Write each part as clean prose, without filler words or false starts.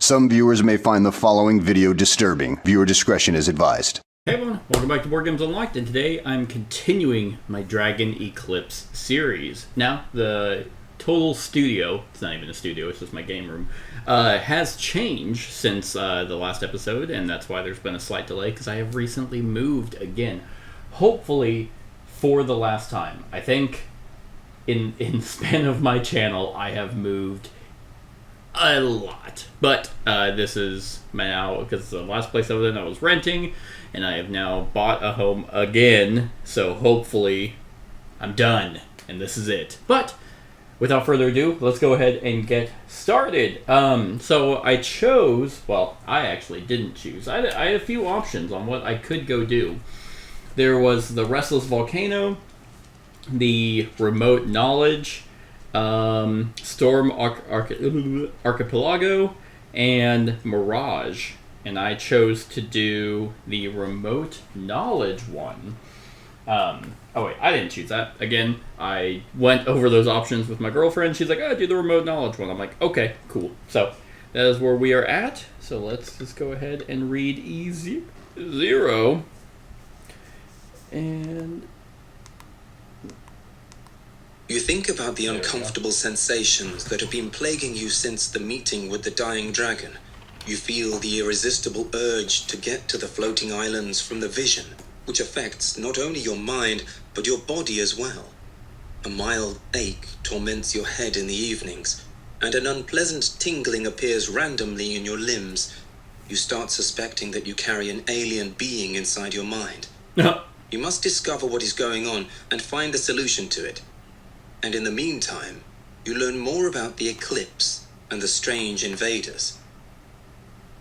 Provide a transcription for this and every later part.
Some viewers may find the following video disturbing. Viewer discretion is advised. Hey everyone, welcome back to Board Games Unlocked, and today I'm continuing my Dragon Eclipse series. Now, the total studio, it's not even a studio, it's just my game room, has changed since the last episode, and that's why there's been a slight delay, because I have recently moved again. Hopefully, for the last time. I think in the span of my channel, I have moved a lot. But this is now, because the last place I was in, I was renting, and I have now bought a home again, so hopefully I'm done, and this is it. But without further ado, let's go ahead and get started. So I chose, well, I actually didn't choose. I had a few options on what I could go do. There was the Restless Volcano, the Remote Knowledge, Storm Archipelago, and Mirage. And I chose to do the Remote Knowledge one. Oh wait, I didn't choose that. Again, I went over those options with my girlfriend. She's like, oh, do the Remote Knowledge one. I'm like, okay, cool. So that is where we are at. So let's just go ahead and read E0. And you think about the uncomfortable sensations that have been plaguing you since the meeting with the dying dragon. You feel the irresistible urge to get to the floating islands from the vision, which affects not only your mind, but your body as well. A mild ache torments your head in the evenings, and an unpleasant tingling appears randomly in your limbs. You start suspecting that you carry an alien being inside your mind. You must discover what is going on and find a solution to it. And in the meantime, you learn more about the Eclipse and the strange invaders.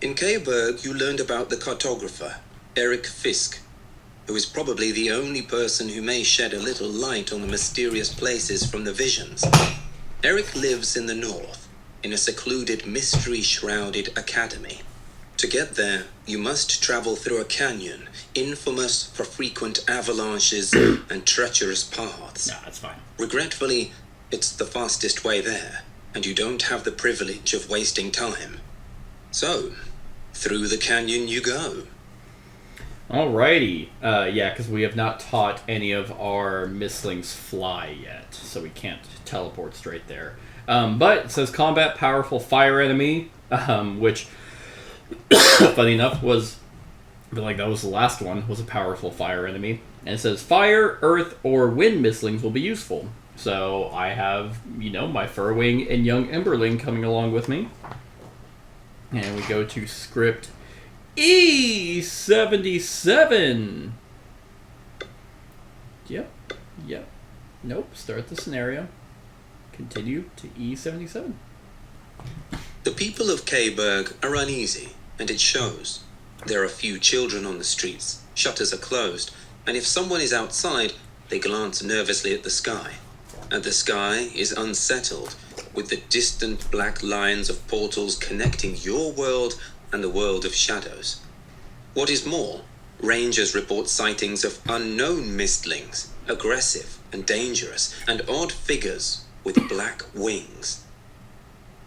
In Kayberg, you learned about the cartographer, Eric Fisk, who is probably the only person who may shed a little light on the mysterious places from the visions. Eric lives in the north, in a secluded, mystery-shrouded academy. To get there, you must travel through a canyon, infamous for frequent avalanches and treacherous paths. nah, that's fine. Regretfully, it's the fastest way there, and you don't have the privilege of wasting time. So, through the canyon you go. Alrighty. Yeah, because we have not taught any of our Mystlings fly yet, so we can't teleport straight there. But it says combat powerful fire enemy, which, funny enough, I feel like that was the last one, was a powerful fire enemy. And it says fire, earth, or wind Mystlings will be useful. So I have, my Furwing and young Emberling coming along with me. And we go to script E77. Yep. Nope, start the scenario. Continue to E77. The people of Kayberg are uneasy, and it shows. There are few children on the streets, shutters are closed, and if someone is outside, they glance nervously at the sky. And the sky is unsettled, with the distant black lines of portals connecting your world and the world of shadows. What is more, rangers report sightings of unknown Mystlings, aggressive and dangerous, and odd figures with black wings.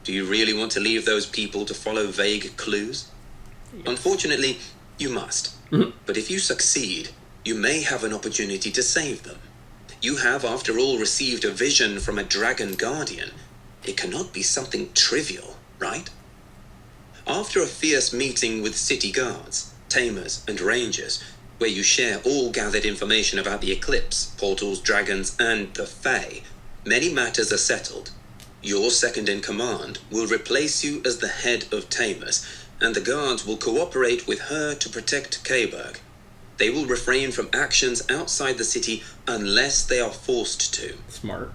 Do you really want to leave those people to follow vague clues? Yes. Unfortunately, you must. But if you succeed, you may have an opportunity to save them. You have, after all, received a vision from a dragon guardian. It cannot be something trivial, right? After a fierce meeting with city guards, tamers, and rangers, where you share all gathered information about the Eclipse, portals, dragons, and the Fae, many matters are settled. Your second-in-command will replace you as the head of tamers, and the guards will cooperate with her to protect Kayberg. They will refrain from actions outside the city unless they are forced to. Smart.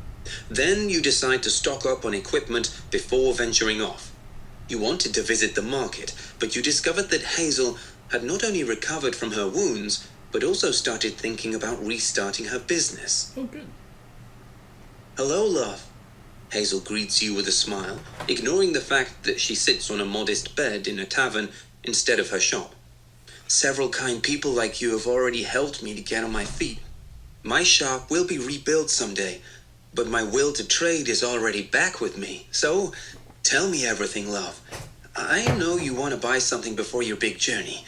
Then you decide to stock up on equipment before venturing off. You wanted to visit the market, but you discovered that Hazel had not only recovered from her wounds, but also started thinking about restarting her business. Oh, good. Hello, love. Hazel greets you with a smile, ignoring the fact that she sits on a modest bed in a tavern instead of her shop. Several kind people like you have already helped me to get on my feet. My shop will be rebuilt someday, but my will to trade is already back with me. So, tell me everything, love. I know you want to buy something before your big journey.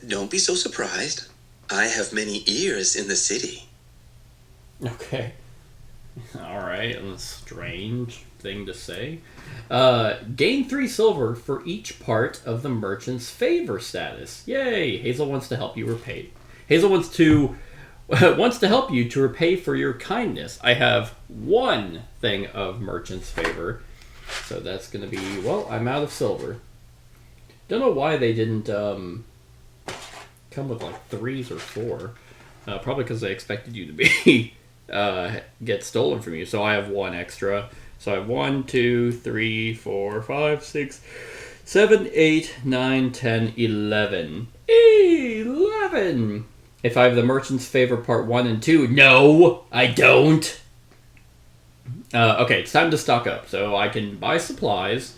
Don't be so surprised. I have many ears in the city. Okay. Alright, that's a strange thing to say. Gain 3 silver for each part of the merchant's favor status. Yay! Hazel wants to help you repay. Hazel wants to help you to repay for your kindness. I have 1 thing of merchant's favor. So that's going to be, well, I'm out of silver. Don't know why they didn't come with like 3s or 4. Probably because they expected you to be get stolen from you. So I have 1 extra. So I have 1, 2, 3, 4, 5, 6, 7, 8, 9, 10, 11. 11! If I have the merchant's favor part 1 and 2, no, I don't. Okay, it's time to stock up. So I can buy supplies.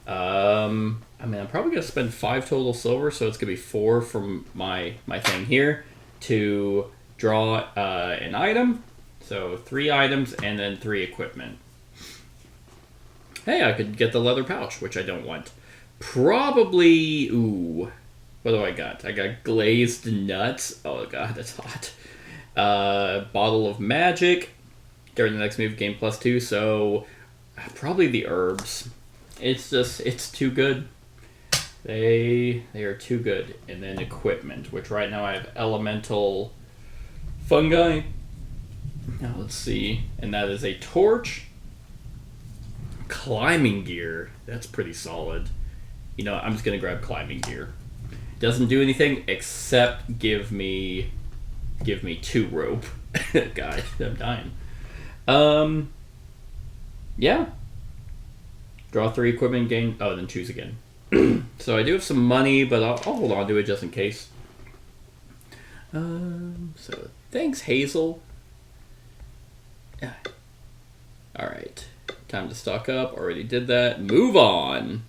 I'm probably going to spend 5 total silver, so it's going to be 4 from my thing here to draw an item. So 3 items and then 3 equipment. Hey, I could get the leather pouch, which I don't want. Probably, ooh, what do I got? I got glazed nuts. Oh god, that's hot. Bottle of magic. During the next move, gain +2, so probably the herbs. It's too good. They are too good. And then equipment, which right now I have elemental fungi. Now let's see. And that is a torch. Climbing gear. That's pretty solid. You know, I'm just going to grab climbing gear. Doesn't do anything except give me 2 rope. God, I'm dying. Yeah. Draw 3 equipment, gain... Oh, then choose again. So I do have some money, but I'll hold on to it just in case. So thanks, Hazel. Alright. Time to stock up. Already did that. Move on.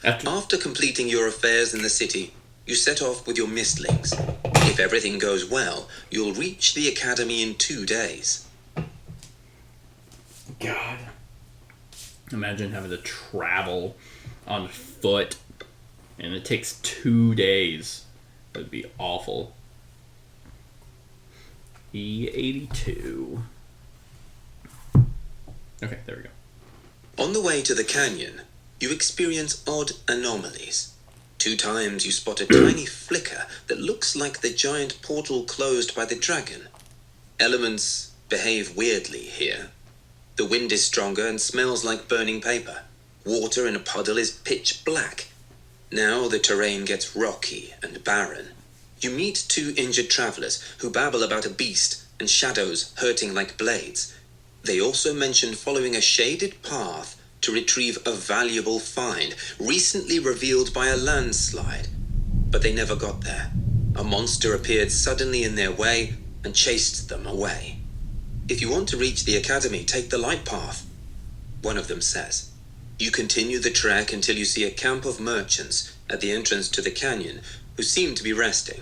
After completing your affairs in the city, you set off with your Mystlings. If everything goes well, you'll reach the academy in 2 days. God. Imagine having to travel on foot, and it takes 2 days. That'd be awful. E82. Okay, there we go. On the way to the canyon, you experience odd anomalies. 2 times you spot a tiny flicker that looks like the giant portal closed by the dragon. Elements behave weirdly here. The wind is stronger and smells like burning paper. Water in a puddle is pitch black. Now the terrain gets rocky and barren. You meet 2 injured travelers who babble about a beast and shadows hurting like blades. They also mention following a shaded path to retrieve a valuable find recently revealed by a landslide. But they never got there. A monster appeared suddenly in their way and chased them away. If you want to reach the academy, take the light path, one of them says. You continue the trek until you see a camp of merchants at the entrance to the canyon who seem to be resting.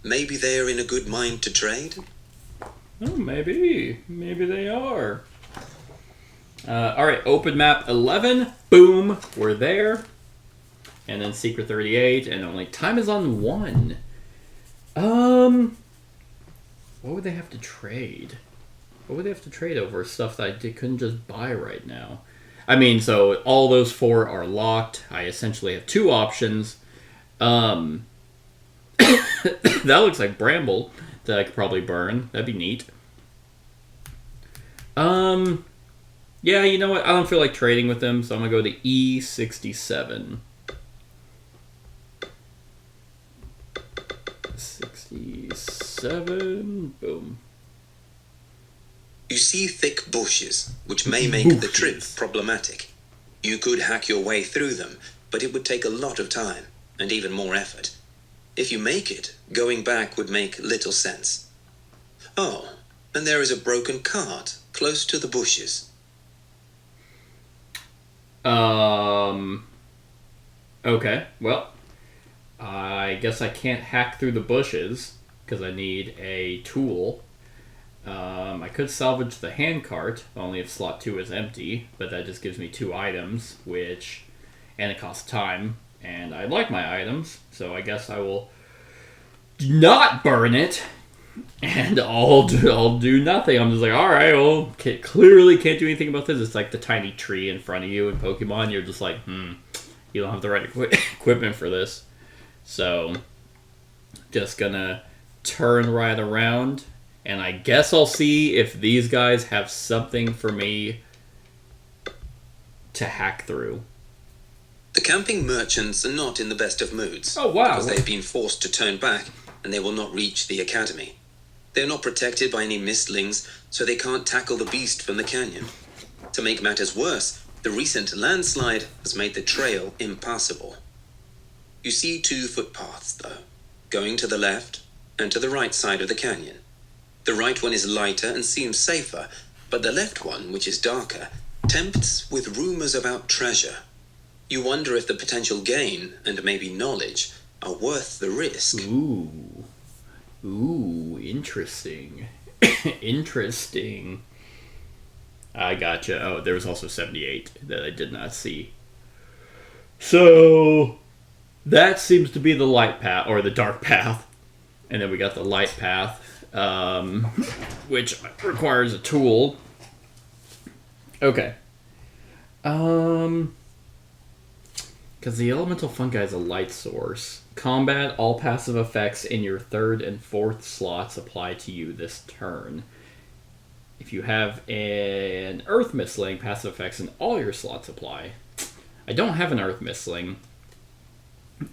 Maybe they are in a good mind to trade? Oh, maybe. Maybe they are. Alright, open map 11. Boom. We're there. And then secret 38. And only time is on 1. What would they have to trade? What would they have to trade over? Stuff that I couldn't just buy right now. I mean, so all those 4 are locked. I essentially have 2 options. That looks like bramble that I could probably burn. That'd be neat. Yeah, you know what? I don't feel like trading with them, so I'm gonna go to E67. 67. Boom. You see thick bushes, which may make the trip problematic. You could hack your way through them, but it would take a lot of time, and even more effort. If you make it, going back would make little sense. Oh, and there is a broken cart close to the bushes. Okay, well, I guess I can't hack through the bushes, because I need a tool. I could salvage the handcart, only if slot 2 is empty, but that just gives me 2 items, which and it costs time, and I like my items, so I guess I will not burn it, and I'll do nothing. I'm just like, alright, well, clearly can't do anything about this. It's like the tiny tree in front of you in Pokemon. You're just like, you don't have the right equipment for this. So, just gonna turn right around, and I guess I'll see if these guys have something for me to hack through. The camping merchants are not in the best of moods. Oh, wow. Because they've been forced to turn back, and they will not reach the academy. They're not protected by any Mystlings, so they can't tackle the beast from the canyon. To make matters worse, the recent landslide has made the trail impassable. You see 2 footpaths, though, going to the left and to the right side of the canyon. The right one is lighter and seems safer, but the left one, which is darker, tempts with rumors about treasure. You wonder if the potential gain, and maybe knowledge, are worth the risk. Ooh, interesting. Interesting. I gotcha. Oh, there was also 78 that I did not see. So, that seems to be the light path, or the dark path. And then we got the light path, which requires a tool. Okay. Because the elemental fungi is a light source. Combat, all passive effects in your 3rd and 4th slots apply to you this turn. If you have an Earth Mistling, passive effects in all your slots apply. I don't have an Earth Mistling.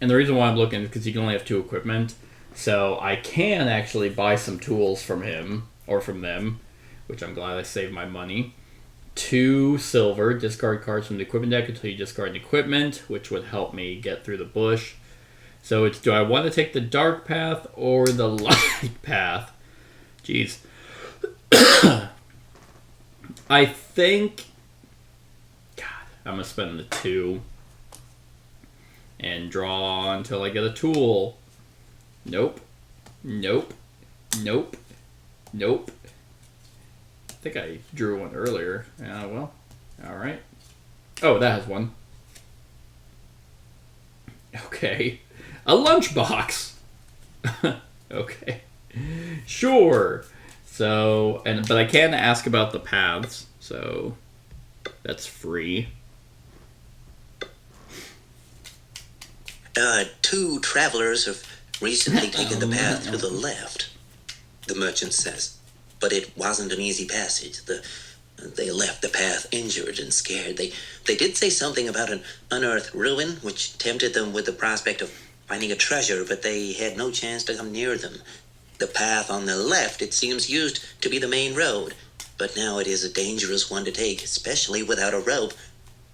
And the reason why I'm looking is because you can only have 2 equipment. So I can actually buy some tools from him, or from them, which I'm glad I saved my money. 2 silver, discard cards from the equipment deck until you discard an equipment, which would help me get through the bush. So it's, do I want to take the dark path or the light path? Jeez. I think, God, I'm going to spend the 2 and draw until I get a tool. Nope. Nope. Nope. Nope. I think I drew one earlier. Well, alright. Oh, that has one. Okay. A lunchbox! Okay. Sure. So, but I can ask about the paths, so that's free. 2 travelers have recently taken the path to the left, the merchant says. But it wasn't an easy passage. They left the path injured and scared. They did say something about an unearthed ruin, which tempted them with the prospect of finding a treasure, but they had no chance to come near them. The path on the left, it seems, used to be the main road, but now it is a dangerous one to take, especially without a rope.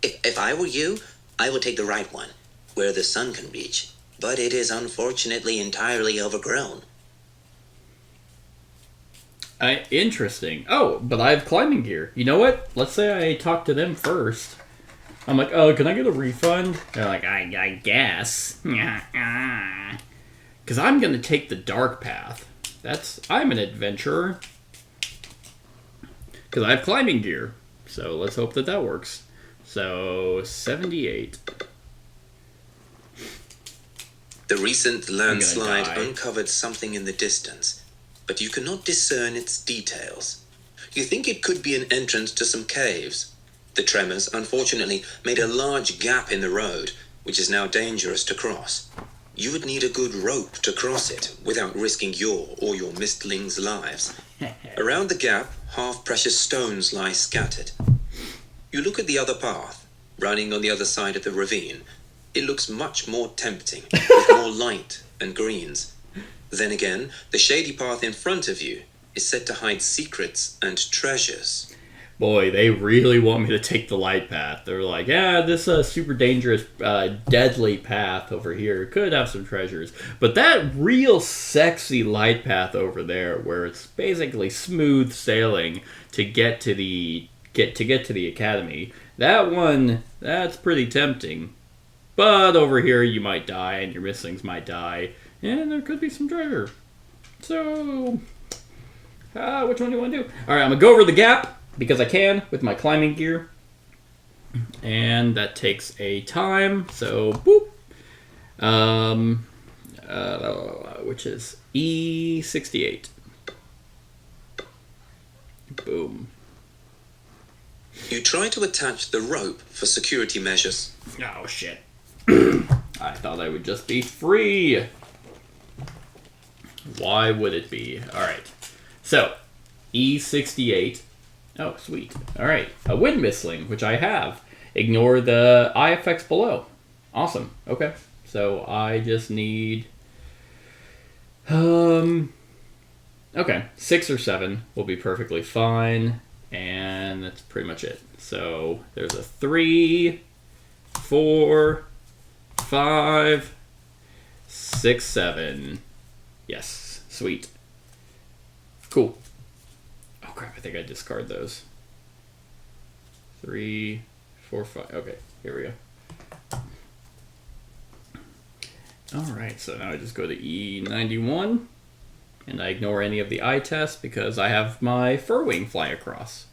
If I were you, I would take the right one, where the sun can reach, but it is unfortunately entirely overgrown. Interesting. Oh, but I have climbing gear. You know what? Let's say I talk to them first. I'm like, oh, can I get a refund? They're like, I guess. Because I'm going to take the dark path. I'm an adventurer. Because I have climbing gear. So let's hope that works. So, 78. The recent landslide uncovered something in the distance, but you cannot discern its details. You think it could be an entrance to some caves. The tremors, unfortunately, made a large gap in the road, which is now dangerous to cross. You would need a good rope to cross it, without risking your or your Mystlings' lives. Around the gap, half-precious stones lie scattered. You look at the other path, running on the other side of the ravine. It looks much more tempting, with more light and greens. Then again, the shady path in front of you is said to hide secrets and treasures. Boy, they really want me to take the light path. They're like, yeah, this super dangerous, deadly path over here could have some treasures. But that real sexy light path over there, where it's basically smooth sailing to get to the academy, that one, that's pretty tempting. But over here, you might die, and your Mystlings might die, and there could be some treasure. So, which one do you want to do? All right, I'm gonna go over the gap because I can with my climbing gear. And that takes a time, so boop. Which is E68. Boom. You try to attach the rope for security measures. Oh, shit. I thought I would just be free. Why would it be? Alright. So, E68. Oh, sweet. Alright. A wind mistling, which I have. Ignore the eye effects below. Awesome. Okay. So, I just need... Okay. 6 or 7 will be perfectly fine. And that's pretty much it. So, there's a 3, 4, 5, 6, 7. Yes. Sweet. Cool. Oh, crap. I think I discard those. 3, 4, 5. Okay. Here we go. Alright, so now I just go to E91. And I ignore any of the eye tests because I have my fur wing fly across.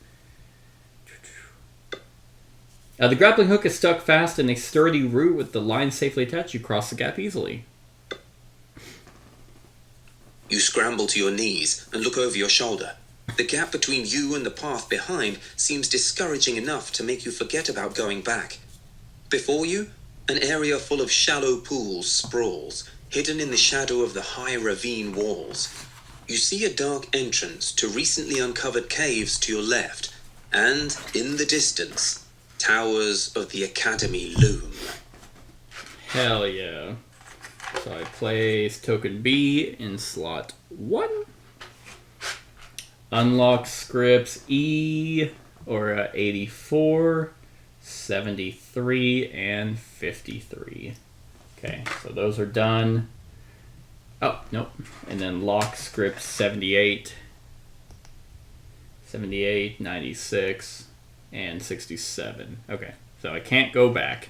The grappling hook is stuck fast in a sturdy root with the line safely attached. You cross the gap easily. You scramble to your knees and look over your shoulder. The gap between you and the path behind seems discouraging enough to make you forget about going back. Before you, an area full of shallow pools sprawls, hidden in the shadow of the high ravine walls. You see a dark entrance to recently uncovered caves to your left, and, in the distance, towers of the Academy loom. Hell yeah. So I place token B in slot 1. Unlock scripts E, or 84, 73, and 53. Okay, so those are done. Oh, nope. And then lock script 78, 96, and 67. Okay, so I can't go back,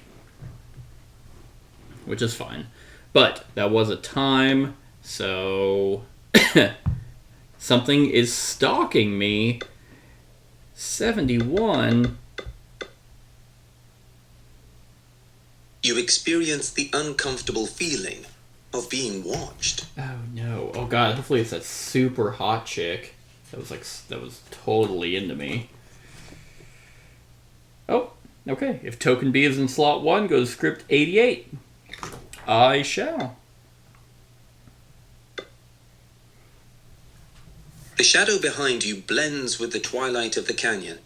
which is fine. But that was a time, so something is stalking me. 71. You experience the uncomfortable feeling of being watched. Oh no. Oh god, hopefully it's that super hot chick. That was totally into me. Oh, okay. If token B is in slot 1, go to script 88. I shall. The shadow behind you blends with the twilight of the canyon.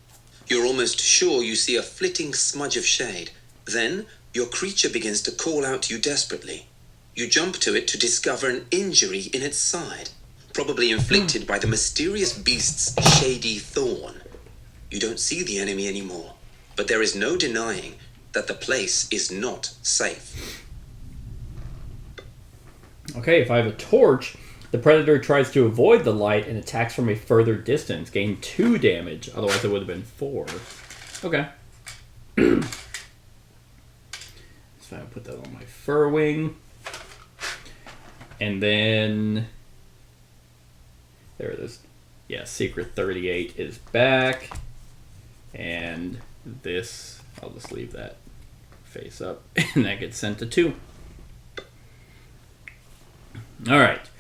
You're almost sure you see a flitting smudge of shade. Then, your creature begins to call out to you desperately. You jump to it to discover an injury in its side, probably inflicted by the mysterious beast's shady thorn. You don't see the enemy anymore, but there is no denying that the place is not safe. Okay, if I have a torch, the predator tries to avoid the light and attacks from a further distance. Gain 2 damage, otherwise it would have been 4. Okay. So I'll put that on my fur wing. And then... there it is. Yeah, Secret 38 is back. And this, I'll just leave that face up. And that gets sent to 2. Alright.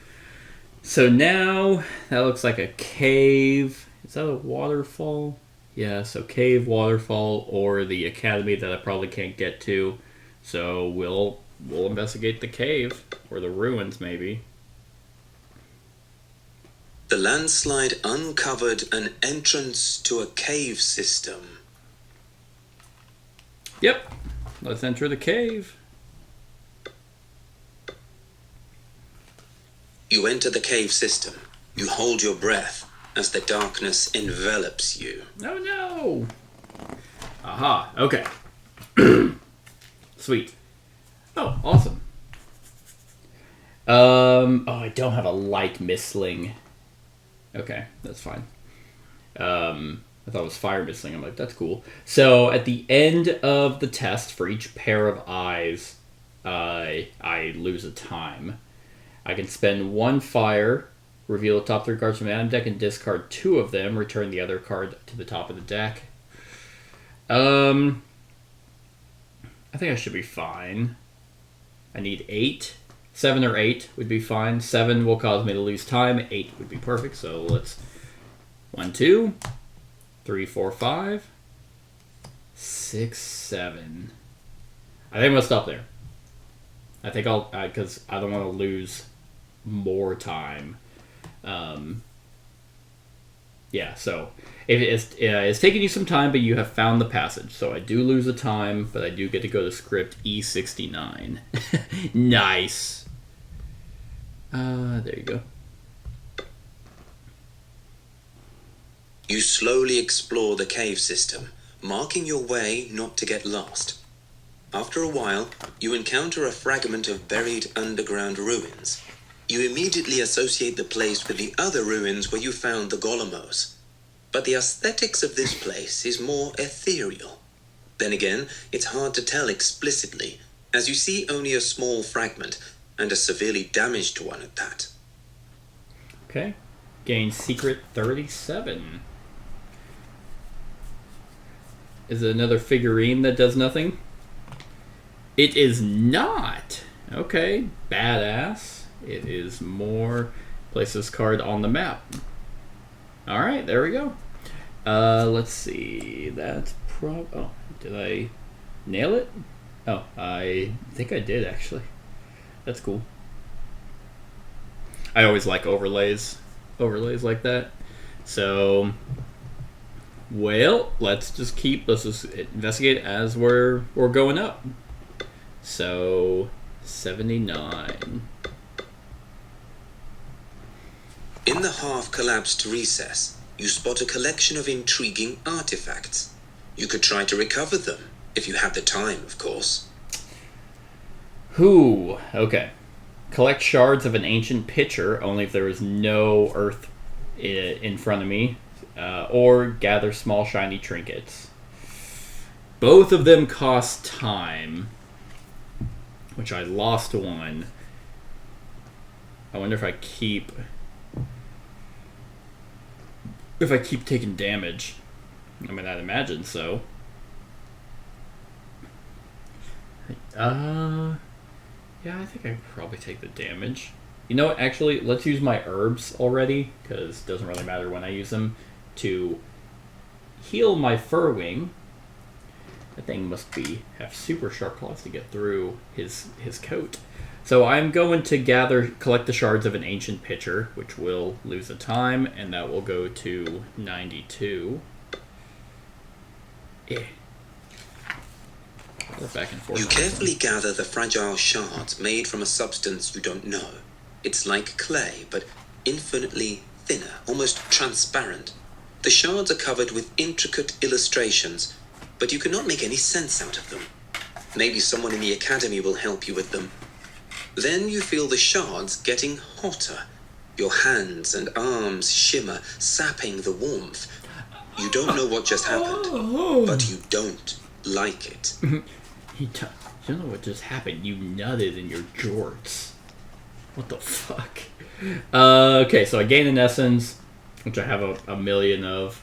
So now, that looks like a cave. Is that a waterfall? Yeah, so cave, waterfall, or the academy that I probably can't get to. So we'll investigate the cave, or the ruins maybe. The landslide uncovered an entrance to a cave system. Yep, let's enter the cave. You enter the cave system. You hold your breath as the darkness envelops you. Oh no! Aha, okay. Sweet. Oh, awesome. Oh, I don't have a light mistling. Okay, that's fine. I thought it was fire mistling. I'm like, that's cool. So at the end of the test, for each pair of eyes, I lose a time. I can spend 1 fire, reveal the top 3 cards from the item deck, and discard 2 of them. Return the other card to the top of the deck. I think I should be fine. I need 8. 7 or 8 would be fine. 7 will cause me to lose time. 8 would be perfect. So let's 1, 2, 3, 4, 5, 6, 7. I think I'm gonna stop there. I think I'll because I don't want to lose more time. Yeah, so if it's taking you some time, but you have found the passage. So I do lose the time, but I do get to go to script E69. Nice. There you go. You slowly explore the cave system, marking your way not to get lost. After a while, you encounter a fragment of buried underground ruins. You immediately associate the place with the other ruins where you found the Golemos. But the aesthetics of this place is more ethereal. Then again, it's hard to tell explicitly, as you see only a small fragment, and a severely damaged one at that. Okay. Gain secret 37. Is it another figurine that does nothing? It is not. Okay. Badass. It is more. Place this card on the map. Alright, there we go. Let's see. That's oh, did I nail it? Oh, I think I did actually. That's cool. I always like overlays like that. So, well, let's just investigate as we're going up. So, 79. In the half-collapsed recess, you spot a collection of intriguing artifacts. You could try to recover them, if you had the time, of course. Okay. Collect shards of an ancient pitcher, only if there is no earth in front of me. Or gather small shiny trinkets. Both of them cost time, which I lost one. I wonder if I keep taking damage. I mean, I'd imagine so. Yeah, I think I probably take the damage. You know what, actually, let's use my herbs already, because it doesn't really matter when I use them, to heal my fur wing. That thing must have super sharp claws to get through his coat. So I'm going to collect the shards of an ancient pitcher, which will lose a time, and that will go to 92. Back and forth. You carefully gather the fragile shards made from a substance you don't know. It's like clay, but infinitely thinner, almost transparent. The shards are covered with intricate illustrations, but you cannot make any sense out of them. Maybe someone in the academy will help you with them. Then you feel the shards getting hotter. Your hands and arms shimmer, sapping the warmth. You don't know what just happened, but you don't like it. You don't know what just happened. You nutted in your jorts. What the fuck? Okay, so I gain an essence, which I have a million of.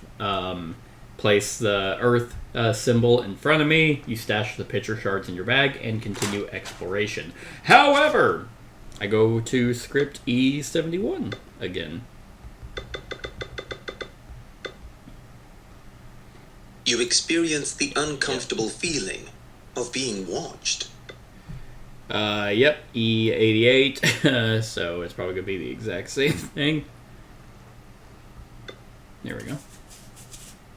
Place the earth symbol in front of me. You stash the pitcher shards in your bag and continue exploration. However, I go to script E71 again. You experience the uncomfortable feeling of being watched. Yep, E88. So it's probably going to be the exact same thing. There we go.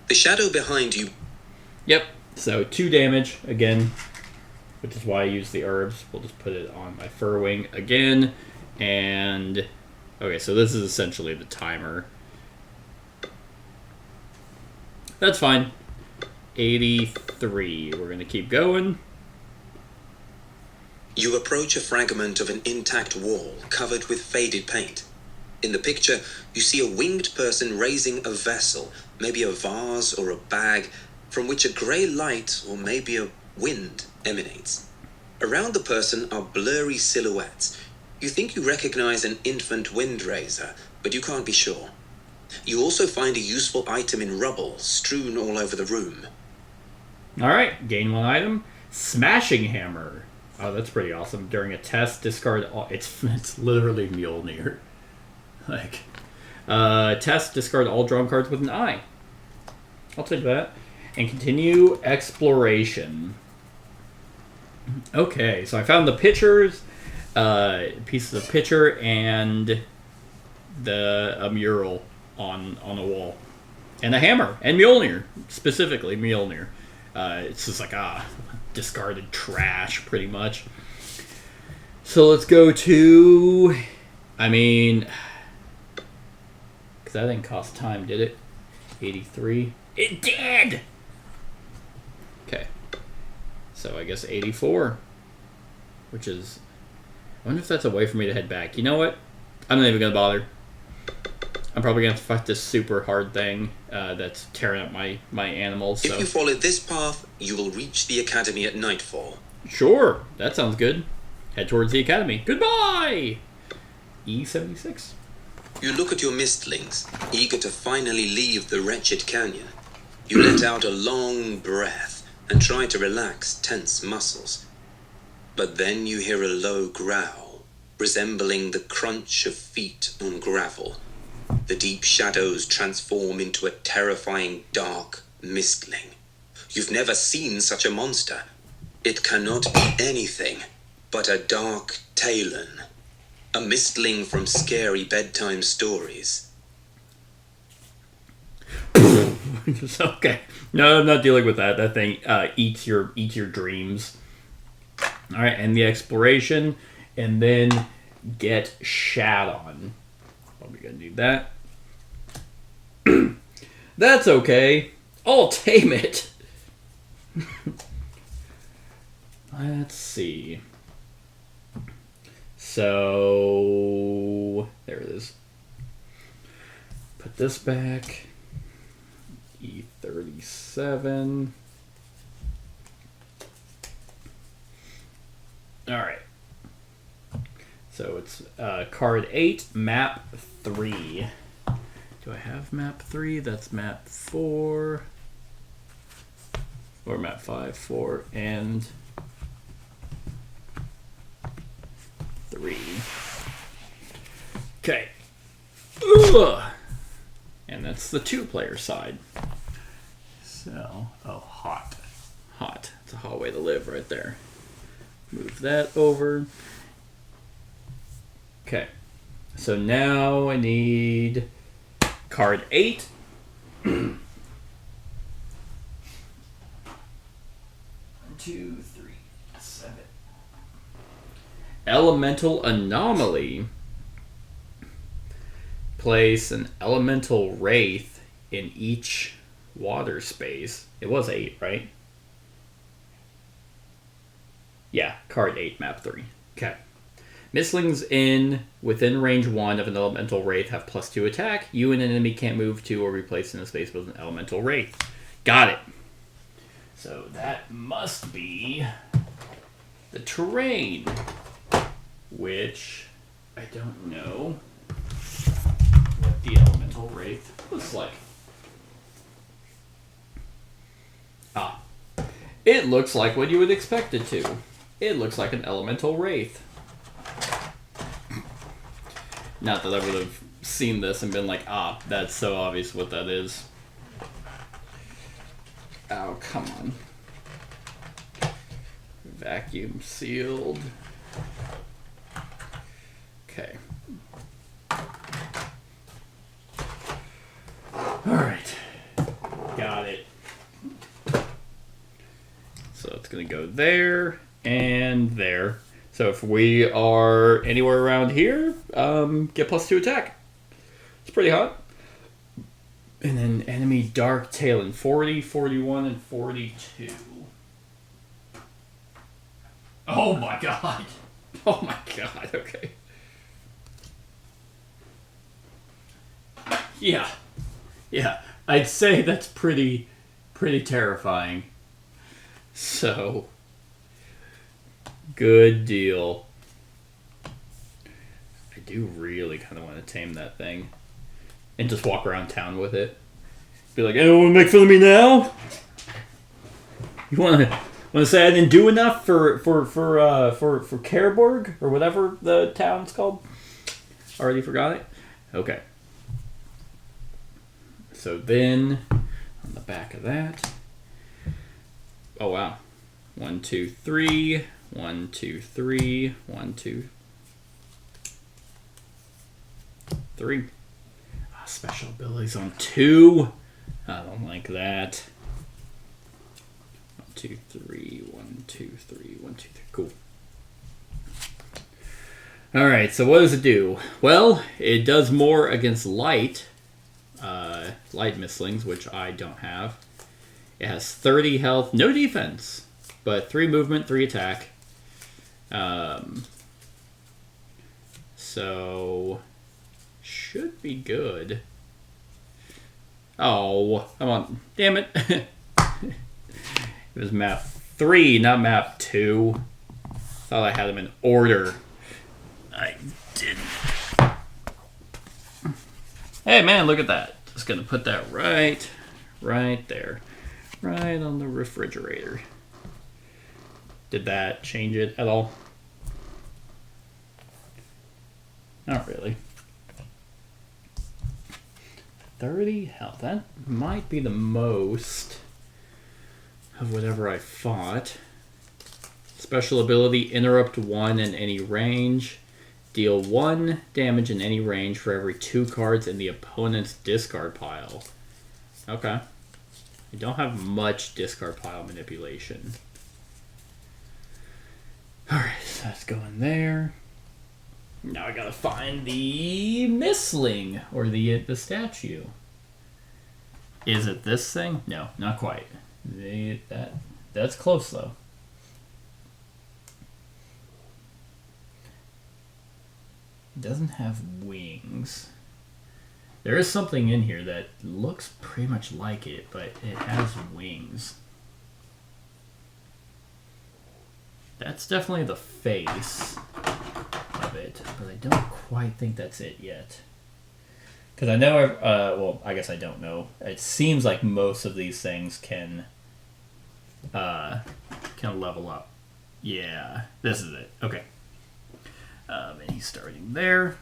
The shadow behind you. Yep, so 2 damage again, which is why I use the herbs. We'll just put it on my fur wing again. And, okay, so this is essentially the timer. That's fine. 83. We're going to keep going. You approach a fragment of an intact wall covered with faded paint. In the picture, you see a winged person raising a vessel, maybe a vase or a bag, from which a grey light or maybe a wind emanates. Around the person are blurry silhouettes. You think you recognize an infant wind raiser, but you can't be sure. You also find a useful item in rubble strewn all over the room. Alright, gain 1 item. Smashing Hammer. Oh, that's pretty awesome. During a test, discard all... It's literally Mjolnir. Like, test, discard all drawn cards with an eye. I'll take that. And continue exploration. Okay, so I found the pictures, pieces of picture, and a mural on a wall. And a hammer. And Mjolnir. Specifically, Mjolnir. It's just like, discarded trash, pretty much. So let's go to... I mean... Because that didn't cost time, did it? 83. It did! Okay. So I guess 84. Which is... I wonder if that's a way for me to head back. You know what? I'm not even going to bother. I'm probably going to have to fight this super hard thing that's tearing up my animals. So. If you follow this path, you will reach the academy at nightfall. Sure. That sounds good. Head towards the academy. Goodbye! E76. You look at your Mystlings, eager to finally leave the wretched canyon. You let out a long breath and try to relax tense muscles. But then you hear a low growl, resembling the crunch of feet on gravel. The deep shadows transform into a terrifying dark Mystling. You've never seen such a monster. It cannot be anything but a dark Talon. A Mystling from scary bedtime stories. Okay. No, I'm not dealing with that. That thing eats your dreams. Alright, and the exploration, and then get shat on. Probably gonna do that. That's okay. I'll tame it. Let's see. So there it is. Put this back. E37. Alright. So it's card 8, map 3. Do I have map 3? That's map 4. Or map 5, 4, and 3. Okay. Ugh. And that's the 2-player side. So, hot. Hot. It's a hot way to live right there. Move that over. Okay. So now I need card 8. 1, 2, 3, 7. Elemental Anomaly. Place an elemental wraith in each water space. It was 8, right? Yeah, card 8, map 3. Okay. Mystlings within range 1 of an elemental wraith have +2 attack. You and an enemy can't move to or be placed in a space with an elemental wraith. Got it. So that must be the terrain, which I don't know what the elemental wraith looks like. It looks like what you would expect it to. It looks like an elemental wraith. Not that I would have seen this and been like, that's so obvious what that is. Oh, come on. Vacuum sealed. Okay. Alright. Got it. So it's going to go there and there. So if we are anywhere around here, get +2 attack. It's pretty hot. And then enemy Dark Talon, 40, 41, and 42. Oh my god. Oh my god, okay. Yeah. Yeah, I'd say that's pretty terrifying. So, good deal. I do really kind of want to tame that thing. And just walk around town with it. Be like, anyone want to make fun of me now? You want to Want to say I didn't do enough for Kerborg or whatever the town's called? Already forgot it. Okay. So then, on the back of that, oh wow, 1, 2, 3, 1, 2, 3, 1, 2, 3. Oh, special abilities on 2. I don't like that. 1, 2, 3, 1, 2, 3, 1, 2, 3. Cool. Alright, so what does it do? Well, it does more against light Mystlings, which I don't have. It has 30 health, no defense, but 3 movement, 3 attack. So, should be good. Oh, come on. Damn it. It was map 3, not map 2. Thought I had them in order. I didn't. Hey man, look at that. Just gonna put that right there. Right on the refrigerator. Did that change it at all? Not really. 30 health. That might be the most of whatever I fought. Special ability, interrupt 1 in any range. Deal 1 damage in any range for every 2 cards in the opponent's discard pile. Okay. I don't have much discard pile manipulation. Alright, so that's going there. Now I gotta find the Mystling, or the statue. Is it this thing? No, not quite. That's close though. It doesn't have wings. There is something in here that looks pretty much like it, but it has wings. That's definitely the face of it, but I don't quite think that's it yet. Because I know, well, I guess I don't know. It seems like most of these things can level up. Yeah, this is it. Okay. And he's starting there.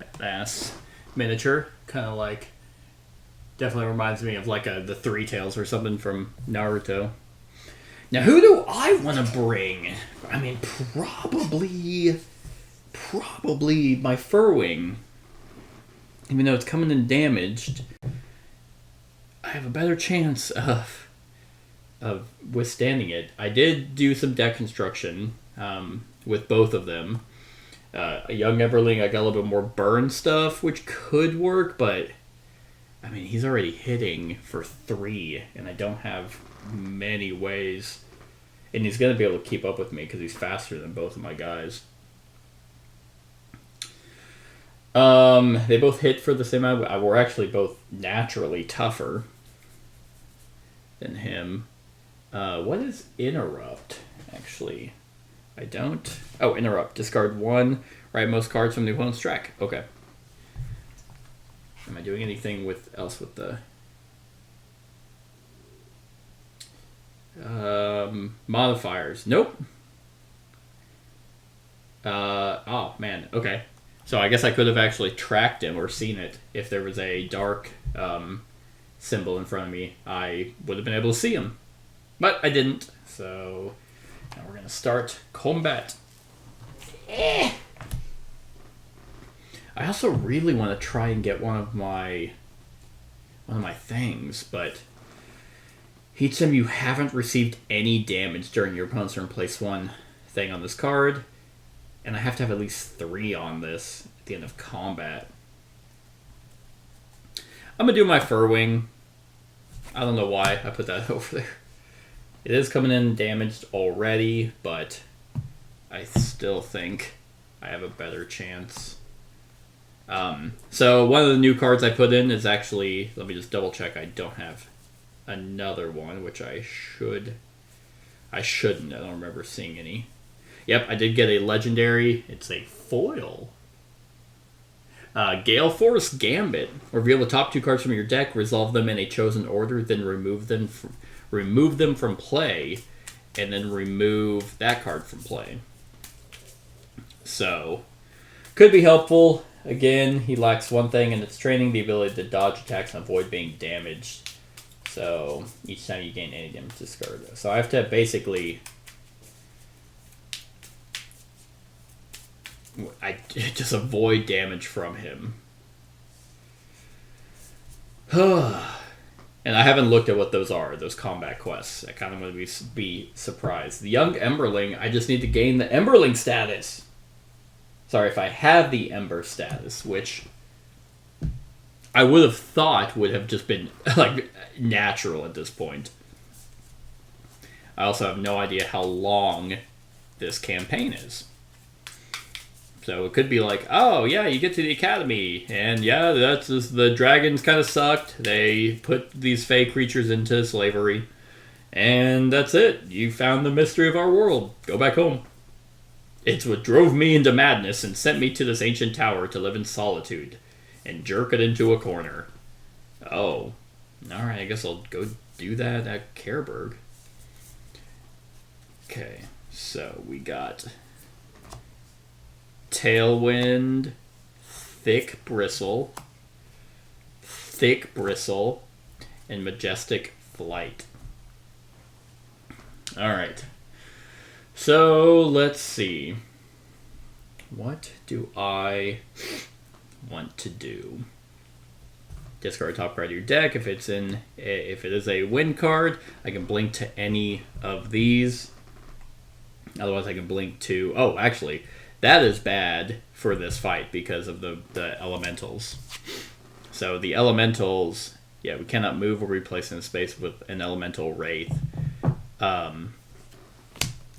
Badass miniature. Kind of like, definitely reminds me of like the Three Tails or something from Naruto. Now, who do I want to bring? I mean, probably my Furwing. Even though it's coming in damaged, I have a better chance of withstanding it. I did do some deck construction with both of them. A young Everling, I got a little bit more burn stuff, which could work, but I mean, he's already hitting for 3, and I don't have many ways. And he's going to be able to keep up with me because he's faster than both of my guys. They both hit for the same amount. We're actually both naturally tougher than him. What is interrupt, actually? I don't... Oh, interrupt. Discard 1. Write most cards from the opponent's track. Okay. Am I doing anything else with the... modifiers? Nope. Oh, man. Okay. So I guess I could have actually tracked him or seen it. If there was a dark symbol in front of me, I would have been able to see him. But I didn't. So now we're going to start combat. I also really want to try and get one of my things, but each time you haven't received any damage during your opponent's turn, place 1 thing on this card. And I have to have at least 3 on this at the end of combat. I'm going to do my Furwing. I don't know why I put that over there. It is coming in damaged already, but I still think I have a better chance. So one of the new cards I put in is actually, let me just double check, I don't have another one, which I shouldn't. I don't remember seeing any. Yep, I did get a legendary. It's a foil. Gale Force Gambit. Reveal the top 2 cards from your deck, resolve them in a chosen order, then remove them from play. and then remove that card from play. So, could be helpful. Again, he lacks one thing in its training, the ability to dodge attacks and avoid being damaged. So, each time you gain any damage, discard it. So I have to basically... just avoid damage from him. And I haven't looked at what those are, those combat quests. I kind of want to be surprised. The Young Emberling, I just need to gain the Emberling status. Sorry, if I have the Ember status, which I would have thought would have just been like natural at this point. I also have no idea how long this campaign is. So it could be like, oh yeah, you get to the academy, and yeah, that's just, the dragons kind of sucked. They put these fey creatures into slavery, and that's it. You found the mystery of our world. Go back home. It's what drove me into madness and sent me to this ancient tower to live in solitude and jerk it into a corner. Oh, all right. I guess I'll go do that at Careburg. Okay, so we got Tailwind, Thick Bristle, and Majestic Flight. Alright. So, let's see. What do I want to do? Discard top card of your deck. If it is a win card, I can blink to any of these. Otherwise, I can blink to... Oh, actually... That is bad for this fight because of the elementals. So the elementals, yeah, we cannot move or replace in space with an elemental wraith.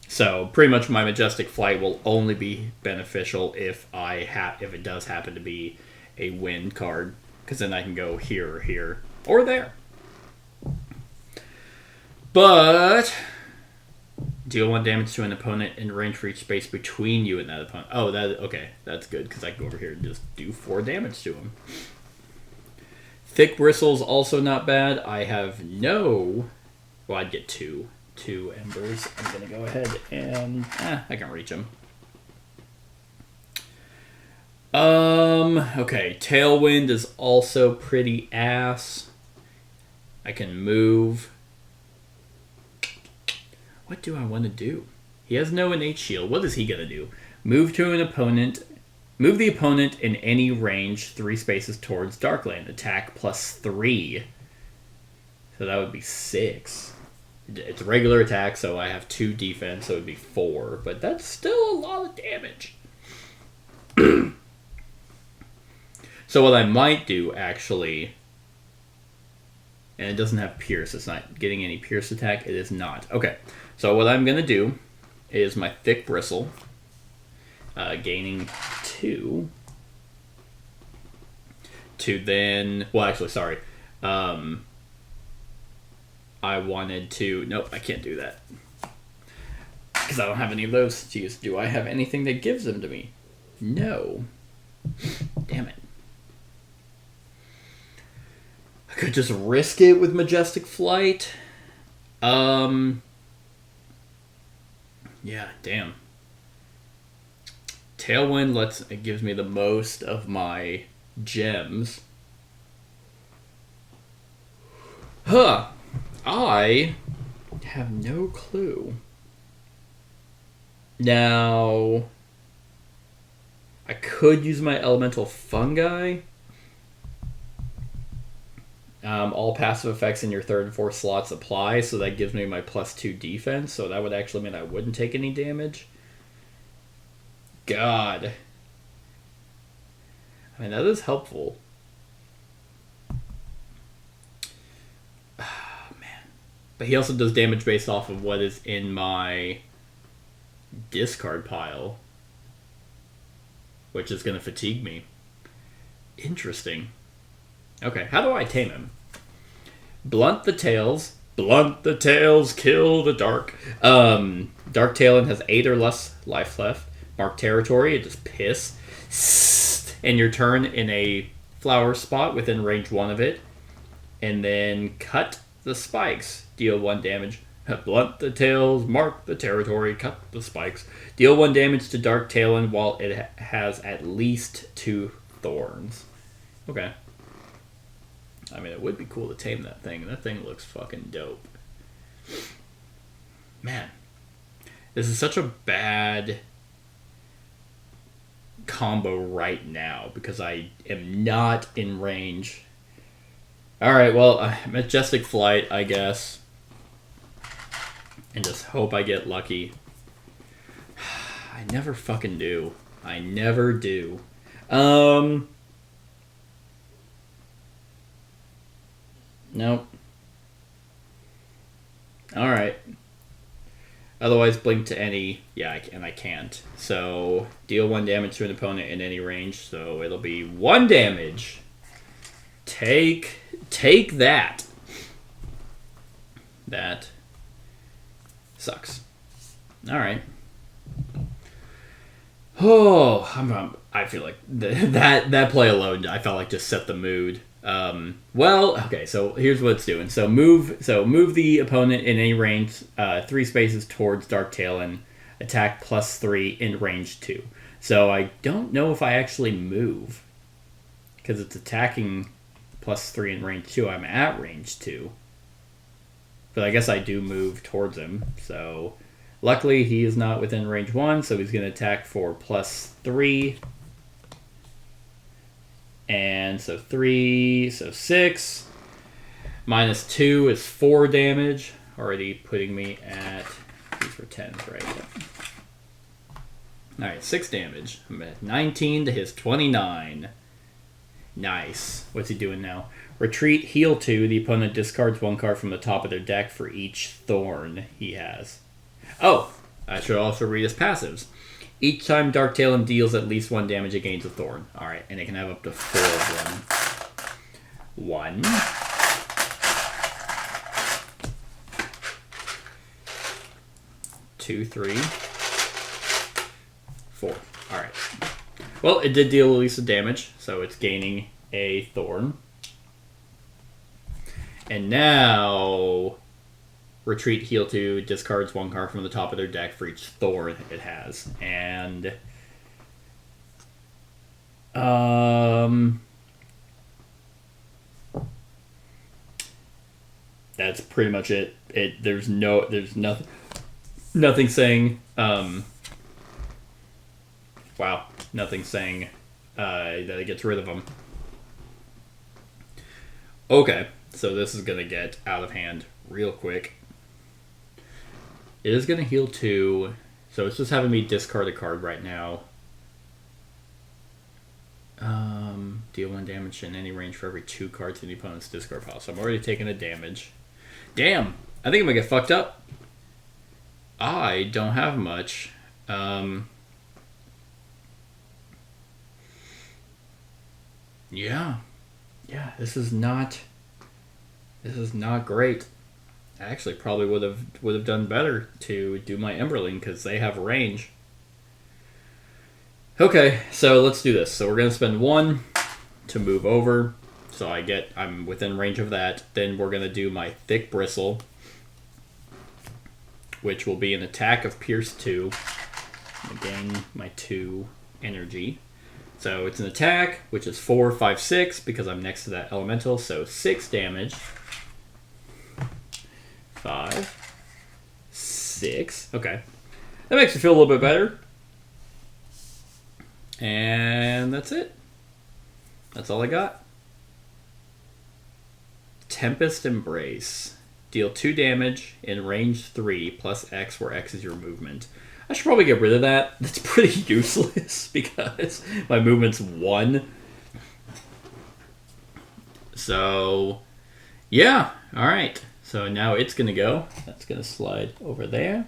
So pretty much my Majestic Flight will only be beneficial if it does happen to be a win card, because then I can go here or here or there. But deal 1 damage to an opponent in range for each space between you and that opponent. Oh, okay. That's good, because I can go over here and just do 4 damage to him. Thick Bristle's also not bad. I have no... Well, I'd get 2 embers. I'm going to go ahead and... I can reach him. Okay. Tailwind is also pretty ass. I can move... What do I want to do? He has no innate shield. What is he going to do? Move the opponent in any range 3 spaces towards Darkland. Attack +3. So that would be 6. It's a regular attack, so I have 2 defense, so it would be 4. But that's still a lot of damage. So what I might do, actually... And it doesn't have Pierce. It's not getting any Pierce attack. It is not. Okay. So what I'm going to do is my Thick Bristle, gaining 2, to then... Well, actually, sorry. I wanted to... Nope, I can't do that. Because I don't have any of those to use. Do I have anything that gives them to me? No. Damn it. I could just risk it with Majestic Flight. Yeah, damn. Tailwind it gives me the most of my gems. I have no clue. Now, I could use my elemental fungi. All passive effects in your 3rd and 4th slots apply, so that gives me my +2 defense, so that would actually mean I wouldn't take any damage. God. I mean, that is helpful. Man. But he also does damage based off of what is in my discard pile, which is going to fatigue me. Interesting. Okay, how do I tame him? Blunt the tails, kill the dark. Dark Talon has 8 or less life left. Mark territory, it just piss. And your turn in a flower spot within range 1 of it. And then cut the spikes. Deal 1 damage. Blunt the tails, mark the territory, cut the spikes. Deal 1 damage to Dark Talon while it has at least 2 thorns. Okay. I mean, it would be cool to tame that thing. That thing looks fucking dope. Man. This is such a bad combo right now because I am not in range. Alright, well, Majestic Flight, I guess. And just hope I get lucky. I never fucking do. I never do. Nope. Alright. Otherwise, blink to any. Yeah, and I can't. So, deal 1 damage to an opponent in any range. So, it'll be 1 damage. Take that. That sucks. Alright. Oh, I feel like that play alone, I felt like just set the mood. Well, okay, so here's what it's doing. So move the opponent in any range 3 spaces towards Dark Talon. Attack +3 in range 2. So I don't know if I actually move. Because it's attacking +3 in range 2. I'm at range 2. But I guess I do move towards him. So luckily he is not within range 1, so he's going to attack for +3. And so 3, so 6. -2 is 4 damage. Already putting me at, these were 10s, right? Alright, 6 damage. I'm at 19 to his 29. Nice. What's he doing now? Retreat, heal 2. The opponent discards 1 card from the top of their deck for each thorn he has. Oh, I should also read his passives. Each time Dark Talon deals at least 1 damage, it gains a thorn. Alright, and it can have up to 4 of them. 1. 2, 3. 4. Alright. Well, it did deal at least a damage, so it's gaining a thorn. And now, retreat, heal 2, discards 1 card from the top of their deck for each thorn it has. And that's pretty much it. There's nothing saying wow, nothing saying that it gets rid of them. Okay, so this is gonna get out of hand real quick. It is going to heal 2, so it's just having me discard a card right now. Deal 1 damage in any range for every 2 cards in the opponent's discard pile. So I'm already taking a damage. Damn! I think I'm going to get fucked up. I don't have much. Yeah. Yeah, this is not great. I actually probably would have done better to do my Emberling because they have range. Okay, so let's do this. So we're gonna spend 1 to move over, so I'm within range of that. Then we're gonna do my Thick Bristle, which will be an attack of Pierce 2. I'm gonna gain my 2 energy. So it's an attack, which is 4, 5, 6 because I'm next to that elemental. So 6 damage. 5, 6. Okay. That makes me feel a little bit better. And that's it. That's all I got. Tempest Embrace. Deal 2 damage in range 3 plus X, where X is your movement. I should probably get rid of that. That's pretty useless because my movement's 1. So, yeah. Alright. So now it's going to go. That's going to slide over there.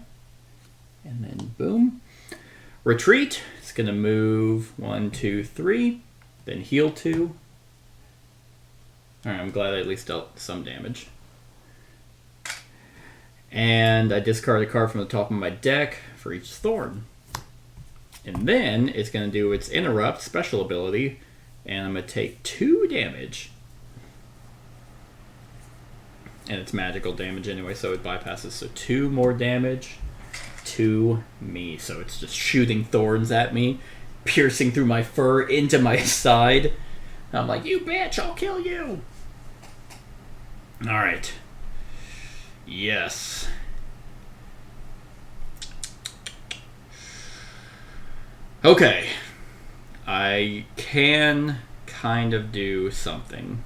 And then boom. Retreat. It's going to move 1, 2, 3. Then heal 2. Alright, I'm glad I at least dealt some damage. And I discard a card from the top of my deck for each thorn. And then it's going to do its Interrupt special ability. And I'm going to take 2 damage. And it's magical damage anyway, so it bypasses. So 2 more damage to me. So it's just shooting thorns at me, piercing through my fur into my side. I'm like, you bitch, I'll kill you. Alright. Yes. Okay. I can kind of do something.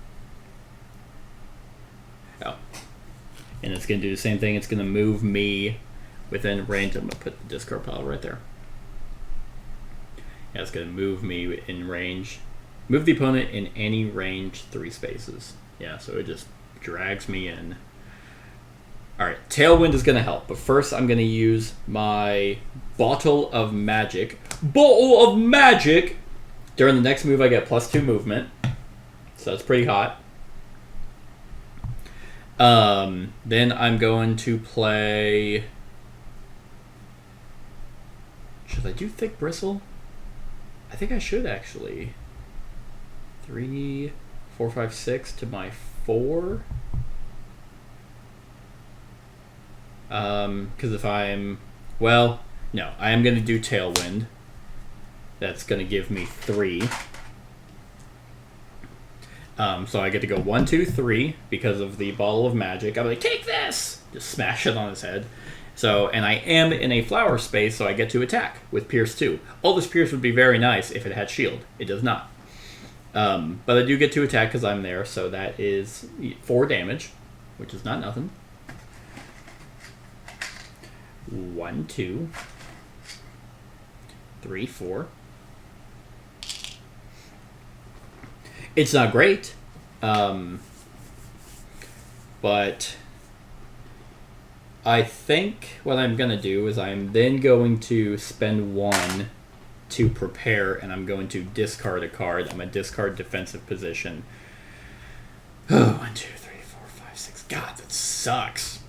Oh. And it's going to do the same thing. It's going to move me within range. I'm going to put the discard pile right there. Yeah, it's going to move me in range. Move the opponent in any range 3 spaces. Yeah, so it just drags me in. Alright, Tailwind is going to help. But first I'm going to use my Bottle of Magic. Bottle of Magic! During the next move I get +2 movement. So that's pretty hot. Then I'm going to play... Should I do Thick Bristle? I think I should actually. 3, 4, 5, 6 to my 4. Because if I'm... Well, no. I am going to do Tailwind. That's going to give me 3. So I get to go 1, 2, 3 because of the Bottle of Magic. I'm like, take this! Just smash it on his head. So, and I am in a flower space, so I get to attack with Pierce 2. All this Pierce would be very nice if it had Shield. It does not. But I do get to attack because I'm there, so that is 4 damage, which is not nothing. 1, 2, 3, 4. It's not great, but I think what I'm going to do is I'm then going to spend 1 to prepare, and I'm going to discard a card. I'm going to discard defensive position. Oh, 1, 2, 3, 4, 5, 6. God, that sucks.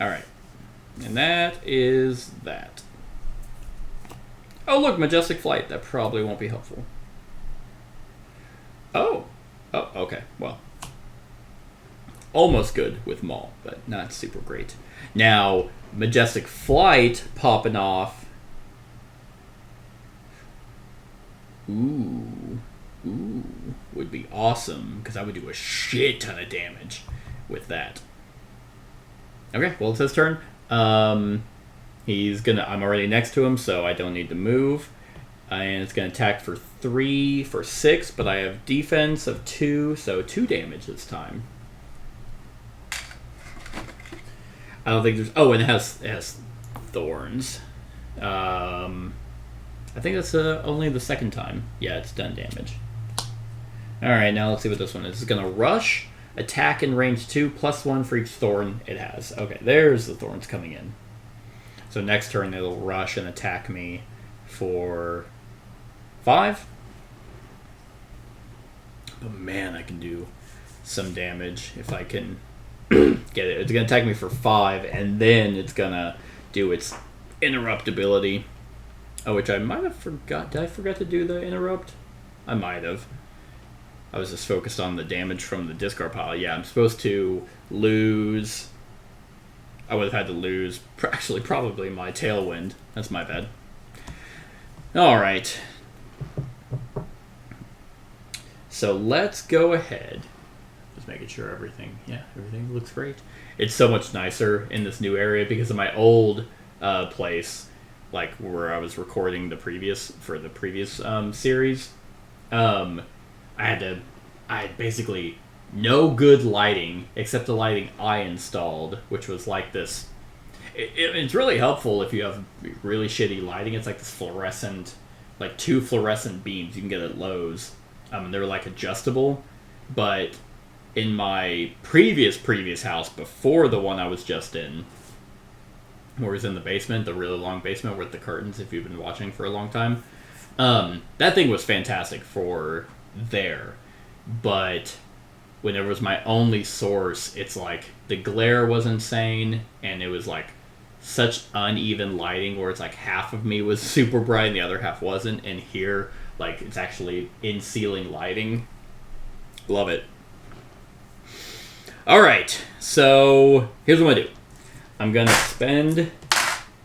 Alright. And that is that. Oh, look, Majestic Flight. That probably won't be helpful. Oh, okay. Well, almost good with Maul, but not super great. Now, Majestic Flight popping off. Ooh, would be awesome because I would do a shit ton of damage with that. Okay, well, it's his turn. He's gonna. I'm already next to him, so I don't need to move. And it's going to attack for 3 for 6, but I have defense of 2, so 2 damage this time. I don't think there's... Oh, and it has thorns. I think that's only the second time. Yeah, it's done damage. Alright, now let's see what this one is. It's going to rush, attack in range 2, +1 for each thorn it has. Okay, there's the thorns coming in. So next turn it'll rush and attack me for 5. But man, I can do some damage if I can get it. It's going to attack me for 5, and then it's going to do its interrupt ability. Oh, which I might have forgot. Did I forget to do the interrupt? I might have. I was just focused on the damage from the discard pile. Yeah, I'm supposed to lose... I would have had to lose, actually, probably my Tailwind. That's my bad. Alright. So let's go ahead. Just making sure everything looks great. It's so much nicer in this new area because of my old place, like where I was recording the previous series. I had basically no good lighting except the lighting I installed, which was like this. It's really helpful if you have really shitty lighting. It's like this fluorescent, like 2 fluorescent beams you can get at Lowe's. They're like adjustable, but in my previous house before the one I was just in, where it was in the basement, the really long basement with the curtains, if you've been watching for a long time, that thing was fantastic for there. But when it was my only source, it's like the glare was insane, and it was like such uneven lighting where it's like half of me was super bright and the other half wasn't, and here like it's actually in ceiling lighting. Love it. Alright, so here's what I'm going to do. I'm going to spend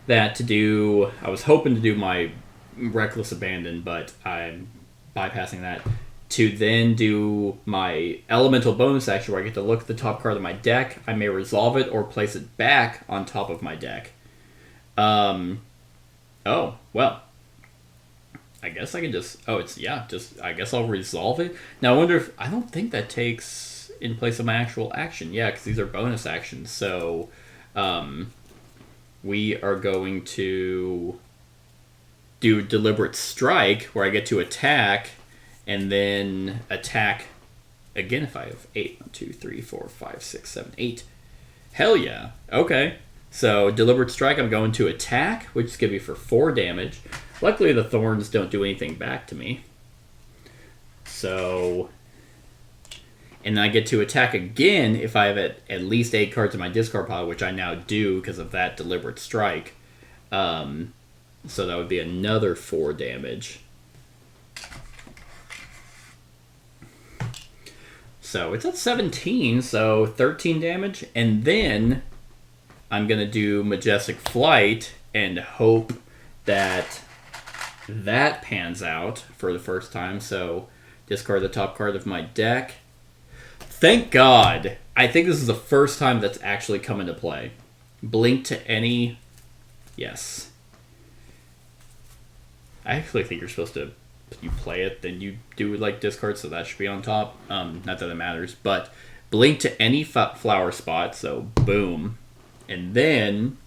that to do... I was hoping to do my Reckless Abandon, but I'm bypassing that. To then do my Elemental bonus action where I get to look at the top card of my deck. I may resolve it or place it back on top of my deck. Oh, well. I guess I can just... I guess I'll resolve it. Now, I wonder if... I don't think that takes in place of my actual action. Yeah, because these are bonus actions. So, we are going to do Deliberate Strike, where I get to attack, and then attack again if I have 8. 1, 2, 3, 4, 5, 6, 7, 8. Hell yeah. Okay. So, Deliberate Strike, I'm going to attack, which is going to be for 4 damage. Luckily, the thorns don't do anything back to me. So... And then I get to attack again if I have at least 8 cards in my discard pile, which I now do because of that Deliberate Strike. So that would be another 4 damage. So it's at 17, so 13 damage. And then I'm going to do Majestic Flight and hope that that pans out for the first time. So discard the top card of my deck. Thank God. I think this is the first time that's actually come into play. Blink to any... Yes. I actually think you're supposed to... You play it, then you do like discard, so that should be on top. Not that it matters, but blink to any flower spot, so boom. And then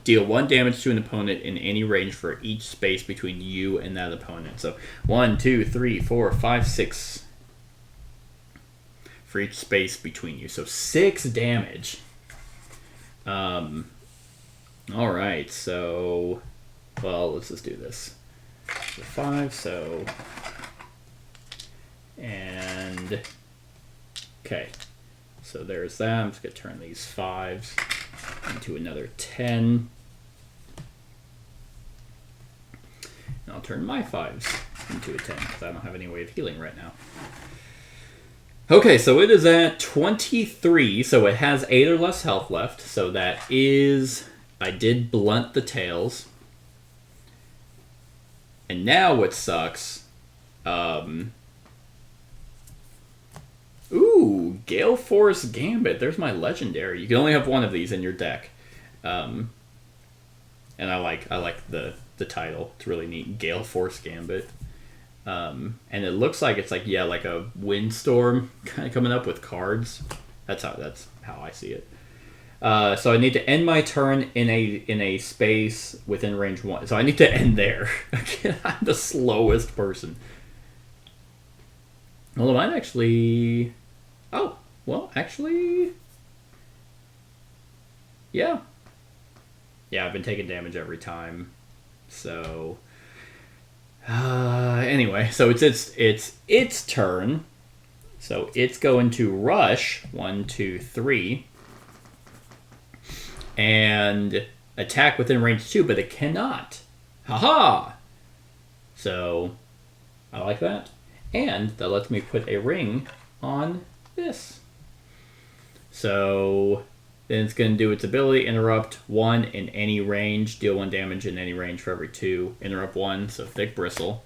deal 1 damage to an opponent in any range for each space between you and that opponent. So 1, 2, 3, 4, 5, 6 for each space between you. So 6 damage. Alright, so... Well, let's just do this. So 5, so... And... Okay. So there's that. I'm just going to turn these 5s into another 10. And I'll turn my 5s into a 10, because I don't have any way of healing right now. Okay, so it is at 23, so it has 8 or less health left. So that is... I did blunt the tails. And now what sucks... Ooh, Gale Force Gambit. There's my legendary. You can only have one of these in your deck. And I like the title. It's really neat. Gale Force Gambit. And it looks like it's like a windstorm kind of coming up with cards. That's how I see it. So I need to end my turn in a space within range 1. So I need to end there. Again, I'm the slowest person. Well, it might actually... Oh, well, actually... Yeah. Yeah, I've been taking damage every time. So... anyway, so it's its turn. So it's going to rush 1, 2, 3. And attack within range 2, but it cannot. Haha! So, I like that. And that lets me put a ring on this. So then it's going to do its ability, interrupt 1 in any range, deal 1 damage in any range for every 2. Interrupt 1, so thick bristle.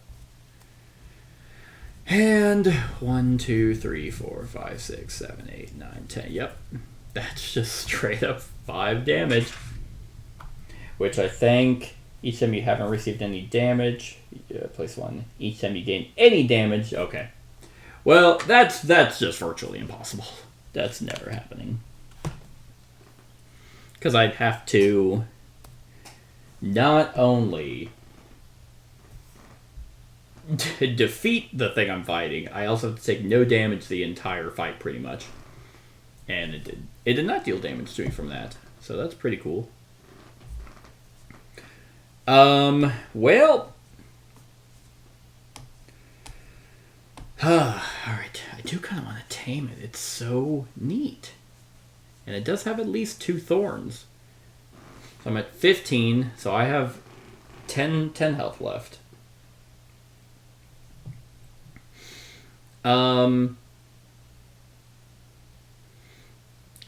And 1, 2, 3, 4, 5, 6, 7, 8, 9, 10. Yep. That's just straight up 5 damage. Which I think each time you haven't received any damage, place 1. Each time you gain any damage, okay. Well, that's just virtually impossible. That's never happening. Because I'd have to not only defeat the thing I'm fighting, I also have to take no damage the entire fight, pretty much. And it did. It did not deal damage to me from that. So that's pretty cool. Well... Alright, I do kind of want to tame it. It's so neat. And it does have at least 2 thorns. So I'm at 15, so I have 10 health left.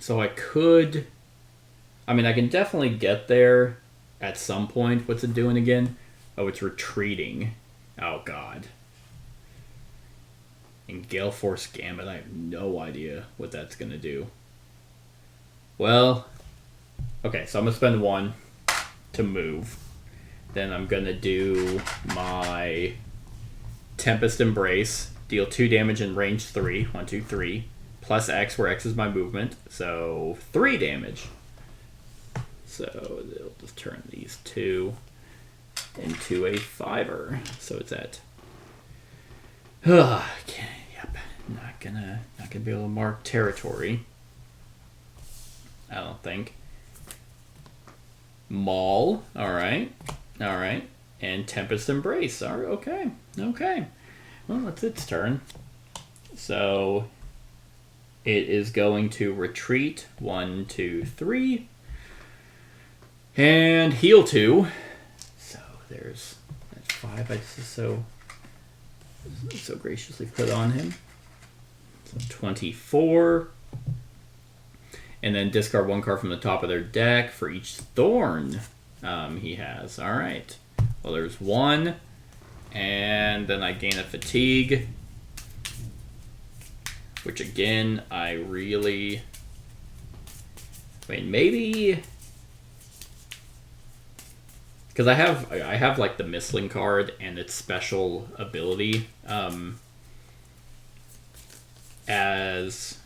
So I could... I mean, I can definitely get there at some point. What's it doing again? Oh, it's retreating. Oh, God. And Gale Force Gambit, I have no idea what that's going to do. Well, okay, so I'm going to spend 1 to move. Then I'm going to do my Tempest Embrace. Deal 2 damage in range 3. 1, 2, 3. Plus X, where X is my movement. So 3 damage. So it'll just turn these 2 into a 5er. So it's at... okay, yep. Not gonna be able to mark territory. I don't think. Maul. Alright. Alright. And Tempest Embrace. All right, okay. Okay. Well, it's its turn. So it is going to retreat. 1, 2, 3. And heal 2. So there's that 5 I just so graciously put on him. So 24. And then discard 1 card from the top of their deck for each thorn he has. All right. Well, there's 1. And then I gain a fatigue. Which, again, I really... I mean, maybe... Because I have like the Mystling card and its special ability as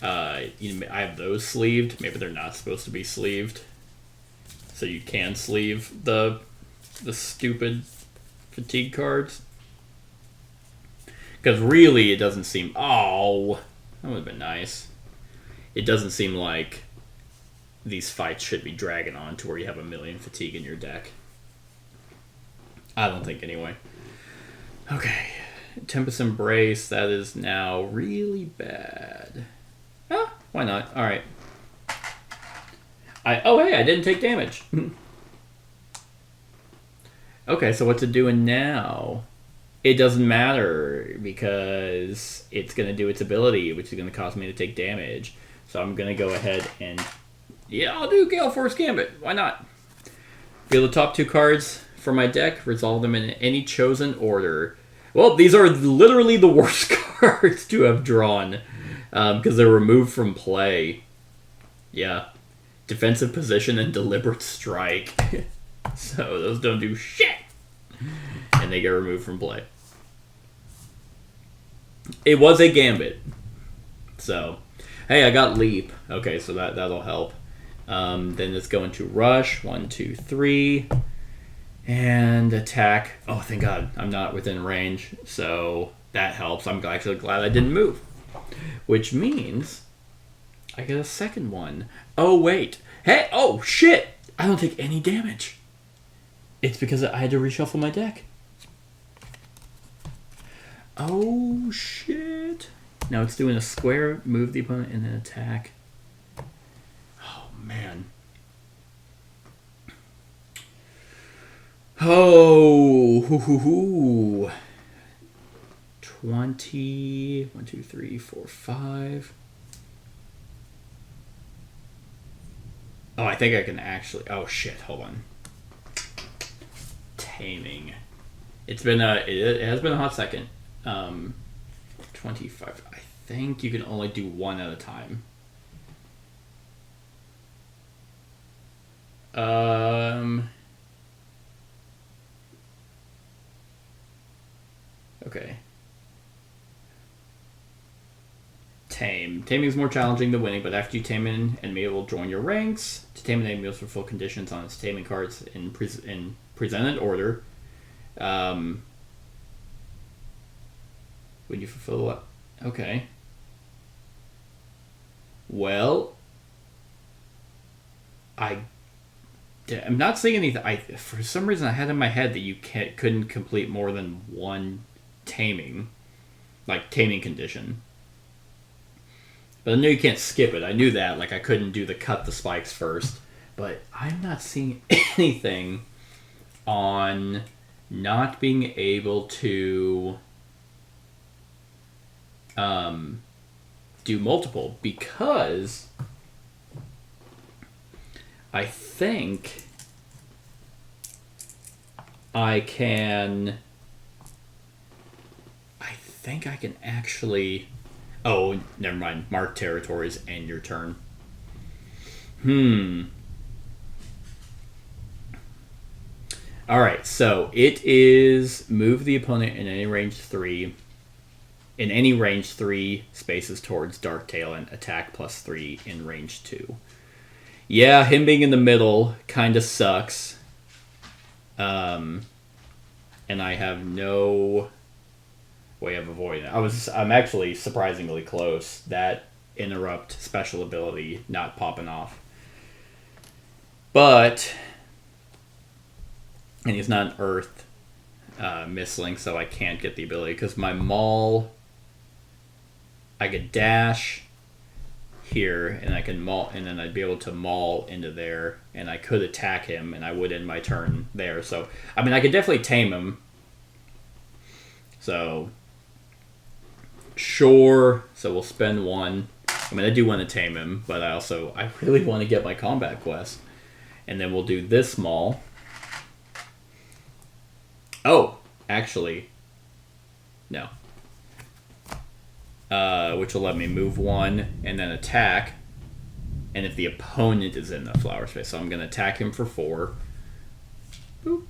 I have those sleeved. Maybe they're not supposed to be sleeved, so you can sleeve the stupid fatigue cards. Because really, it doesn't seem. Oh, that would have been nice. It doesn't seem like these fights should be dragging on to where you have 1,000,000 fatigue in your deck. I don't think, anyway. Okay. Tempest Embrace, that is now really bad. Ah, why not? Alright. Oh, hey, I didn't take damage. Okay, so what's it doing now? It doesn't matter, because it's going to do its ability, which is going to cause me to take damage. So I'm going to go ahead and... yeah, I'll do Gale Force Gambit. Why not? Feel the top 2 cards from my deck. Resolve them in any chosen order. Well, these are literally the worst cards to have drawn. Because they're removed from play. Yeah. Defensive Position and Deliberate Strike. So those don't do shit. And they get removed from play. It was a Gambit. So, hey, I got Leap. Okay, so that'll help. Then it's going to Rush. 1, 2, 3. And attack. Oh, thank God. I'm not within range. So that helps. I'm actually glad I didn't move. Which means I get a second one. Oh, wait. Hey, oh, shit. I don't take any damage. It's because I had to reshuffle my deck. Oh, shit. Now it's doing a square, move the opponent, and then attack. Oh, man. Oh, hoo, hoo, hoo. 20. 1, 2, 3, 4, 5. Oh, I think I can actually... oh, shit. Hold on. Taming. It's been a... it has been a hot second. 25. I think you can only do 1 at a time. Okay. Tame. Taming is more challenging than winning, but after you tame an enemy, it will join your ranks. To tame an enemy, for full conditions on its taming cards in presented order. When you fulfill what? Okay. Well, I'm not seeing anything. For some reason, I had in my head that you couldn't complete more than 1 taming, like taming condition. But I know you can't skip it. I knew that. Like I couldn't do the cut the spikes first. But I'm not seeing anything on not being able to do multiple because I think I can actually... Oh, never mind. Mark territories, end your turn. Alright, so it is move the opponent in any range 3. In any range 3 spaces towards Darktail and attack +3 in range 2. Yeah, him being in the middle kind of sucks. And I have no way of avoiding it. I'm actually surprisingly close. That interrupt special ability not popping off. But, and he's not an Earth Mystling, so I can't get the ability because my Maul, I could dash here and I can maul, and then I'd be able to maul into there, and I could attack him, and I would end my turn there. So I mean, I could definitely tame him. So sure. So we'll spend 1. I mean, I do want to tame him, but I really want to get my combat quest, and then we'll do this maul. Oh, actually, no. Which will let me move 1 and then attack. And if the opponent is in the flower space, so I'm going to attack him for 4. Boop.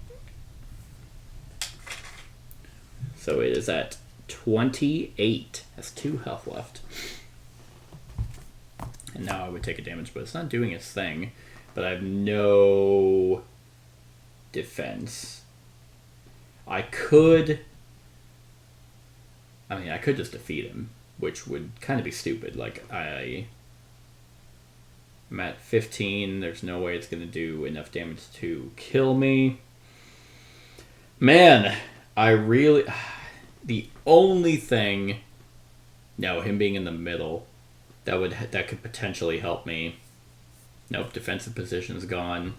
So it is at 28. Has 2 health left. And now I would take a damage, but it's not doing its thing. But I have no defense. I could just defeat him, which would kind of be stupid. Like, I'm at 15. There's no way it's going to do enough damage to kill me. Man, the only thing... No, him being in the middle, that could potentially help me. Nope, defensive position's gone.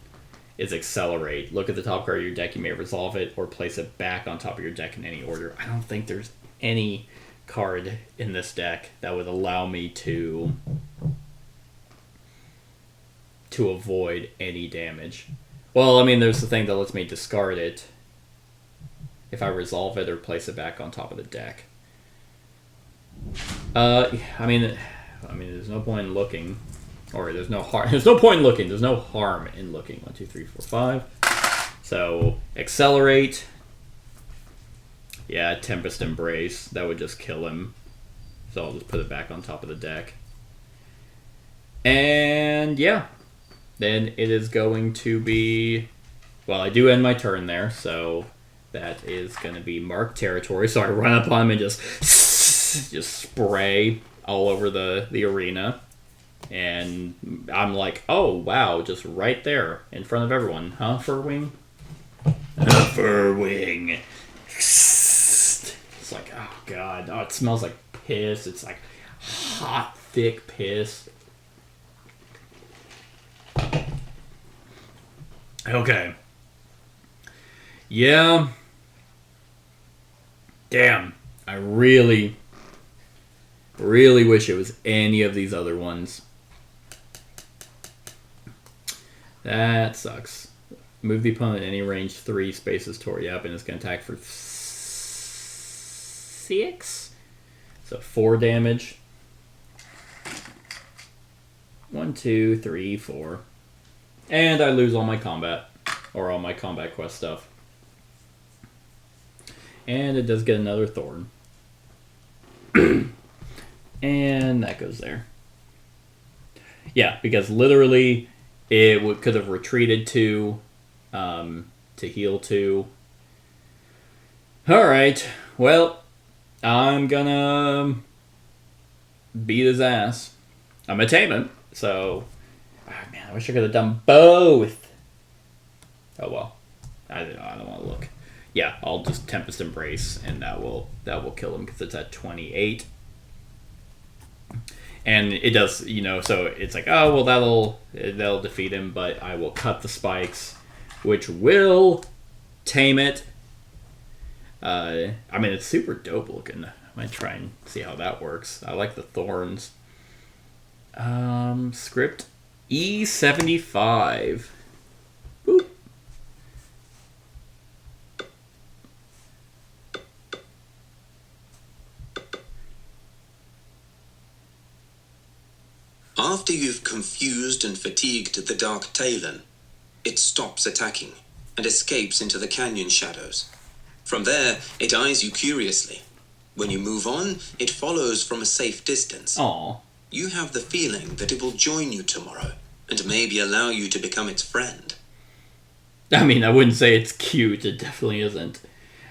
Is accelerate. Look at the top card of your deck. You may resolve it or place it back on top of your deck in any order. I don't think there's any card in this deck that would allow me to avoid any damage. Well, I mean, there's the thing that lets me discard it if I resolve it or place it back on top of the deck. I mean, there's no point in looking. Or there's no harm. There's no point in looking. There's no harm in looking. 1, 2, 3, 4, 5. So accelerate. Yeah, Tempest Embrace. That would just kill him. So I'll just put it back on top of the deck. And yeah, then it is going to be. Well, I do end my turn there, so that is going to be marked territory. So I run up on him and just spray all over the arena. And I'm like, oh, wow, just right there in front of everyone. Huh, Furwing? Furwing. It's like, oh, God. Oh, it smells like piss. It's like hot, thick piss. Okay. Yeah. Damn. I really wish it was any of these other ones. That sucks. Move the opponent in any range 3 spaces toward. Yep, and it's going to attack for 6. So 4 damage. 1, 2, 3, 4. And I lose all my combat. Or all my combat quest stuff. And it does get another Thorn. And that goes there. Yeah, because literally it could have retreated 2 to heal 2. Alright, well, I'm gonna beat his ass. I'm gonna tame him, so... Oh, man, I wish I could have done both. Oh well. I don't want to look. Yeah, I'll just Tempest Embrace, and that will kill him because it's at 28. And it does, so it's like, oh, well, that'll defeat him, but I will cut the spikes, which will tame it. I mean, it's super dope looking. I might try and see how that works. I like the thorns. Script E75. Boop. After you've confused and fatigued the Dark Talon, it stops attacking and escapes into the canyon shadows. From there, it eyes you curiously. When you move on, it follows from a safe distance. Aw. You have the feeling that it will join you tomorrow and maybe allow you to become its friend. I mean, I wouldn't say it's cute. It definitely isn't.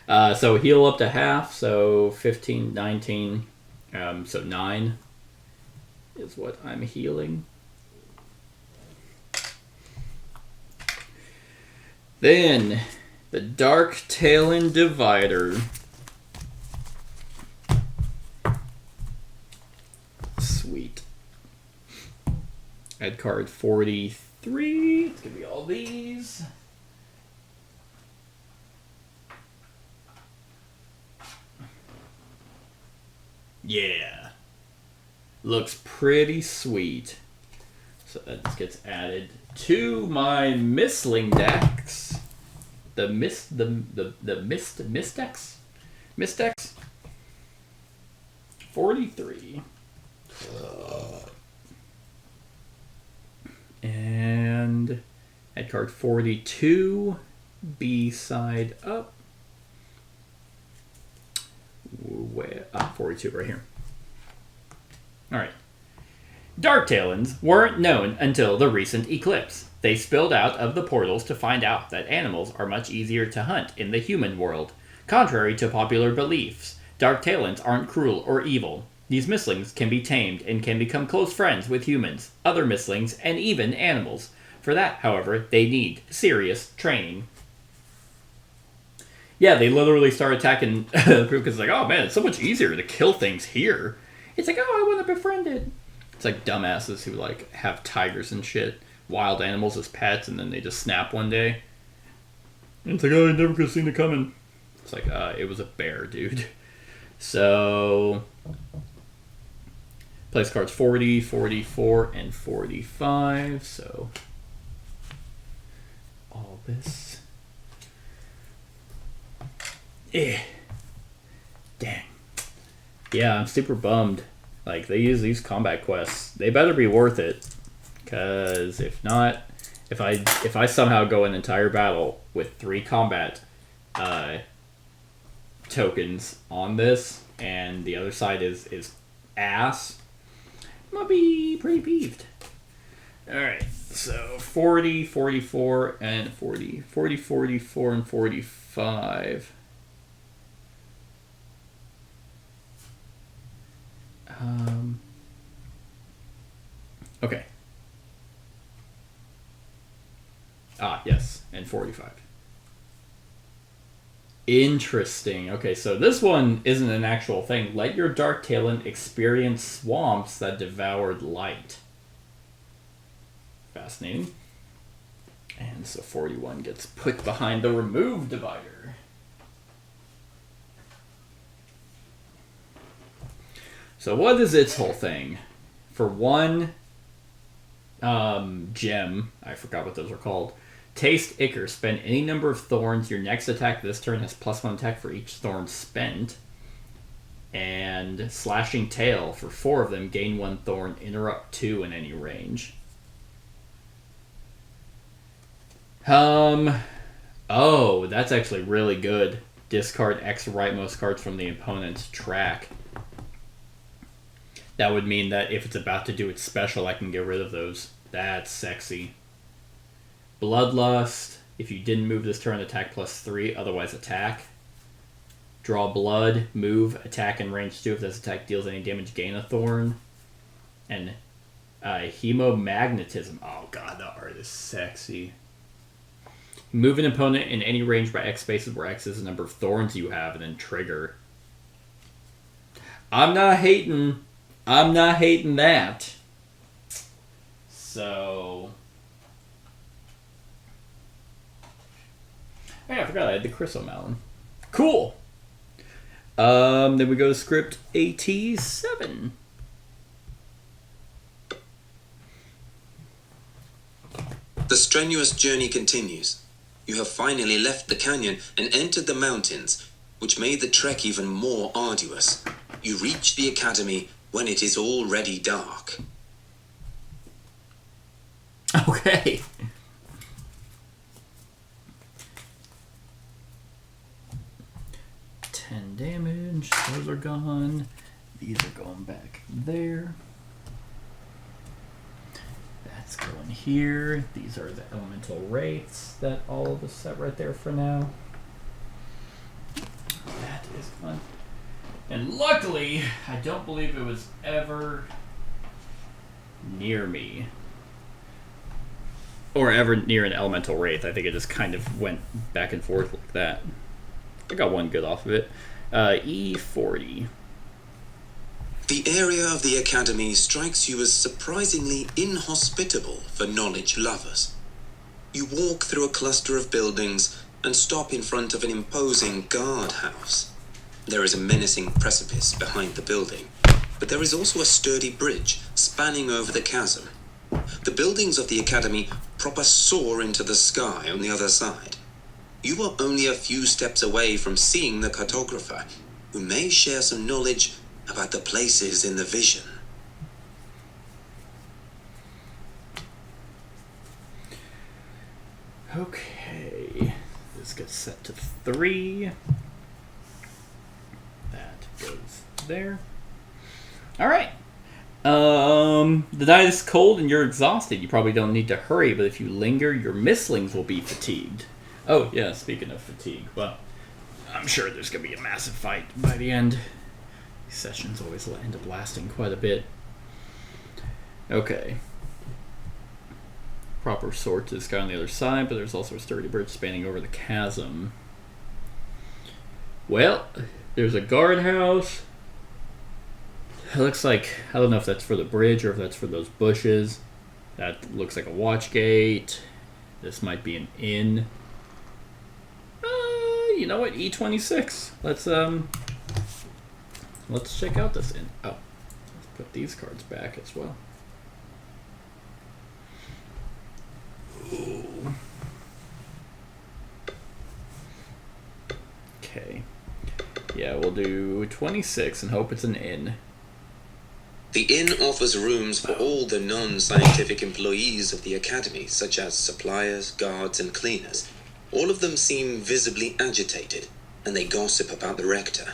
So heal up to half. So 15, 19. So 9 is what I'm healing. Then the Dark Talon Divider. Sweet. Add card 43. It's gonna be all these. Yeah. Looks pretty sweet. So that just gets added to my Mystling decks. The Mystex? 43. And add card 42. B side up. Where? 42 right here. Alright. Dark Talons weren't known until the recent eclipse. They spilled out of the portals to find out that animals are much easier to hunt in the human world. Contrary to popular beliefs, Dark Talons aren't cruel or evil. These Mystlings can be tamed and can become close friends with humans, other Mystlings, and even animals. For that, however, they need serious training. Yeah, they literally start attacking the group because it's like, oh man, it's so much easier to kill things here. It's like, oh, I want to befriend it. It's like dumbasses who like have tigers and shit, wild animals as pets, and then they just snap one day. And it's like, oh, I never could have seen it coming. It's like, it was a bear, dude. So, place cards 40, 44, and 45. So, all this. Dang. Yeah, I'm super bummed. Like, they use these combat quests. They better be worth it. Because if not, if I somehow go an entire battle with 3 combat tokens on this, and the other side is ass, I'm gonna be pretty peeved. Alright, so 40, 44, and 40. 40, 44, and 45. Okay. Yes, and 45. Interesting. Okay, so this one isn't an actual thing. Let your Dark Talon experience swamps that devoured light. Fascinating. And so 41 gets put behind the remove divider. So what is its whole thing? For 1 gem, I forgot what those are called. Taste Ichor. Spend any number of thorns. Your next attack this turn has +1 attack for each thorn spent. And Slashing Tail. For 4 of them, gain 1 thorn. Interrupt 2 in any range. Oh, that's actually really good. Discard X rightmost cards from the opponent's track. That would mean that if it's about to do its special, I can get rid of those. That's sexy. Bloodlust. If you didn't move this turn, attack +3, otherwise attack. Draw blood, move, attack in range 2. If this attack deals any damage, gain a thorn. And hemomagnetism. Oh god, the art is sexy. Move an opponent in any range by X spaces, where X is the number of thorns you have, and then trigger. I'm not hating that. So, oh, yeah, I forgot I had the Chrysomelon. Cool. Then we go to script AT7. The strenuous journey continues. You have finally left the canyon and entered the mountains, which made the trek even more arduous. You reach the academy when it is already dark. Okay. Damage. Those are gone. These are going back there. That's going here. These are the elemental wraiths that all of us set right there for now. That is fun. And luckily, I don't believe it was ever near me. Or ever near an elemental wraith. I think it just kind of went back and forth like that. I got one good off of it. E40. The area of the academy strikes you as surprisingly inhospitable for knowledge lovers. You walk through a cluster of buildings and stop in front of an imposing guardhouse. There is a menacing precipice behind the building, but there is also a sturdy bridge spanning over the chasm. The buildings of the academy proper soar into the sky on the other side. You are only a few steps away from seeing the cartographer, who may share some knowledge about the places in the vision. Okay. This gets set to 3. That goes there. Alright. The night is cold and you're exhausted. You probably don't need to hurry, but if you linger, your Mystlings will be fatigued. Oh, yeah, speaking of fatigue, well, I'm sure there's going to be a massive fight by the end. These sessions always end up lasting quite a bit. Okay. Proper sword to the sky on the other side, but there's also a sturdy bridge spanning over the chasm. Well, there's a guardhouse. It looks like, I don't know if that's for the bridge or if that's for those bushes. That looks like a watch gate. This might be an inn. You know what? E26. Let's check out this inn. Oh, let's put these cards back as well. Ooh. Okay. Yeah, we'll do 26 and hope it's an inn. The inn offers rooms for all the non-scientific employees of the academy, such as suppliers, guards, and cleaners. All of them seem visibly agitated, and they gossip about the rector.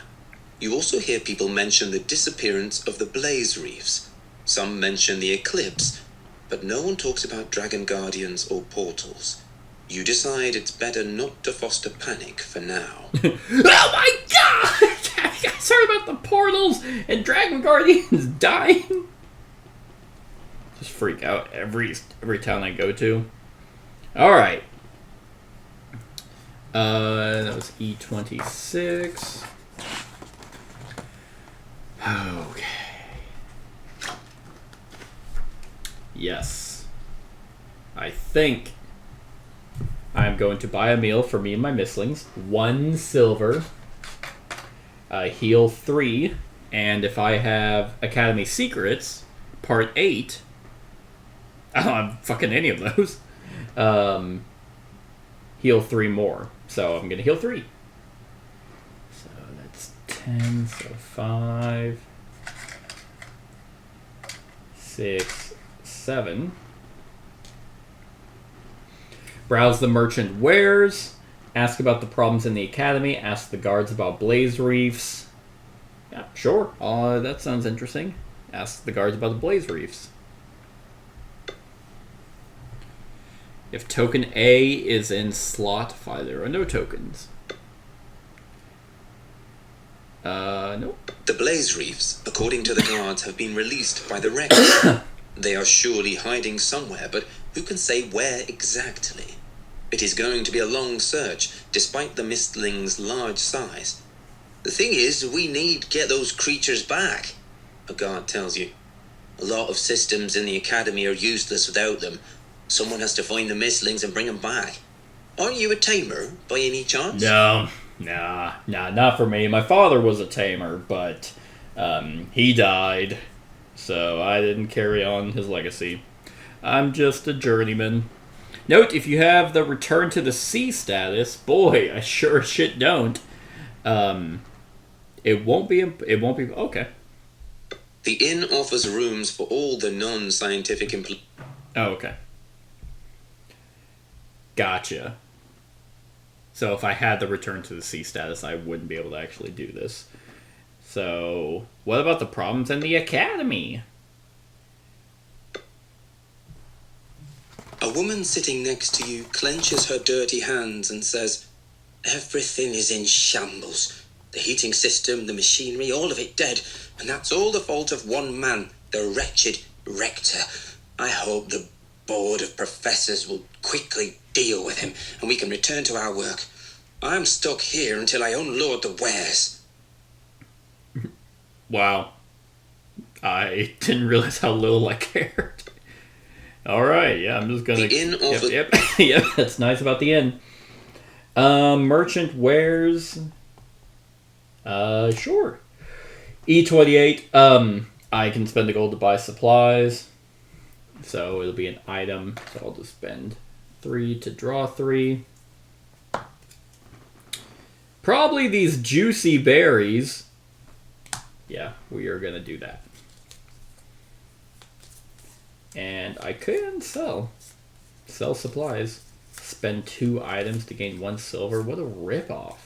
You also hear people mention the disappearance of the blaze reefs. Some mention the Eclipse, but no one talks about dragon guardians or portals. You decide it's better not to foster panic for now. Oh my god! Have you guys heard about the portals and dragon guardians dying? Just freak out every town I go to. Alright. That was E26. Okay. Yes. I think I'm going to buy a meal for me and my Mystlings. 1 silver. Heal 3. And if I have Academy Secrets, Part 8. I don't have fucking any of those. Heal 3 more. So I'm going to heal 3. So that's 10. So 5. 6. 7. Browse the merchant wares. Ask about the problems in the academy. Ask the guards about blaze reefs. Yeah, sure. That sounds interesting. Ask the guards about the blaze reefs. If token A is in slot 5, there are no tokens. Nope. The blaze reefs, according to the guards, have been released by the rector. They are surely hiding somewhere, but who can say where exactly? It is going to be a long search, despite the Mystlings' large size. The thing is, we need to get those creatures back, a guard tells you. A lot of systems in the academy are useless without them. Someone has to find the Mystlings and bring them back. Aren't you a tamer, by any chance? No, nah, not for me. My father was a tamer, but he died, so I didn't carry on his legacy. I'm just a journeyman. Note, if you have the return to the sea status, boy, I sure as shit don't. It won't be. Okay. The inn offers rooms for all the non-scientific employees. Oh, okay. Gotcha. So if I had the return to the sea status, I wouldn't be able to actually do this. So, what about the problems in the academy? A woman sitting next to you clenches her dirty hands and says, "Everything is in shambles. The heating system, the machinery, all of it dead. And that's all the fault of one man, the wretched rector. I hope the board of professors will quickly deal with him and we can return to our work. I'm stuck here until I unload the wares." Wow. I didn't realize how little I cared. Alright, yeah, I'm just gonna... The inn offers... Yep, that's nice about the inn. Merchant wares... sure. E28, I can spend the gold to buy supplies. So it'll be an item. So I'll just spend 3 to draw 3. Probably these juicy berries. Yeah, we are going to do that. And I can sell supplies. Spend 2 items to gain 1 silver. What a ripoff.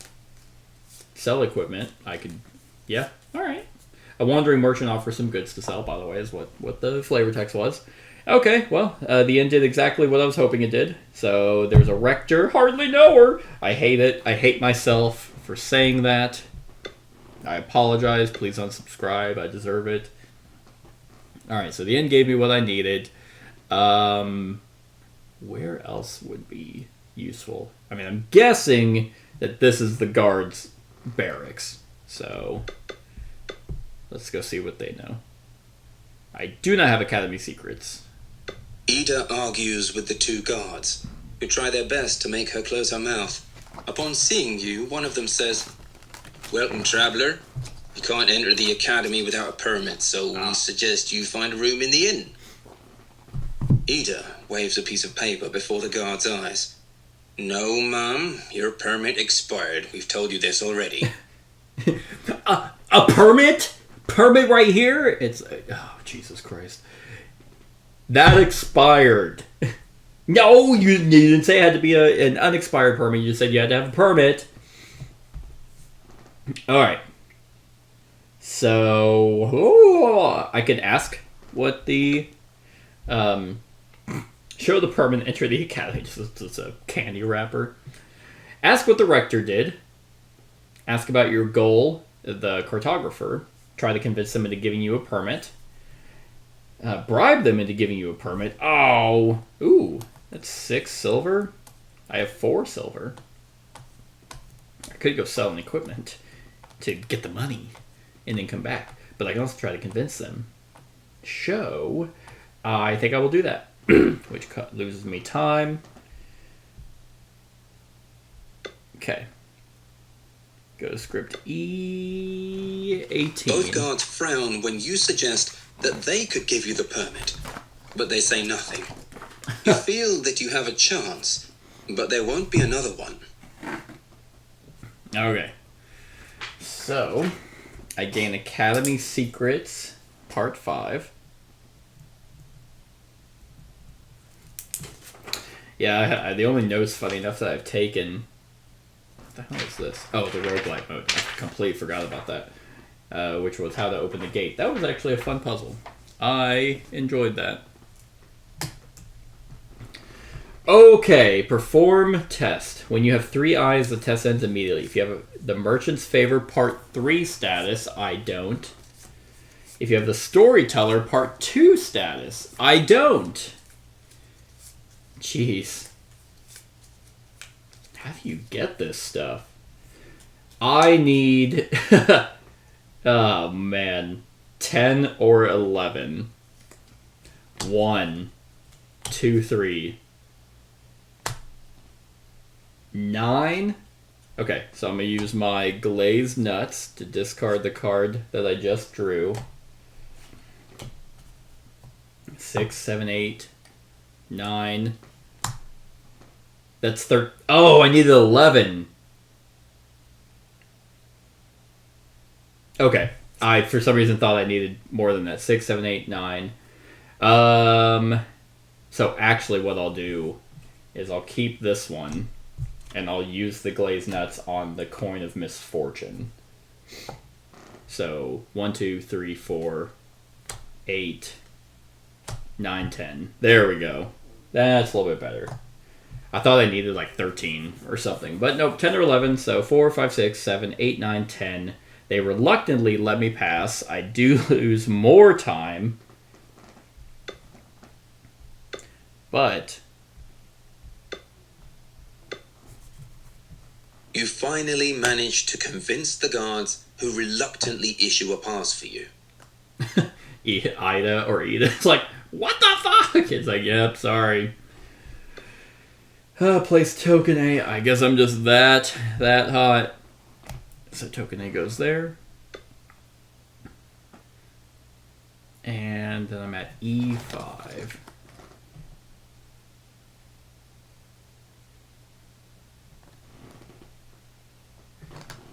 Sell equipment. I could... Yeah, alright. A wandering merchant offers some goods to sell, by the way, is what the flavor text was. Okay, well, the end did exactly what I was hoping it did. So, there's a rector. Hardly know her. I hate it. I hate myself for saying that. I apologize. Please unsubscribe. I deserve it. Alright, so the end gave me what I needed. Where else would be useful? I mean, I'm guessing that this is the guards' barracks. So, let's go see what they know. I do not have academy secrets. Ida argues with the 2 guards, who try their best to make her close her mouth. Upon seeing you, one of them says, "Welcome, traveller. You can't enter the academy without a permit, so we suggest you find a room in the inn." Ida waves a piece of paper before the guard's eyes. "No, ma'am, your permit expired. We've told you this already." A permit? Permit right here? It's... Oh, Jesus Christ. That expired. No, you didn't say it had to be an unexpired permit. You said you had to have a permit. Alright. So... I can ask what the... show the permit, enter the academy. Just a candy wrapper. Ask what the rector did. Ask about your goal, the cartographer. Try to convince them into giving you a permit. Bribe them into giving you a permit. Oh! Ooh, that's 6 silver. I have 4 silver. I could go sell an equipment to get the money and then come back. But I can also try to convince them. Show. I think I will do that. Which loses me time. Okay. Go to script E18. Both guards frown when you suggest that they could give you the permit, but they say nothing. You feel that you have a chance, but there won't be another one. Okay. So, I gain Academy Secrets, Part 5. Yeah, the only notes, funny enough, that I've taken... What the hell is this? Oh, the roguelite mode. I completely forgot about that. Which was how to open the gate. That was actually a fun puzzle. I enjoyed that. Okay, perform test. When you have 3 eyes, the test ends immediately. If you have the Merchant's Favor Part 3 status, I don't. If you have the Storyteller Part 2 status, I don't. Jeez. How do you get this stuff? I need... oh, man. 10 or 11. 1, 2, 3. 9? Okay, so I'm going to use my Glazed Nuts to discard the card that I just drew. 6, 7, 8, 9, That's Oh, I needed 11. Okay. I, for some reason, thought I needed more than that. 6, 7, 8, 9. So actually what I'll do is I'll keep this one, and I'll use the glazed nuts on the coin of misfortune. So 1, 2, 3, 4, 8, 9, 10. There we go. That's a little bit better. I thought I needed like 13 or something. But nope, 10 or 11. So 4, 5, 6, 7, 8, 9, 10. They reluctantly let me pass. I do lose more time. But You finally managed to convince the guards who reluctantly issue a pass for you. Ida or Ida. It's like, what the fuck? It's like, yep, sorry. Place token A. I guess I'm just that hot. So token A goes there. And then I'm at E5.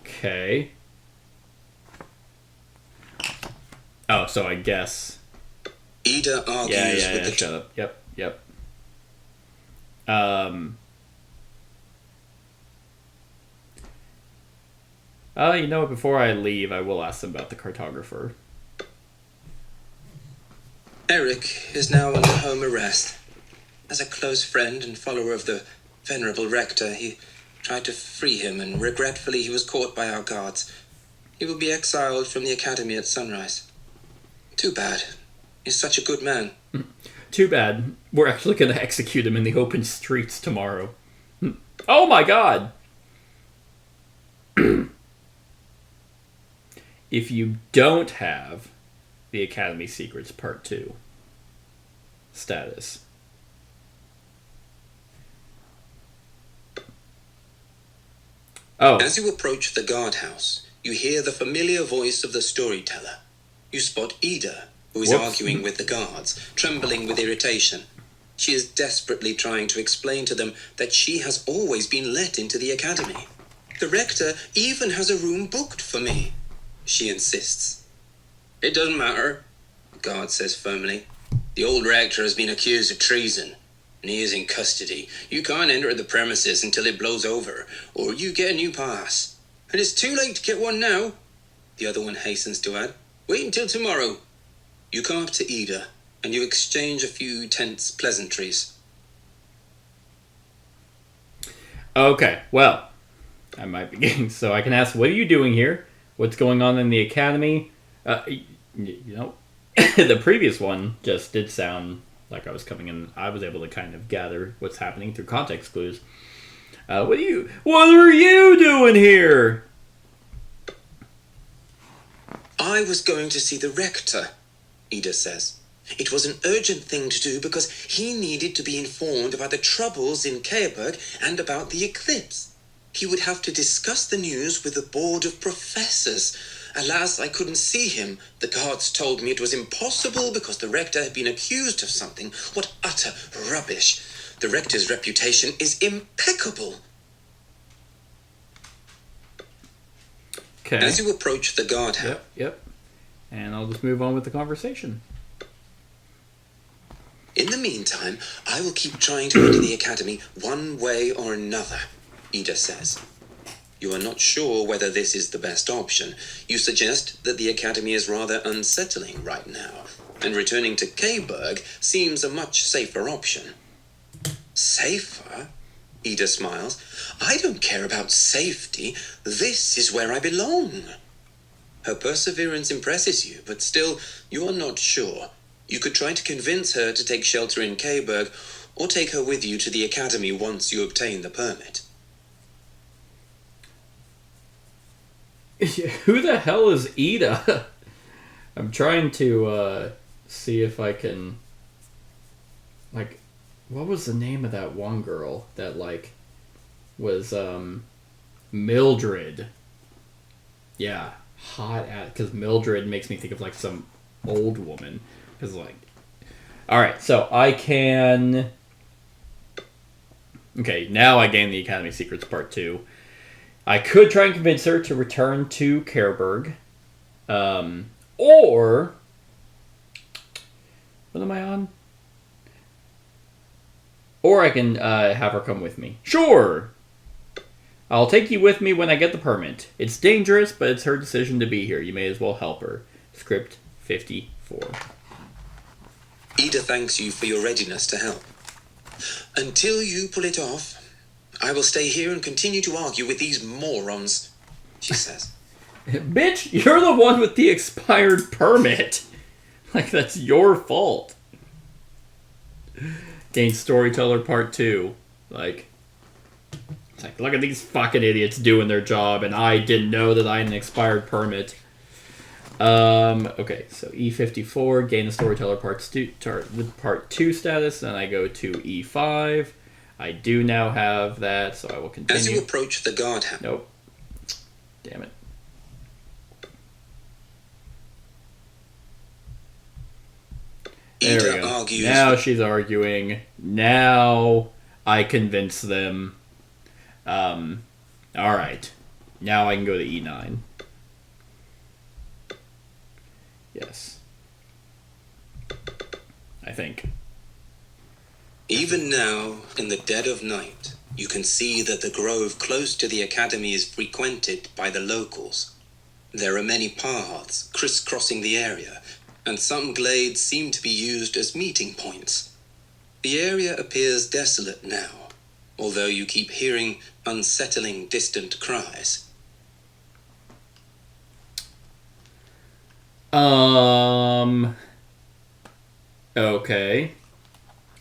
Okay. Oh, so I guess. Ida argues with the... Shut up. Yep. You know what? Before I leave, I will ask them about the cartographer. Eric is now under home arrest. As a close friend and follower of the venerable rector, he tried to free him, and regretfully he was caught by our guards. He will be exiled from the academy at sunrise. Too bad. He's such a good man. Too bad. We're actually going to execute him in the open streets tomorrow. Oh my god! If you don't have the Academy Secrets Part 2 status. Oh. As you approach the guardhouse, you hear the familiar voice of the storyteller. You spot Ida, who is arguing with the guards, trembling with irritation. She is desperately trying to explain to them that she has always been let into the academy. The rector even has a room booked for me, she insists. It doesn't matter, the guard says firmly. The old rector has been accused of treason, and he is in custody. You can't enter the premises until it blows over, or you get a new pass. And it's too late to get one now, the other one hastens to add. Wait until tomorrow. You come up to Ida, and you exchange a few tense pleasantries. Okay, well, I might be getting... So I can ask, what are you doing here? What's going on in the academy? The previous one just did sound like I was coming in. I was able to kind of gather what's happening through context clues. What are you doing here? I was going to see the rector, Ida says. It was an urgent thing to do because he needed to be informed about the troubles in Keaburg and about the eclipse. He would have to discuss the news with the board of professors. Alas, I couldn't see him. The guards told me it was impossible because the rector had been accused of something. What utter rubbish. The rector's reputation is impeccable. Okay. As you approach the guardhouse... Yep. And I'll just move on with the conversation. In the meantime, I will keep trying to enter the academy one way or another, Ida says. You are not sure whether this is the best option. You suggest that the academy is rather unsettling right now, and returning to Keaburg seems a much safer option. Safer? Ida smiles. I don't care about safety. This is where I belong. Her perseverance impresses you, but still, you are not sure. You could try to convince her to take shelter in Keaburg, or take her with you to the academy once you obtain the permit. Who the hell is Ida? I'm trying to see if I can... Like, what was the name of that one girl that, like, was Mildred? Yeah, hot at... Because Mildred makes me think of, like, some old woman. Because, like... Alright, so I can... Okay, now I gain the Academy Secrets Part 2. I could try and convince her to return to Careberg. Or... What am I on? Or I can have her come with me. Sure! I'll take you with me when I get the permit. It's dangerous, but it's her decision to be here. You may as well help her. Script 54. Ida thanks you for your readiness to help. Until you pull it off, I will stay here and continue to argue with these morons, she says. Bitch, you're the one with the expired permit. Like, that's your fault. Gain Storyteller Part 2. Like, it's like, look at these fucking idiots doing their job, and I didn't know that I had an expired permit. Okay, so E54, gain the Storyteller Part 2 status, then I go to E5. I do now have that, so I will continue. As you approach the guardhouse... Nope. Damn it. There we go. Argues. Now she's arguing. Now I convince them. Alright. Now I can go to E9. Yes. I think. Even now, in the dead of night, you can see that the grove close to the academy is frequented by the locals. There are many paths crisscrossing the area, and some glades seem to be used as meeting points. The area appears desolate now, although you keep hearing unsettling distant cries. Okay.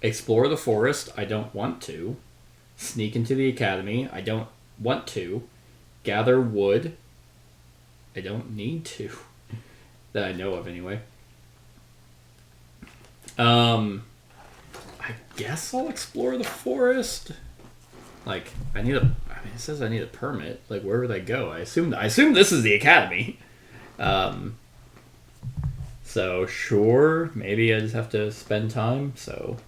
Explore the forest. I don't want to. Sneak into the academy. I don't want to. Gather wood. I don't need to. That I know of, anyway. I guess I'll explore the forest. Like, I mean, it says I need a permit. Like, where would I go? I assume this is the academy. So, sure. Maybe I just have to spend time, so...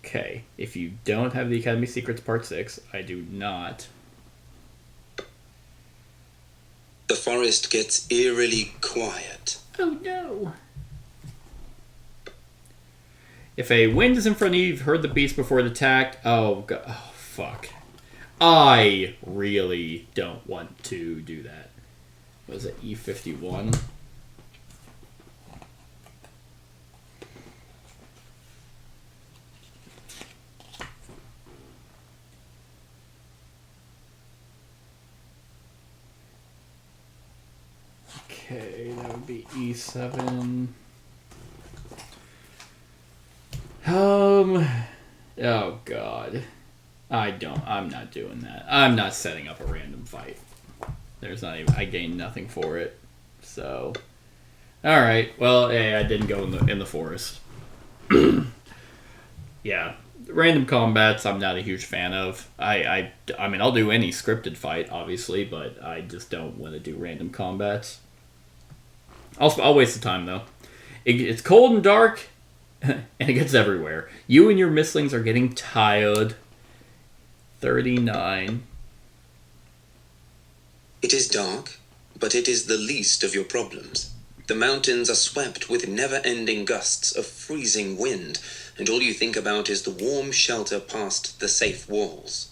Okay, if you don't have the Academy Secrets Part 6, I do not. The forest gets eerily quiet. Oh no! If a wind is in front of you, you've heard the beast before it attacked. Oh, God. Oh, fuck. I really don't want to do that. What is it, E51? Okay, that would be E7. Oh God. I'm not doing that. I'm not setting up a random fight. I gained nothing for it. So, alright, well, hey, I didn't go in the forest. Yeah, random combats I'm not a huge fan of. I mean, I'll do any scripted fight, obviously, but I just don't want to do random combats. I'll waste the time, though. It's cold and dark, and it gets everywhere. You and your Mystlings are getting tired. 39. It is dark, but it is the least of your problems. The mountains are swept with never-ending gusts of freezing wind, and all you think about is the warm shelter past the safe walls.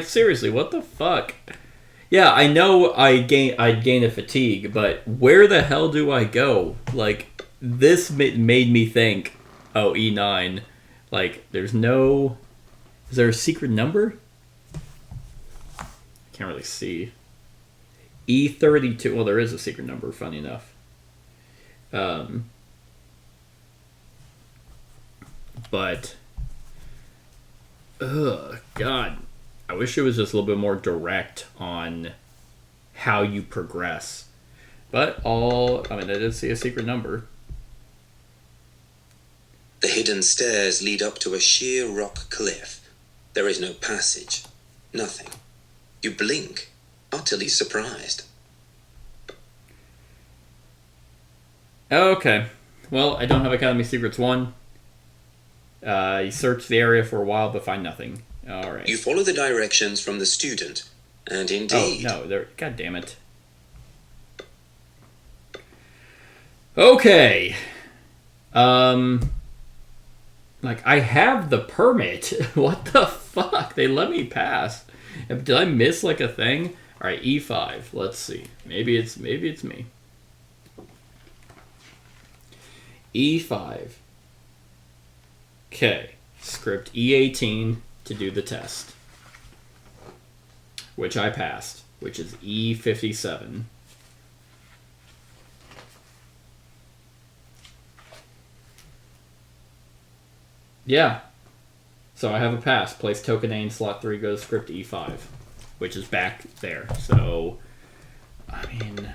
Seriously, what the fuck? Yeah, I know I'd gain a fatigue, but where the hell do I go? Like, this made me think, oh, E9, like, is there a secret number? Can't really see. E32, well, there is a secret number, funny enough. But, God, I wish it was just a little bit more direct on how you progress. But I did see a secret number. The hidden stairs lead up to a sheer rock cliff. There is no passage. Nothing. You blink, utterly surprised. Okay. Well, I don't have Academy Secrets 1. You search the area for a while but find nothing. Alright. You follow the directions from the student, and Oh, indeed... no. There. God damn it. Okay. Like, I have the permit. What the fuck? They let me pass. Did I miss, like, a thing? Alright, E5. Let's see. Maybe it's me. E5. Okay. Script E18 to do the test. Which I passed. Which is E57. Yeah. So I have a pass. Place token A in slot 3, go to script E5. Which is back there. So, I mean,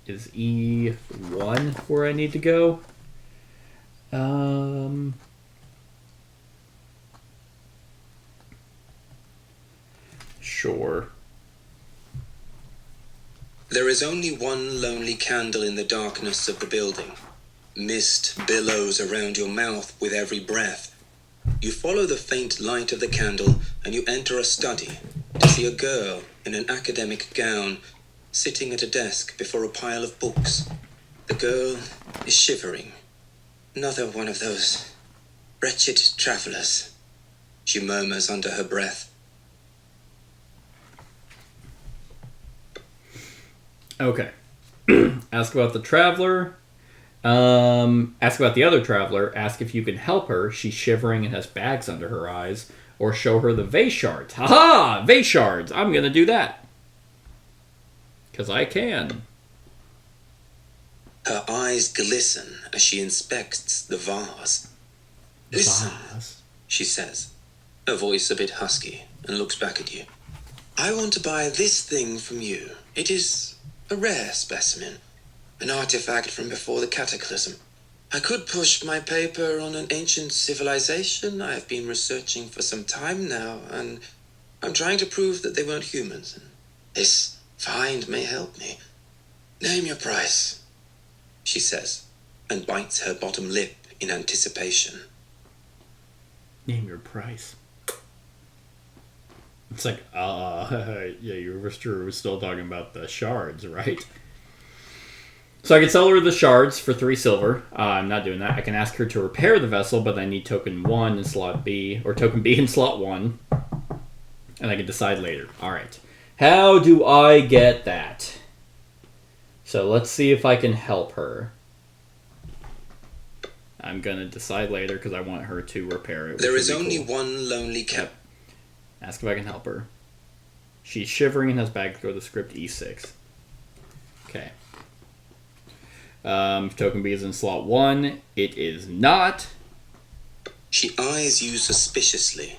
is E1 where I need to go? Sure. There is only one lonely candle in the darkness of the building. Mist billows around your mouth with every breath. You follow the faint light of the candle and you enter a study to see a girl in an academic gown sitting at a desk before a pile of books. The girl is shivering. Another one of those wretched travelers, she murmurs under her breath. Okay. Ask about the traveler. Ask about the other traveler. Ask if you can help her. She's shivering and has bags under her eyes. Or show her the vase shards. Haha! Vase shards! I'm gonna do that. Because I can. Her eyes glisten as she inspects the vase. Listen, she says, her voice a bit husky, and looks back at you. I want to buy this thing from you. It is a rare specimen, an artifact from before the cataclysm. I could push my paper on an ancient civilization I have been researching for some time now, and I'm trying to prove that they weren't humans. This find may help me. Name your price, she says, and bites her bottom lip in anticipation. Name your price. It's like, yeah, you were still talking about the shards, right? So I can sell her the shards for 3 silver. I'm not doing that. I can ask her to repair the vessel, but I need token 1 in slot B, or token B in slot 1. And I can decide later. Alright. How do I get that? So let's see if I can help her. I'm gonna decide later because I want her to repair it. There is only one lonely cat. Ask if I can help her. She's shivering and has bags. Go to the script E6. Okay. Token B is in slot 1. It is not. She eyes you suspiciously.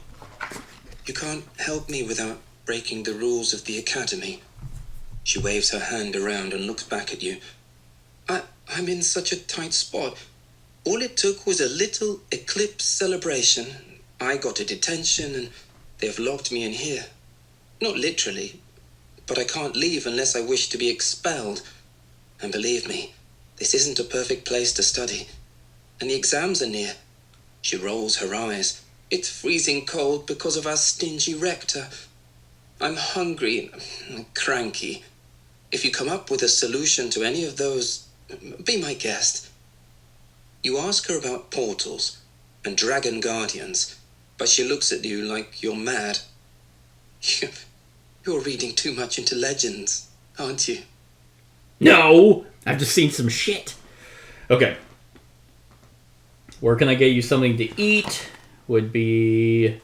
You can't help me without breaking the rules of the academy. She waves her hand around and looks back at you. I'm in such a tight spot. All it took was a little Eclipse celebration. I got a detention and they've locked me in here. Not literally, but I can't leave unless I wish to be expelled. And believe me, this isn't a perfect place to study. And the exams are near. She rolls her eyes. It's freezing cold because of our stingy rector. I'm hungry and cranky. If you come up with a solution to any of those, be my guest. You ask her about portals and dragon guardians, but she looks at you like you're mad. You're reading too much into legends, aren't you? No! I've just seen some shit. Okay. Where can I get you something to eat? Would be...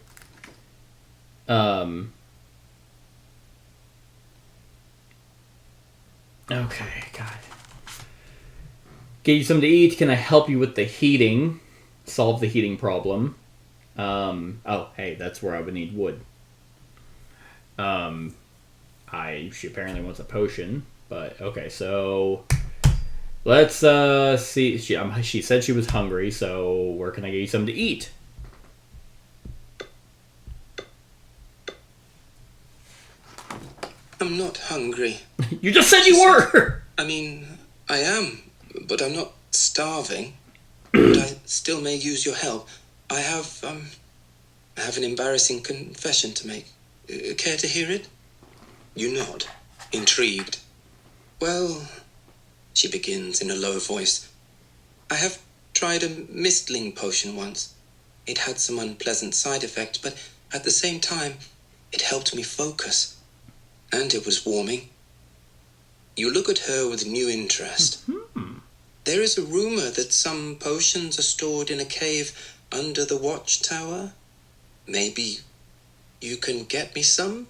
Okay, God. Get you something to eat. Can I help you with the heating? Solve the heating problem. Oh, hey, that's where I would need wood. She apparently wants a potion, but okay, so let's see. She said she was hungry, so where can I get you something to eat? I'm not hungry. You just said you were! I mean, I am, but I'm not starving. But I still may use your help. I have an embarrassing confession to make. Care to hear it? You nod, intrigued. Well, she begins in a low voice. I have tried a Mystling potion once. It had some unpleasant side effects, but at the same time, it helped me focus. And it was warming. You look at her with new interest. There is a rumor that some potions are stored in a cave under the watchtower. Maybe you can get me some?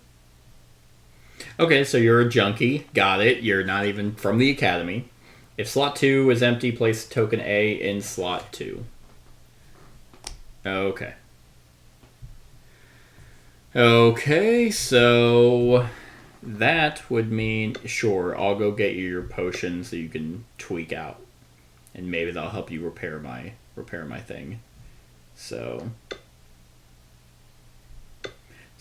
Okay, so you're a junkie. Got it. You're not even from the academy. If slot 2 is empty, place token A in slot 2. Okay. Okay, so that would mean, sure, I'll go get you your potion so you can tweak out. And maybe that'll help you repair my thing. So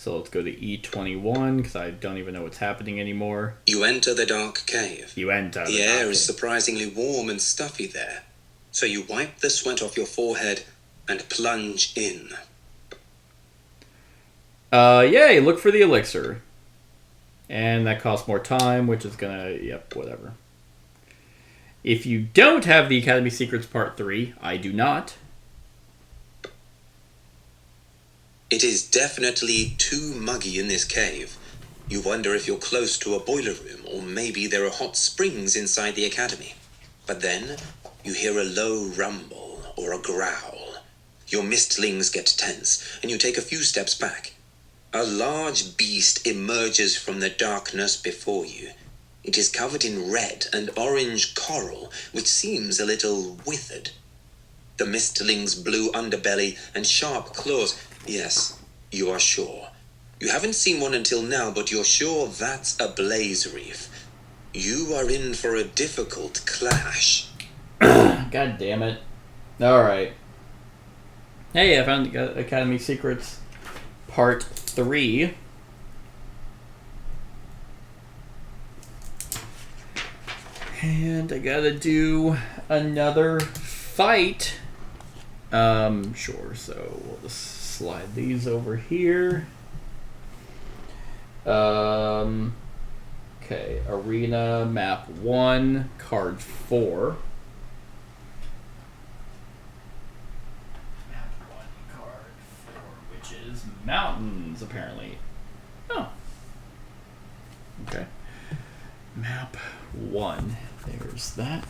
let's go to E21, because I don't even know what's happening anymore. You enter the dark cave. You enter The air is surprisingly warm and stuffy there. So you wipe the sweat off your forehead and plunge in. Yay, look for the elixir. And that costs more time, which is gonna, yep, whatever. If you don't have the Academy Secrets Part 3, I do not. It is definitely too muggy in this cave. You wonder if you're close to a boiler room, or maybe there are hot springs inside the academy. But then, you hear a low rumble or a growl. Your Mystlings get tense, and you take a few steps back. A large beast emerges from the darkness before you. It is covered in red and orange coral, which seems a little withered. The Mystling's blue underbelly and sharp claws. Yes, you are sure. You haven't seen one until now, but you're sure that's a blaze reef. You are in for a difficult clash. God damn it. Alright. Hey, I found the Academy Secrets Part 3. And I gotta do another fight. Sure, so we'll just slide these over here. Okay, Arena, Map 1, Card 4. Map 1, Card 4, which is Mountains, apparently. Oh. Okay. Map 1. There's that.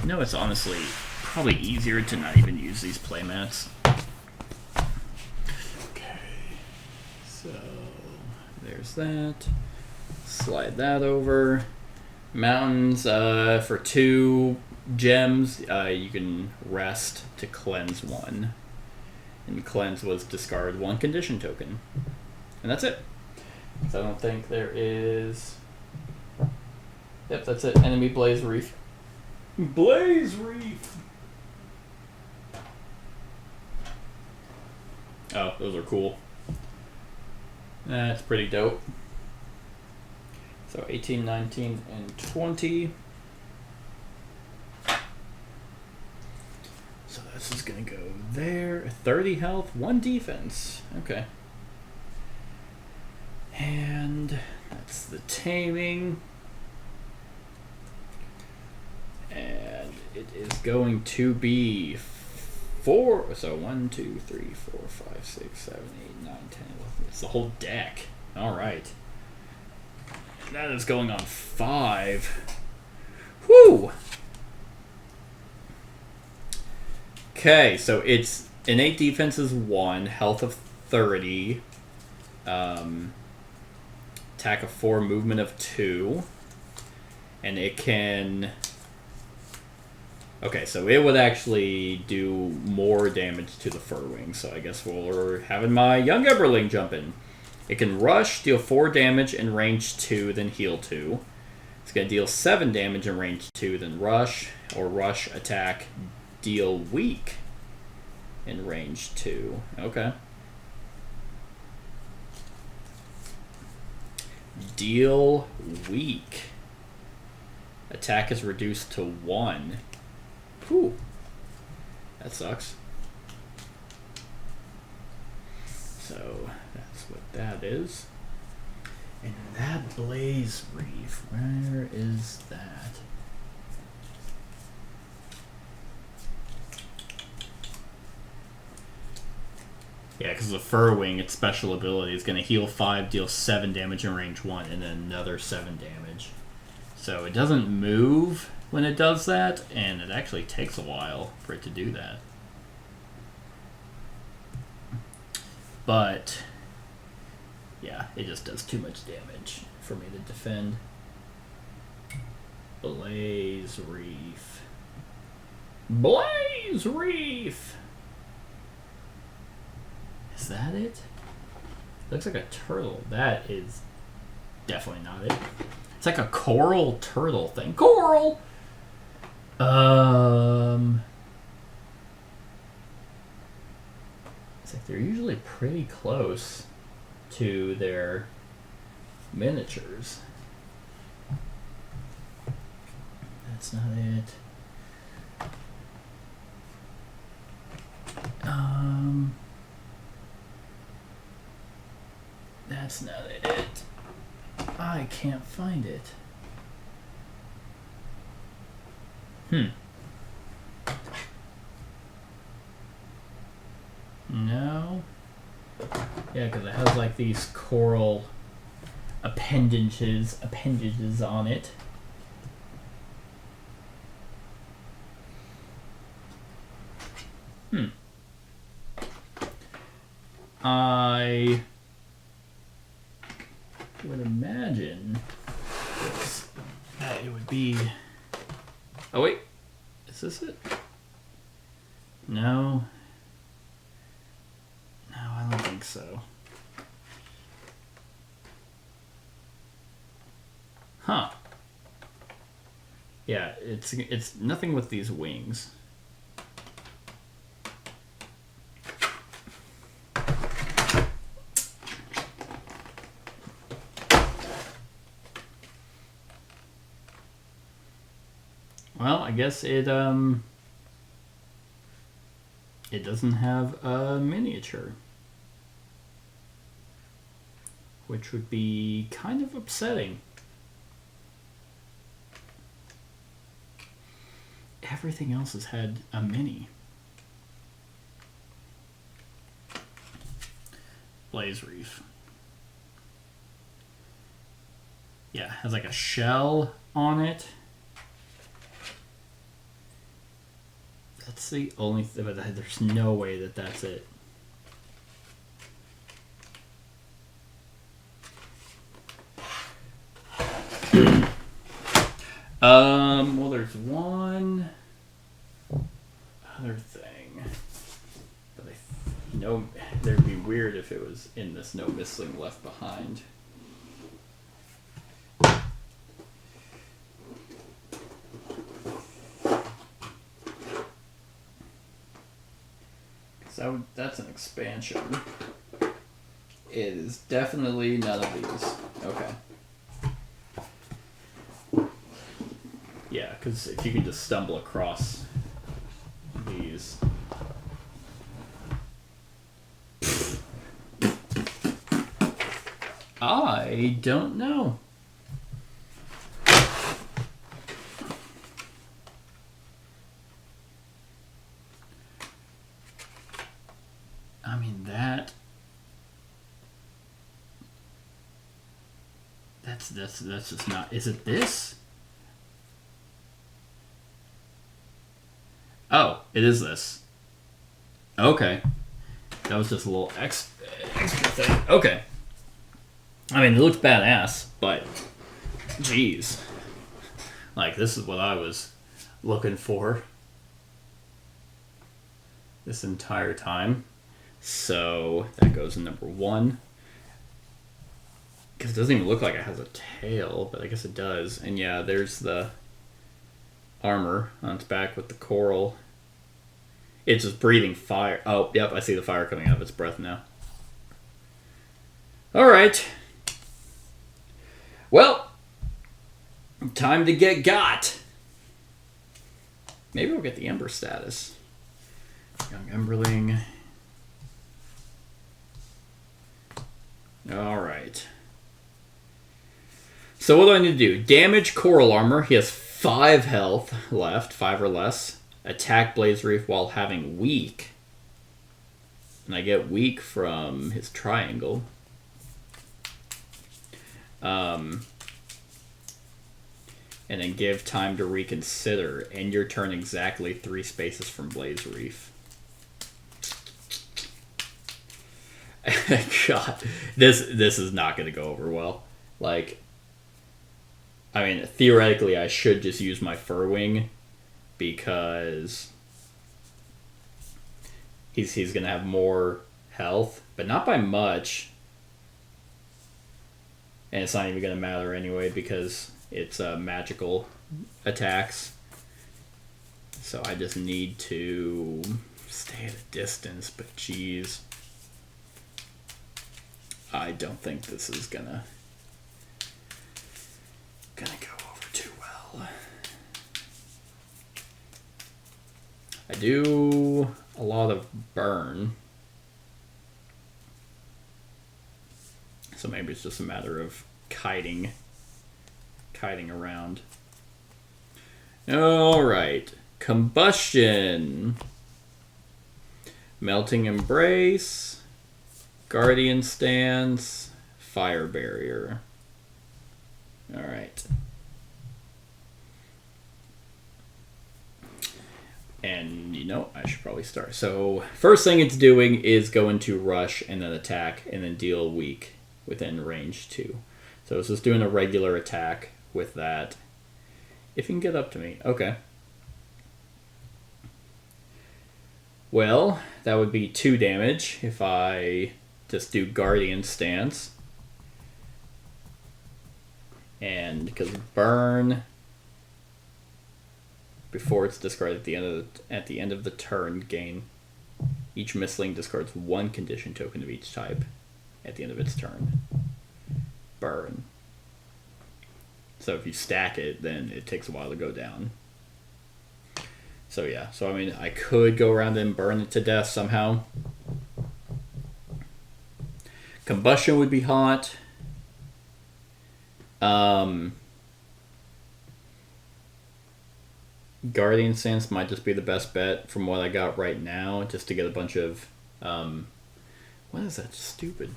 You know, it's honestly probably easier to not even use these playmats. Okay. So, there's that. Slide that over. Mountains, for 2 gems, you can rest to cleanse 1. And cleanse was discard 1 condition token. And that's it. So I don't think there is... Yep, that's it. Enemy Blaze Reef. Blaze Reef! Oh, those are cool. That's pretty dope. So 18, 19, and 20. So this is going to go there. 30 health, 1 defense. Okay. And that's the taming. And it is going to be 4. So 1, 2, 3, 4, 5, 6, 7, 8, 9, 10, 11. It's the whole deck. Alright. That is going on 5. Whew! Okay, so it's innate defense is 1, health of 30, attack of 4, movement of 2, and it can... Okay, so it would actually do more damage to the Furwing, so I guess we're having my young Everling jump in. It can rush, deal 4 damage in range 2, then heal 2. It's going to deal 7 damage in range 2, then rush, or rush, attack, deal weak in range 2. Okay. Deal weak. Attack is reduced to 1. Whew. That sucks. So that's what that is. And that Blaze Reef, where is that? Yeah, because the Furwing, its special ability is going to heal 5, deal 7 damage in range 1, and then another 7 damage. So it doesn't move when it does that, and it actually takes a while for it to do that. But, yeah, it just does too much damage for me to defend. Blaze Reef. Blaze Reef! Is that it? Looks like a turtle. That is definitely not it. It's like a coral turtle thing. Coral! It's like they're usually pretty close to their miniatures. That's not it. That's not it. I can't find it. No. Yeah, because it has like these coral appendages on it. I would imagine that it would be... Oh wait, is this it? No. No, I don't think so. Huh. Yeah, it's nothing with these wings. Well, I guess it doesn't have a miniature, which would be kind of upsetting. Everything else has had a mini. Blaze Reef. Yeah, it has like a shell on it. That's the only thing, but there's no way that that's it. Well, there's one other thing, but I know there'd be weird if it was in this No Mistling Left Behind. So that's an expansion. It is definitely none of these. Okay. Yeah, because if you can just stumble across these. I don't know. I mean, that's just not. Is it this? Oh, it is this. Okay. That was just a little extra thing. Okay. I mean, it looks badass, but geez. Like, this is what I was looking for this entire time. So, that goes in number 1. Because it doesn't even look like it has a tail, but I guess it does. And yeah, there's the armor on its back with the coral. It's just breathing fire. Oh, yep, I see the fire coming out of its breath now. Alright. Well, Time to get got. Maybe we'll get the Ember status. Young Emberling. Alright. So what do I need to do? Damage Coral Armor. He has 5 health left, 5 or less. Attack Blaze Reef while having weak. And I get weak from his triangle. And then give time to reconsider. End your turn exactly 3 spaces from Blaze Reef. God, this is not going to go over well. Like, I mean, theoretically, I should just use my Furwing because he's going to have more health, but not by much. And it's not even going to matter anyway because it's magical attacks. So I just need to stay at a distance, but geez. I don't think this is gonna go over too well. I do a lot of burn. So maybe it's just a matter of kiting around. Alright. Combustion. Melting Embrace. Guardian Stance. Fire Barrier. Alright. And, you know, I should probably start. So, first thing it's doing is going to rush and then attack and then deal weak within range 2. So it's just doing a regular attack with that. If you can get up to me. Okay. Well, that would be 2 damage if I just do Guardian Stance. And because burn before it's discarded at the end of the turn, gain each Mystling discards 1 condition token of each type at the end of its turn. Burn. So if you stack it, then it takes a while to go down. So yeah, so I mean, I could go around and burn it to death somehow. Combustion would be hot. Guardian Stance might just be the best bet from what I got right now, just to get a bunch of... what is that? Stupid.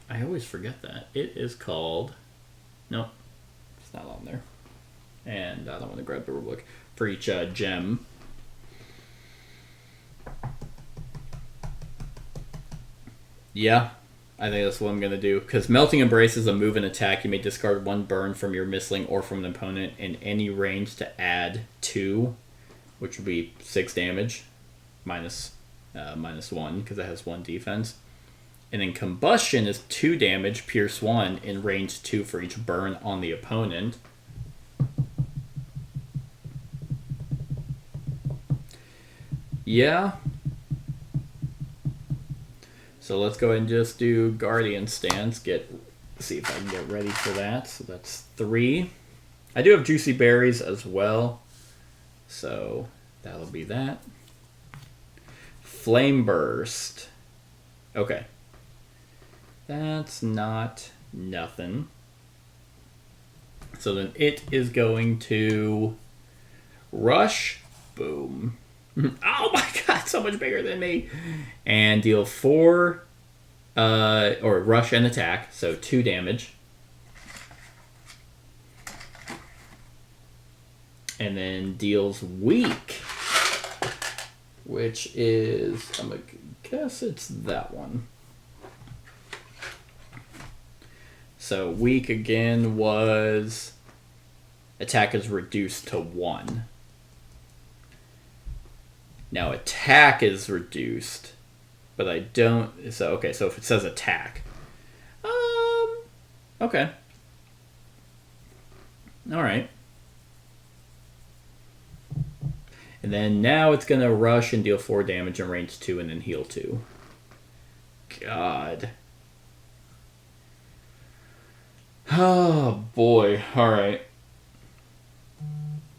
I always forget that. It is called... Nope. It's not on there. And I don't want to grab the rulebook. For each gem. Yeah. I think that's what I'm going to do. Because Melting Embrace is a move and attack. You may discard 1 burn from your Mystling or from an opponent in any range to add 2. Which would be 6 damage. Minus 1 because it has 1 defense. And then Combustion is 2 damage, Pierce 1, in range 2 for each burn on the opponent. Yeah. So let's go ahead and just do Guardian Stance. See if I can get ready for that. So that's 3. I do have Juicy Berries as well. So that'll be that. Flame Burst. Okay. That's not nothing. So then it is going to rush. Boom. Oh my god, so much bigger than me. And deal 4, or rush and attack, so 2 damage. And then deals weak, which is, I'm gonna guess it's that one. So weak again was attack is reduced to 1. Now attack is reduced, but I don't. So okay, so if it says attack, okay, all right. And then now it's gonna rush and deal 4 damage in range 2, and then heal 2. God. Oh boy! All right.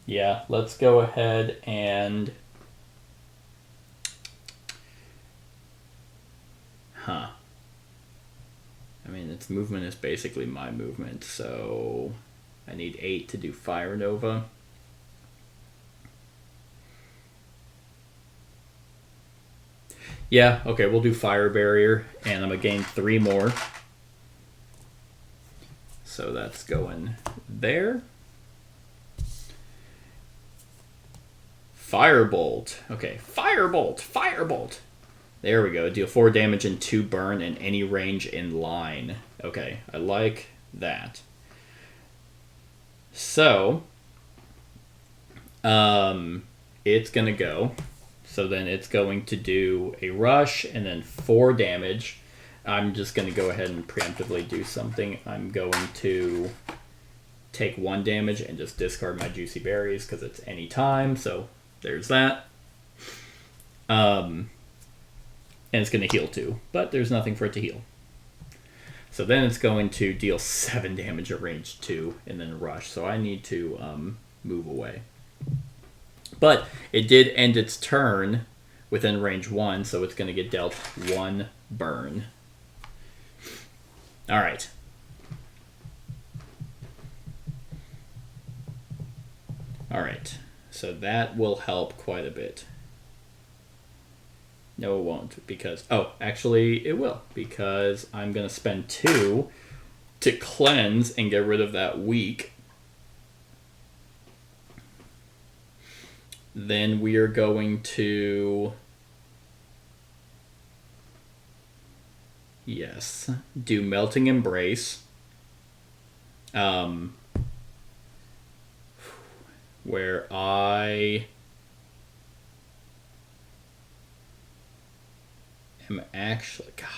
Yeah, let's go ahead and... Huh. I mean, its movement is basically my movement, so I need 8 to do Fire Nova. Yeah, okay, we'll do Fire Barrier, and I'm going to gain 3 more. So that's going there. Firebolt. Okay, Firebolt, Firebolt. There we go. Deal 4 damage and 2 burn in any range in line. Okay, I like that. So, it's going to go. So then it's going to do a rush and then 4 damage. I'm just going to go ahead and preemptively do something. I'm going to take 1 damage and just discard my Juicy Berries because it's any time. So there's that. And it's going to heal 2, but there's nothing for it to heal. So then it's going to deal 7 damage at range 2 and then rush. So I need to move away. But it did end its turn within range 1, so it's going to get dealt 1 burn. All right. All right. So that will help quite a bit. No, it won't, because... Oh, actually, it will, because I'm going to spend 2 to cleanse and get rid of that weak. Then we are going to... Yes. Do Melting Embrace. Where I... am actually... God.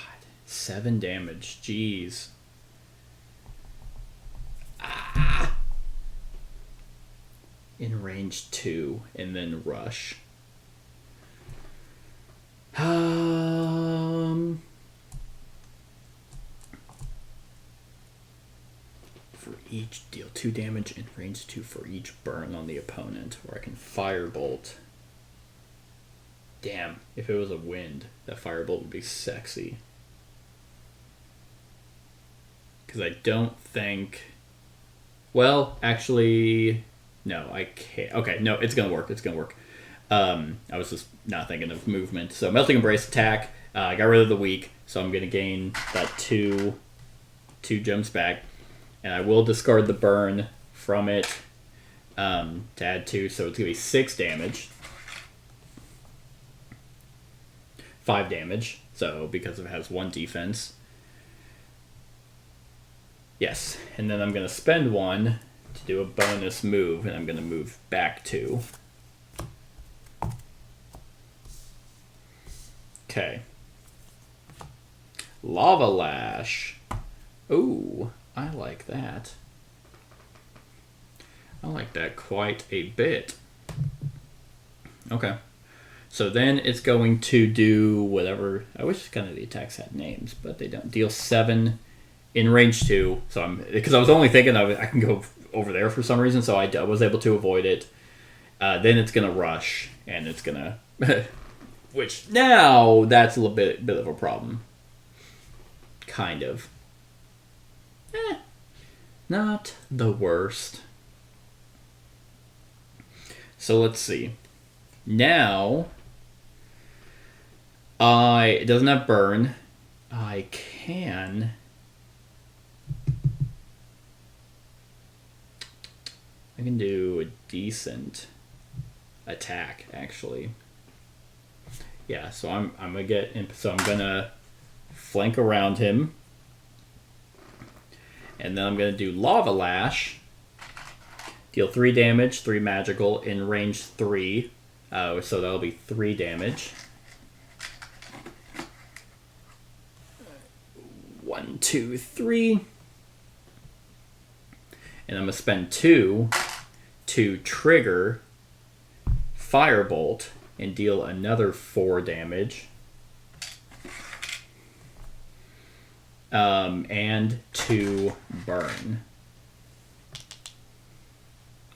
7 damage. Jeez. Ah! In range 2 and then rush. For each, deal 2 damage in range 2 for each burn on the opponent, or I can Firebolt. Damn, if it was a wind, that Firebolt would be sexy. Because I don't think... Well, actually... No, I can't. Okay, no, it's going to work. It's going to work. I was just not thinking of movement. So Melting Embrace attack. I got rid of the weak, so I'm going to gain that 2 gems back. And I will discard the burn from it to add 2, so it's going to be 6 damage. 5 damage, so because it has 1 defense. Yes, and then I'm going to spend 1 to do a bonus move, and I'm going to move back 2. Okay. Lava Lash. Ooh, I like that. I like that quite a bit. Okay. So then it's going to do whatever... I wish kind of the attacks had names, but they don't. Deal 7 in range 2. So because I was only thinking I can go over there for some reason, so I was able to avoid it. Then it's going to rush, and it's going to... Which, now, that's a little bit of a problem. Kind of. Not the worst. So let's see. Now, it doesn't have burn. I can... I can do a decent attack, actually. Yeah, so I'm gonna get in, so I'm gonna flank around him, and then I'm gonna do Lava Lash. Deal 3 damage, 3 magical in range 3, so that'll be 3 damage. 1, 2, 3. And I'm going to spend 2 to trigger Firebolt and deal another 4 damage. And 2 burn.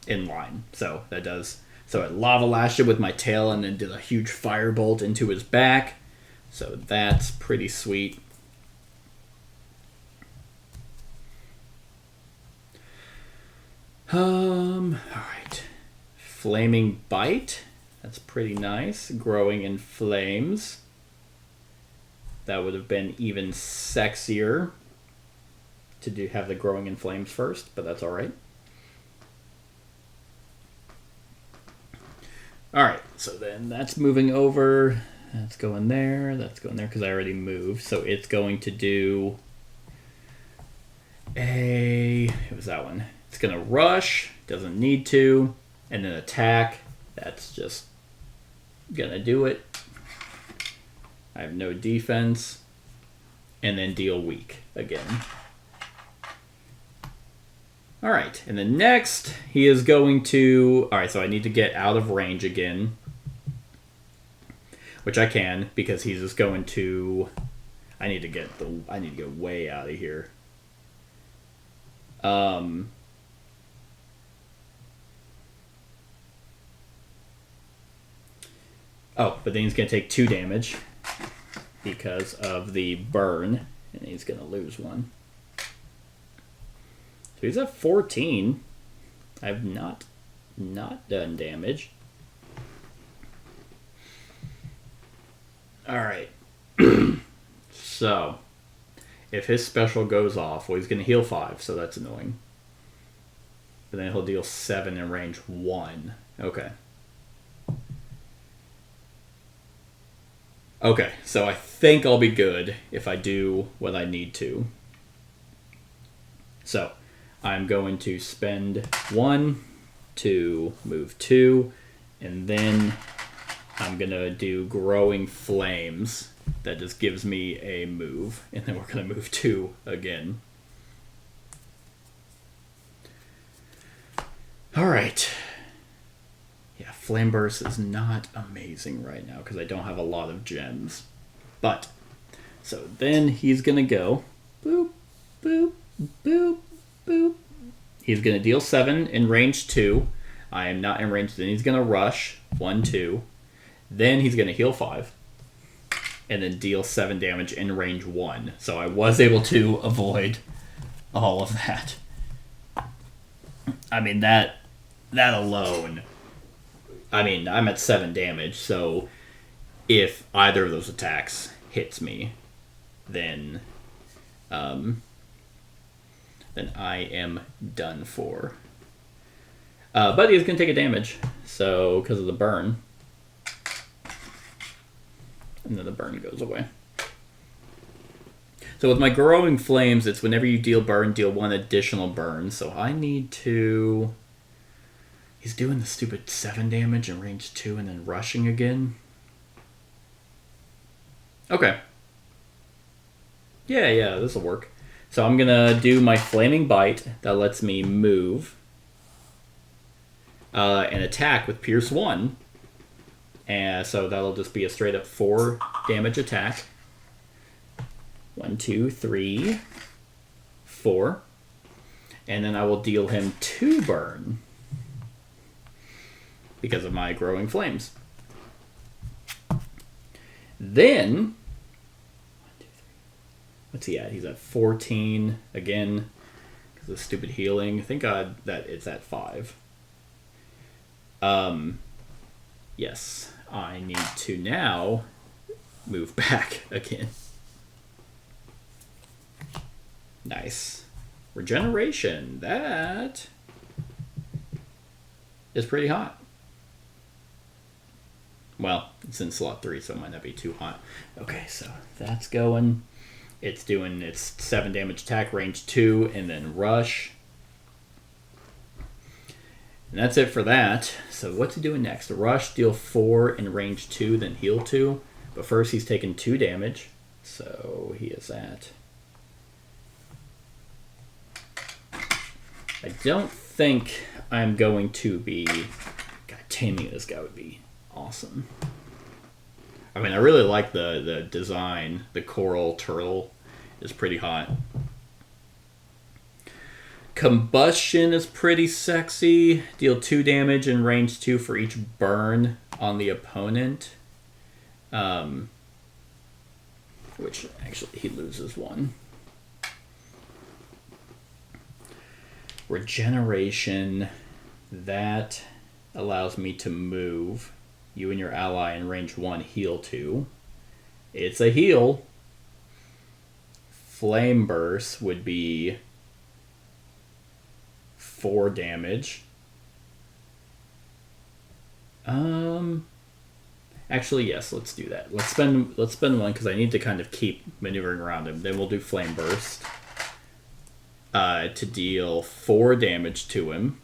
in line. So that does. So it lava lashed it with my tail and then did a huge firebolt into his back. So that's pretty sweet. Alright. Flaming Bite. That's pretty nice. Growing in flames. That would have been even sexier to have the growing in flames first, but that's alright. Alright, so then that's moving over. That's going there. That's going there because I already moved. So it's going to do it was that one. It's going to rush. Doesn't need to. And then attack. That's just going to do it. I have no defense. And then deal weak again. Alright, and then next, he is going to... Alright, so I need to get out of range again. Which I can, because he's just going to... I need to get way out of here. Oh, but then he's going to take 2 damage because of the burn, and he's going to lose 1. So he's at 14. I've not done damage. Alright. So, if his special goes off, well, he's going to heal 5, so that's annoying. But then he'll deal 7 in range 1. Okay. Okay, so I think I'll be good if I do what I need to. So, I'm going to spend 1 to move 2, and then I'm going to do Growing Flames. That just gives me a move, and then we're going to move 2 again. Alright. Yeah, Flame Burst is not amazing right now because I don't have a lot of gems. But, so then he's going to go boop, boop, boop, boop. He's going to deal 7 in range 2. I am not in range. Then he's going to rush 1, 2. Then he's going to heal 5. And then deal 7 damage in range 1. So I was able to avoid all of that. I mean, that alone... I mean, I'm at 7 damage, so if either of those attacks hits me, then I am done for. But he's going to take a damage, so because of the burn. And then the burn goes away. So with my Growing Flames, it's whenever you deal burn, deal 1 additional burn. So I need to... He's doing the stupid 7 damage in range 2 and then rushing again. Okay. Yeah, this will work. So I'm going to do my Flaming Bite. That lets me move. And attack with Pierce 1. And so that'll just be a straight up 4 damage attack. 1, 2, 3, 4. And then I will deal him 2 burn. Because of my Growing Flames. Then, what's he at? He's at 14 again because of stupid healing. Thank God that it's at 5. Yes, I need to now move back again. Nice. Regeneration. That is pretty hot. Well, it's in slot 3, so it might not be too hot. Okay, so that's going. It's doing its 7 damage attack, range 2, and then rush. And that's it for that. So what's he doing next? Rush, deal 4 in range 2, then heal 2. But first he's taking 2 damage. So he is at... I don't think I'm going to be... God, taming this guy would be awesome. I mean, I really like the design. The coral turtle is pretty hot. Combustion is pretty sexy. Deal 2 damage and range 2 for each burn on the opponent. Which actually he loses 1. Regeneration, that allows me to move. You and your ally in range 1 heal 2. It's a heal. Flame Burst would be 4 damage. Actually, yes, let's do that. Let's spend 1 because I need to kind of keep maneuvering around him. Then we'll do Flame Burst to deal 4 damage to him.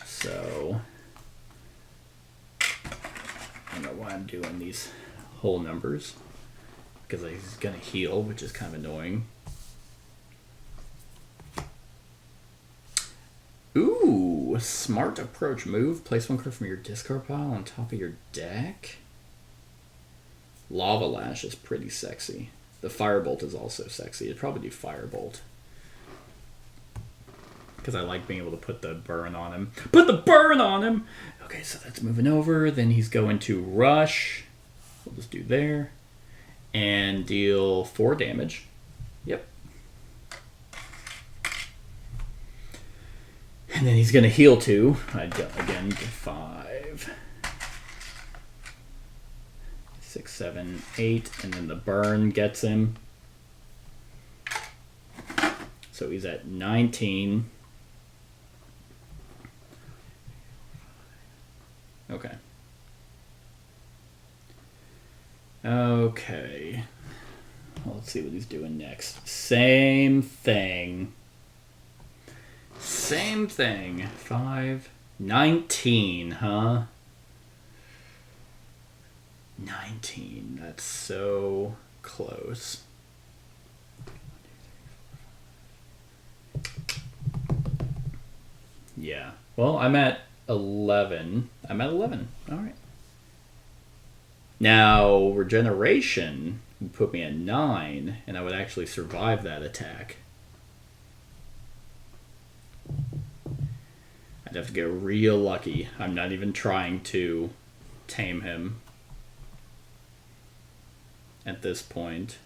So I don't know why I'm doing these whole numbers, because he's gonna heal, which is kind of annoying. Ooh, smart approach move. Place 1 card from your discard pile on top of your deck. Lava Lash is pretty sexy. The Firebolt is also sexy. I'd probably do Firebolt, because I like being able to put the burn on him. Put the burn on him! Okay, so that's moving over. Then he's going to Rush. We'll just do there. And deal 4 damage. Yep. And then he's going to heal 2. Again, 5, 6, 7, 8. And then the burn gets him. So he's at 19. Okay. Okay. Well, let's see what he's doing next. Same thing. Same thing. 5, 19, huh? 19. That's so close. Yeah. Well, I'm at 11. I'm at 11. All right. Now, regeneration would put me at 9, and I would actually survive that attack. I'd have to get real lucky. I'm not even trying to tame him at this point.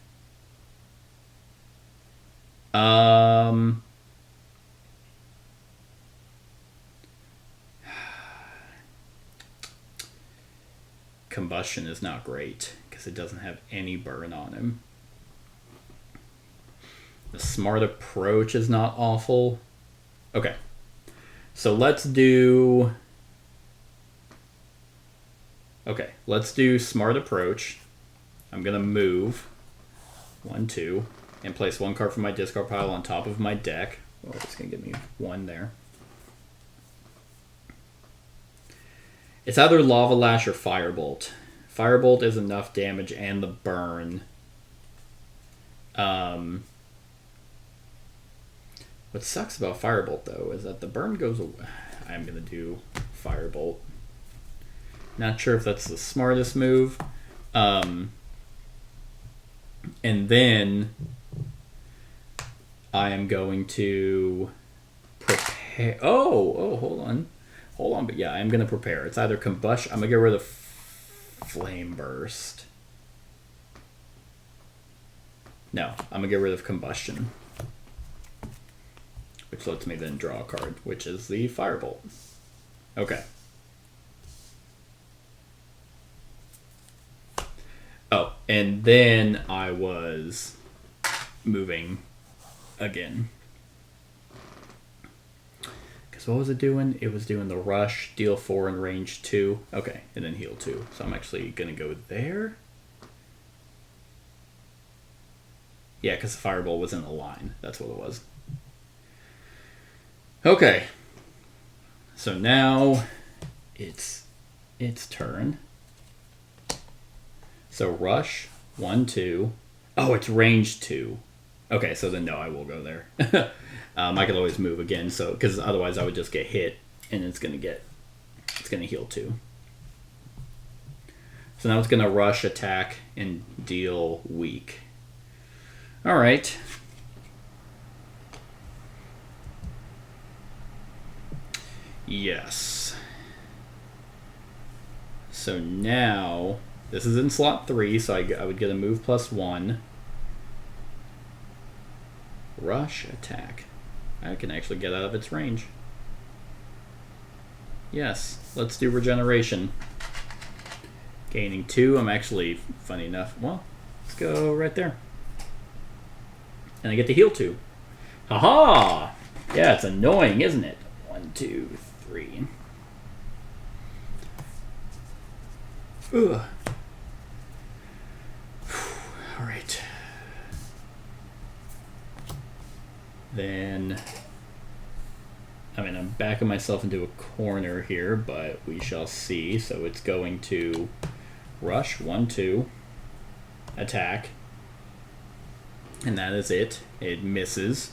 Combustion is not great because it doesn't have any burn on him. The smart approach is not awful. Okay. So let's do... Okay, let's do smart approach. I'm going to move 1, 2, and place 1 card from my discard pile on top of my deck. Well, it's going to give me 1 there. It's either Lava Lash or Firebolt. Firebolt is enough damage and the burn. What sucks about Firebolt, though, is that the burn goes away. I'm going to do Firebolt. Not sure if that's the smartest move. And then I am going to prepare. Oh, hold on. But yeah, I'm going to prepare. It's either combustion. I'm going to get rid of Flame Burst. No, I'm going to get rid of combustion, which lets me then draw a card, which is the Firebolt. Okay. Oh, and then I was moving again. Because what was it doing? It was doing the rush, deal 4 and range 2. Okay, and then heal 2. So I'm actually going to go there. Yeah, because the Firebolt was in the line. That's what it was. Okay. So now it's turn. So rush, 1, 2. Oh, it's range 2. Okay, so then no, I will go there. I could always move again, so because otherwise I would just get hit, and it's gonna heal 2. So now it's gonna rush, attack, and deal weak. All right. Yes. So now, this is in slot 3, so I would get a move +1. Rush attack. I can actually get out of its range. Yes, let's do regeneration. Gaining 2, I'm actually, funny enough, well, let's go right there. And I get to heal 2. Haha! Yeah, it's annoying, isn't it? 1, 2, 3. Ugh. Alright. Then, I mean, I'm backing myself into a corner here, but we shall see. So it's going to rush, 1, 2, attack, and that is it. It misses.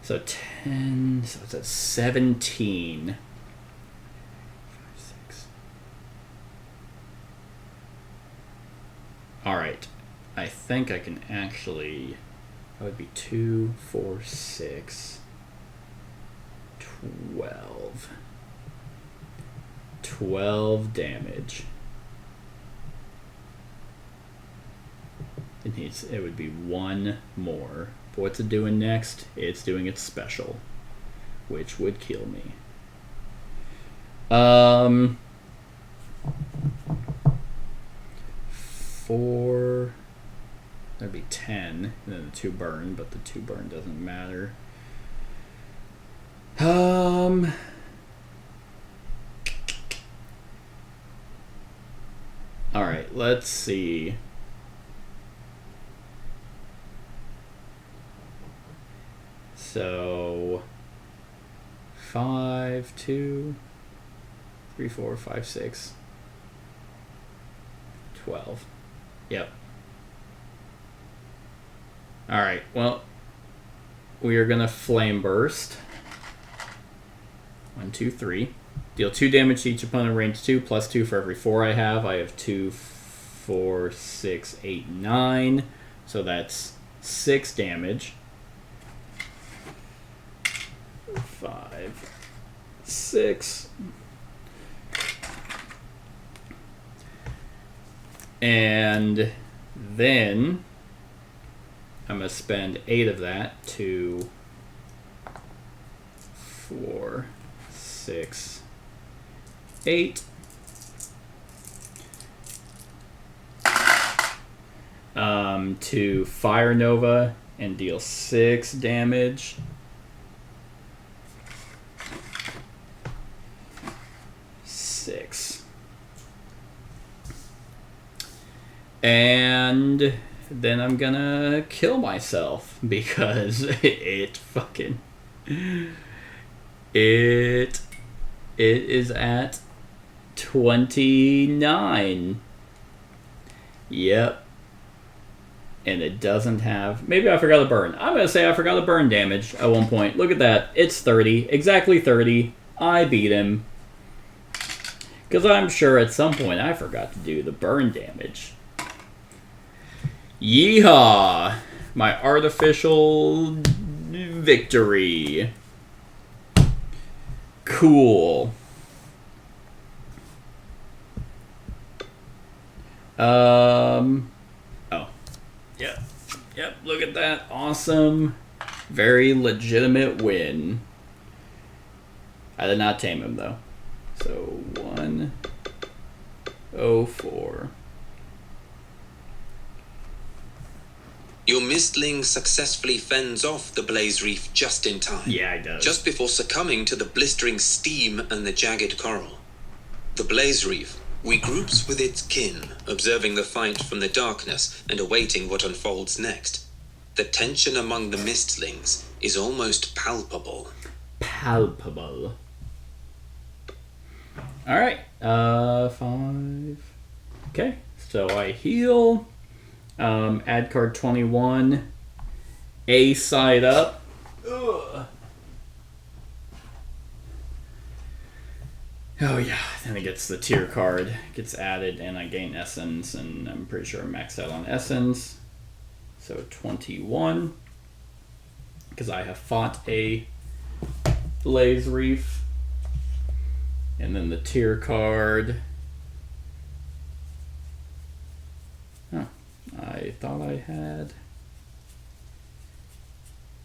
So 10, so it's at 17. 5, 6. All right, I think I can actually, that would be 2, 4, 6, 12. 12 damage. It would be 1 more. But what's it doing next? It's doing its special, which would kill me. 4. That'd be 10. And then the 2 burn, but the 2 burn doesn't matter. Alright, let's see. So 5, 2, 3, 4, 5, 6, 12. Yep. Alright, well, we are gonna flame burst. 1, 2, 3. Deal 2 damage to each opponent range 2, plus 2 for every 4 I have. I have 2, 4, 6, 8, 9. So that's 6 damage. 5, 6. And then I'm going to spend 8 of that to 4, 6, 8. To Fire Nova and deal 6 damage. And then I'm gonna kill myself because it is at 29. Yep. And it doesn't have, maybe I forgot to burn. I'm gonna say I forgot to burn damage at one point. Look at that. It's 30. Exactly 30. I beat him. Because I'm sure at some point I forgot to do the burn damage. Yeehaw! My artificial victory. Cool. Oh. Yep, look at that. Awesome. Very legitimate win. I did not tame him, though. So, 104. Your Mystling successfully fends off the blaze reef just in time. Yeah, it does. Just before succumbing to the blistering steam and the jagged coral. The blaze reef regroups with its kin, observing the fight from the darkness and awaiting what unfolds next. The tension among the Mystlings is almost palpable. Palpable. Alright, 5. Okay, so I heal. Add card 21. A side up. Ugh. Oh yeah, then it gets the tier card, gets added, and I gain essence, and I'm pretty sure I'm maxed out on essence. So 21, because I have fought a blaze reef. And then the tier card. Huh. I thought I had...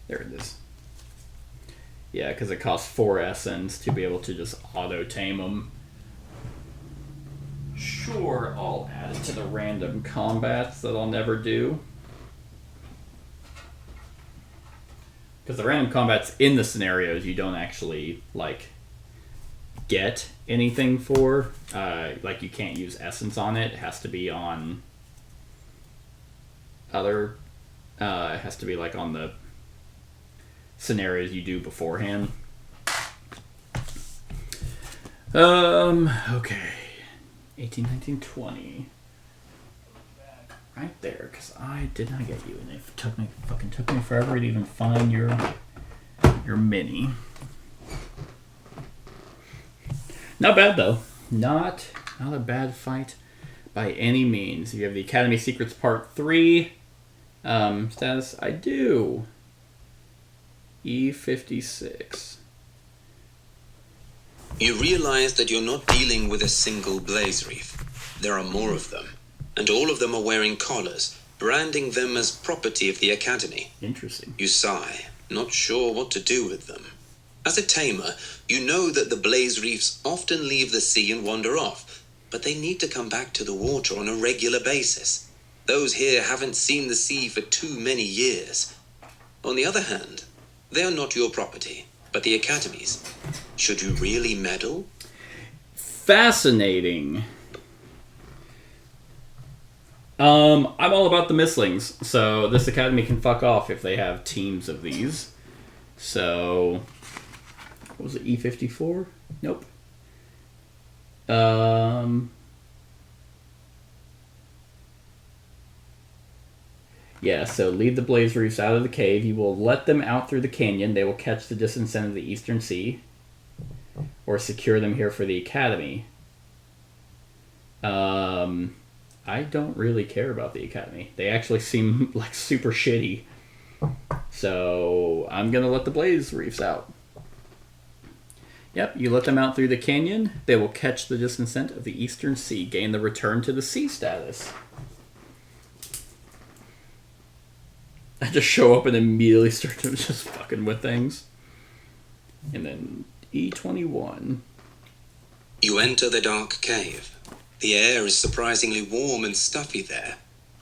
There it is. Yeah, because it costs 4 essence to be able to just auto-tame them. Sure, I'll add it to the random combats that I'll never do. Because the random combats in the scenarios you don't actually, like, get anything for. Like, you can't use essence on it. It has to be on other... it has to be, like, on the scenarios you do beforehand. Okay. 18, 19, 20. Right there, because I did not get you, and it took me forever to even find your mini. Not bad though. Not a bad fight by any means. You have the Academy Secrets Part 3. Status, I do. E56. You realize that you're not dealing with a single blaze reef. There are more of them, and all of them are wearing collars, branding them as property of the Academy. Interesting. You sigh, not sure what to do with them. As a tamer, you know that the blaze reefs often leave the sea and wander off, but they need to come back to the water on a regular basis. Those here haven't seen the sea for too many years. On the other hand, they are not your property, but the Academy's. Should you really meddle? Fascinating. I'm all about the Mystlings, so this Academy can fuck off if they have teams of these. So, what was it, E54? Nope. Yeah, so lead the blaze reefs out of the cave. You will let them out through the canyon. They will catch the distant scent of the Eastern Sea. Or secure them here for the Academy. I don't really care about the Academy. They actually seem like super shitty. So I'm going to let the blaze reefs out. Yep, you let them out through the canyon. They will catch the distant scent of the Eastern Sea. Gain the return to the sea status. I just show up and immediately start to just fucking with things. And then E21. You enter the dark cave. The air is surprisingly warm and stuffy there,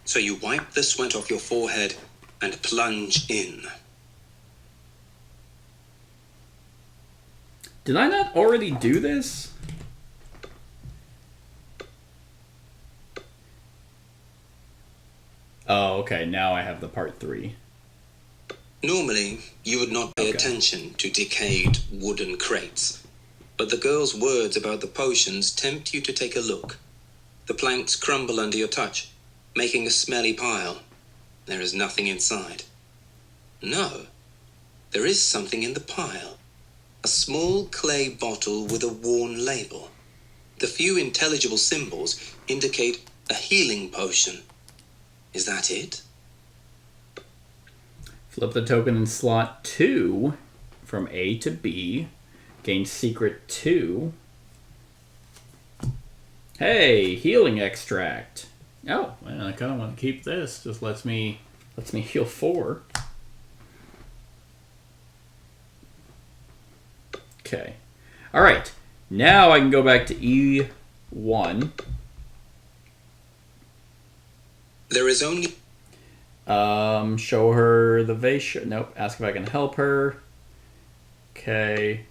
so you wipe the sweat off your forehead and plunge in. Did I not already do this? Oh, okay, now I have the part 3. Normally, you would not pay attention to decayed wooden crates, but the girl's words about the potions tempt you to take a look. The planks crumble under your touch, making a smelly pile. There is nothing inside. No, there is something in the pile. A small clay bottle with a worn label. The few intelligible symbols indicate a healing potion. Is that it? Flip the token in slot 2 from A to B. Gain secret 2. Hey, healing extract. Oh, well, I kind of want to keep this. Just lets me heal 4. Okay. All right. Now I can go back to E1. There is only... Show her the vase. Nope. Ask if I can help her. Okay.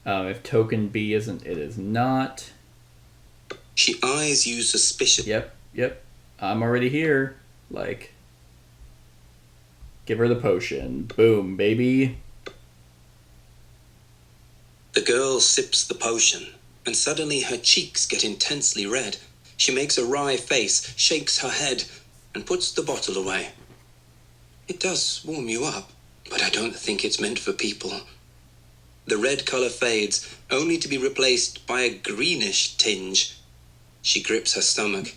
If token B isn't, it is not. She eyes you suspiciously. Yep. I'm already here. Like, give her the potion. Boom, baby. The girl sips the potion, and suddenly her cheeks get intensely red. She makes a wry face, shakes her head, and puts the bottle away. It does warm you up, but I don't think it's meant for people. The red color fades, only to be replaced by a greenish tinge. She grips her stomach.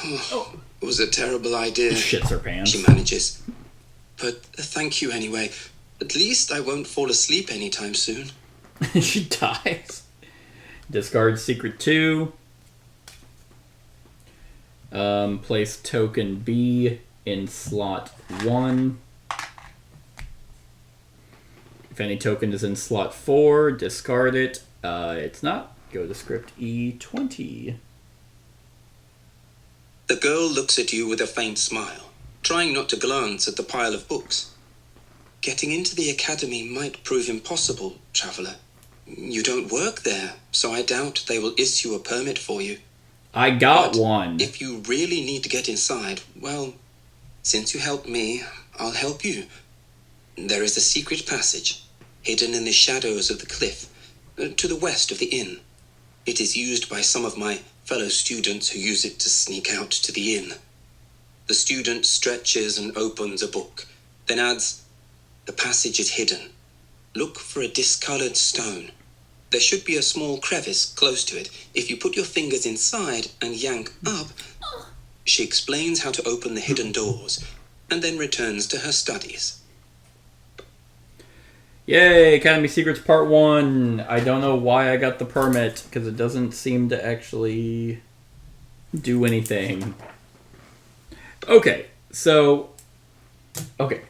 Oh, it was a terrible idea. Shits her pants. She manages. But thank you anyway. At least I won't fall asleep anytime soon. She dies. Discard secret 2. Place token B in slot 1. If any token is in slot 4, discard it. It's not. Go to script E20. The girl looks at you with a faint smile, trying not to glance at the pile of books. Getting into the academy might prove impossible, traveler. You don't work there, so I doubt they will issue a permit for you. I got But one. if you really need to get inside, well, since you helped me, I'll help you. There is a secret passage, hidden in the shadows of the cliff, to the west of the inn. It is used by some of my fellow students who use it to sneak out to the inn. The student stretches and opens a book, then adds, "The passage is hidden. Look for a discolored stone. There should be a small crevice close to it. If you put your fingers inside and yank up..." She explains how to open the hidden doors, and then returns to her studies. Yay, Academy Secrets Part 1. I don't know why I got the permit, because it doesn't seem to actually do anything. Okay, so... Okay.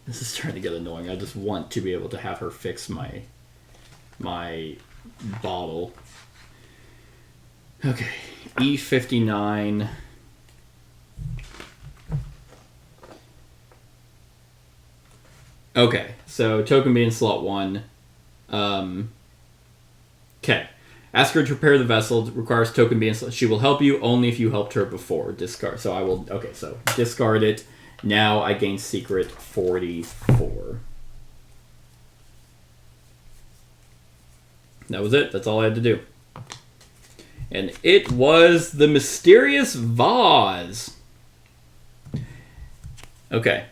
This is starting to get annoying. I just want to be able to have her fix my bottle. Okay, E59... Okay, so token B in slot 1. Okay. Ask her to repair the vessel. It requires token B in slot. She will help you only if you helped her before. Discard. So I will... Okay, so discard it. Now I gain secret 44. That was it. That's all I had to do. And it was the mysterious vase. Okay.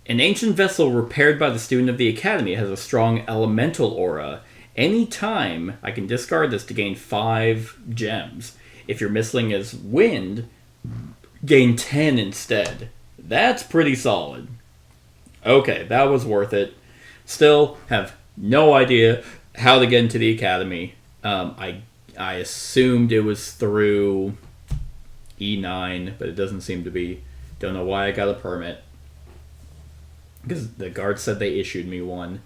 An ancient vessel repaired by the student of the academy has a strong elemental aura. Anytime, I can discard this to gain 5 gems. If your Mystling is wind, gain 10 instead. That's pretty solid. Okay, that was worth it. Still have no idea how to get into the academy. I assumed it was through E9, but it doesn't seem to be. Don't know why I got a permit. Because the guard said they issued me one.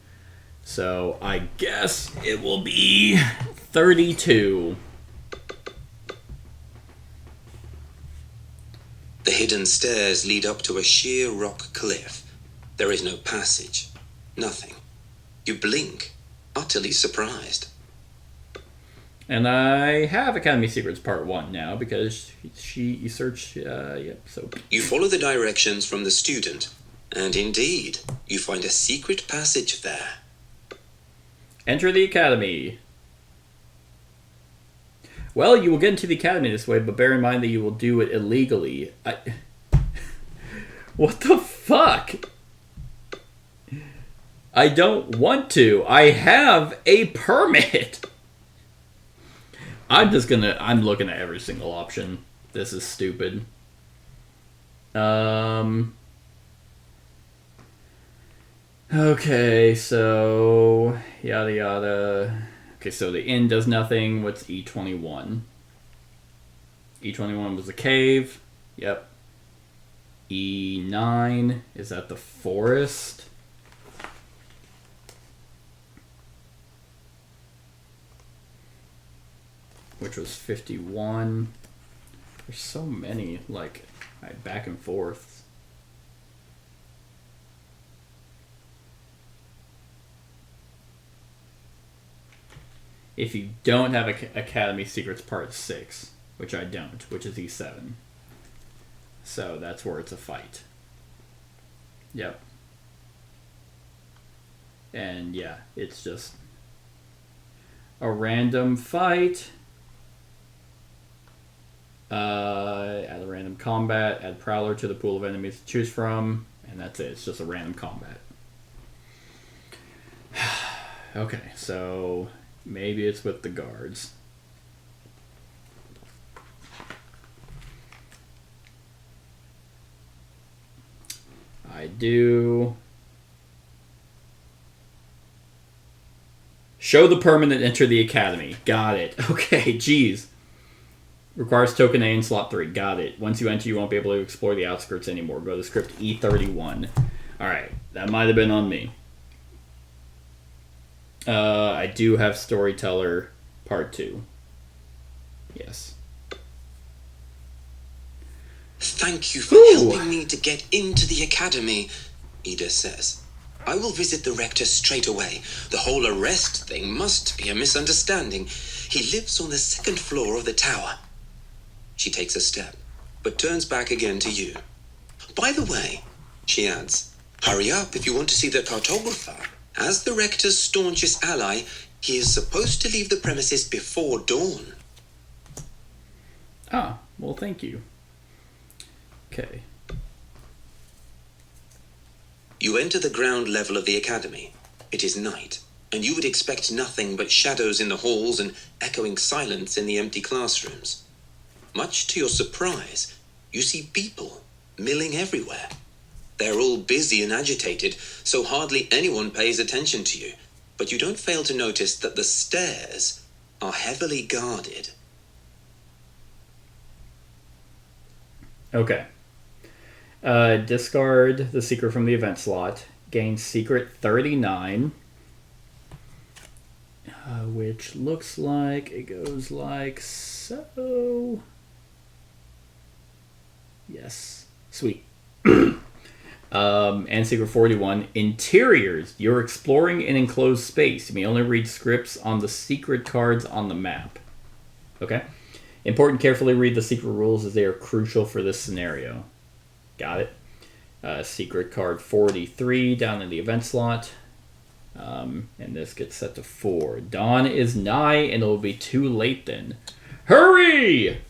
So I guess it will be 32. The hidden stairs lead up to a sheer rock cliff. There is no passage. Nothing. You blink, utterly surprised. And I have Academy Secrets Part 1 now because you search, yep, so... You follow the directions from the student, and indeed, you find a secret passage there. Enter the Academy. Well, you will get into the Academy this way, but bear in mind that you will do it illegally. What the fuck? I don't want to. I have a permit. I'm looking at every single option. This is stupid. Okay, so yada yada. Okay, so the inn does nothing. What's E21? E21 was the cave. Yep. E9 is at the forest. Which was 51. There's so many, like, back and forth. If you don't have Academy Secrets Part 6, which I don't, which is E7. So that's where it's a fight. Yep. And yeah, it's just a random fight. Add a random combat, add Prowler to the pool of enemies to choose from, and that's it. It's just a random combat. Okay, so maybe it's with the guards. I do. Show the permanent, enter the academy. Got it. Okay, geez. Requires token A in slot 3. Got it. Once you enter, you won't be able to explore the outskirts anymore. Go to script E31. Alright, that might have been on me. I do have Storyteller Part 2. Yes. Thank you for helping me to get into the academy, Ida says. I will visit the rector straight away. The whole arrest thing must be a misunderstanding. He lives on the 2nd floor of the tower. She takes a step, but turns back again to you. By the way, she adds, hurry up if you want to see the cartographer. As the rector's staunchest ally, he is supposed to leave the premises before dawn. Ah, well, thank you. Okay. You enter the ground level of the academy. It is night, and you would expect nothing but shadows in the halls and echoing silence in the empty classrooms. Much to your surprise, you see people milling everywhere. They're all busy and agitated, so hardly anyone pays attention to you. But you don't fail to notice that the stairs are heavily guarded. Okay. Discard the secret from the event slot. Gain secret 39. Which looks like it goes like so. Yes. Sweet. And secret 41. Interiors. You're exploring an enclosed space. You may only read scripts on the secret cards on the map. Okay. Important, carefully read the secret rules as they are crucial for this scenario. Got it. Secret card 43 down in the event slot. And this gets set to 4. Dawn is nigh and it will be too late then. Hurry!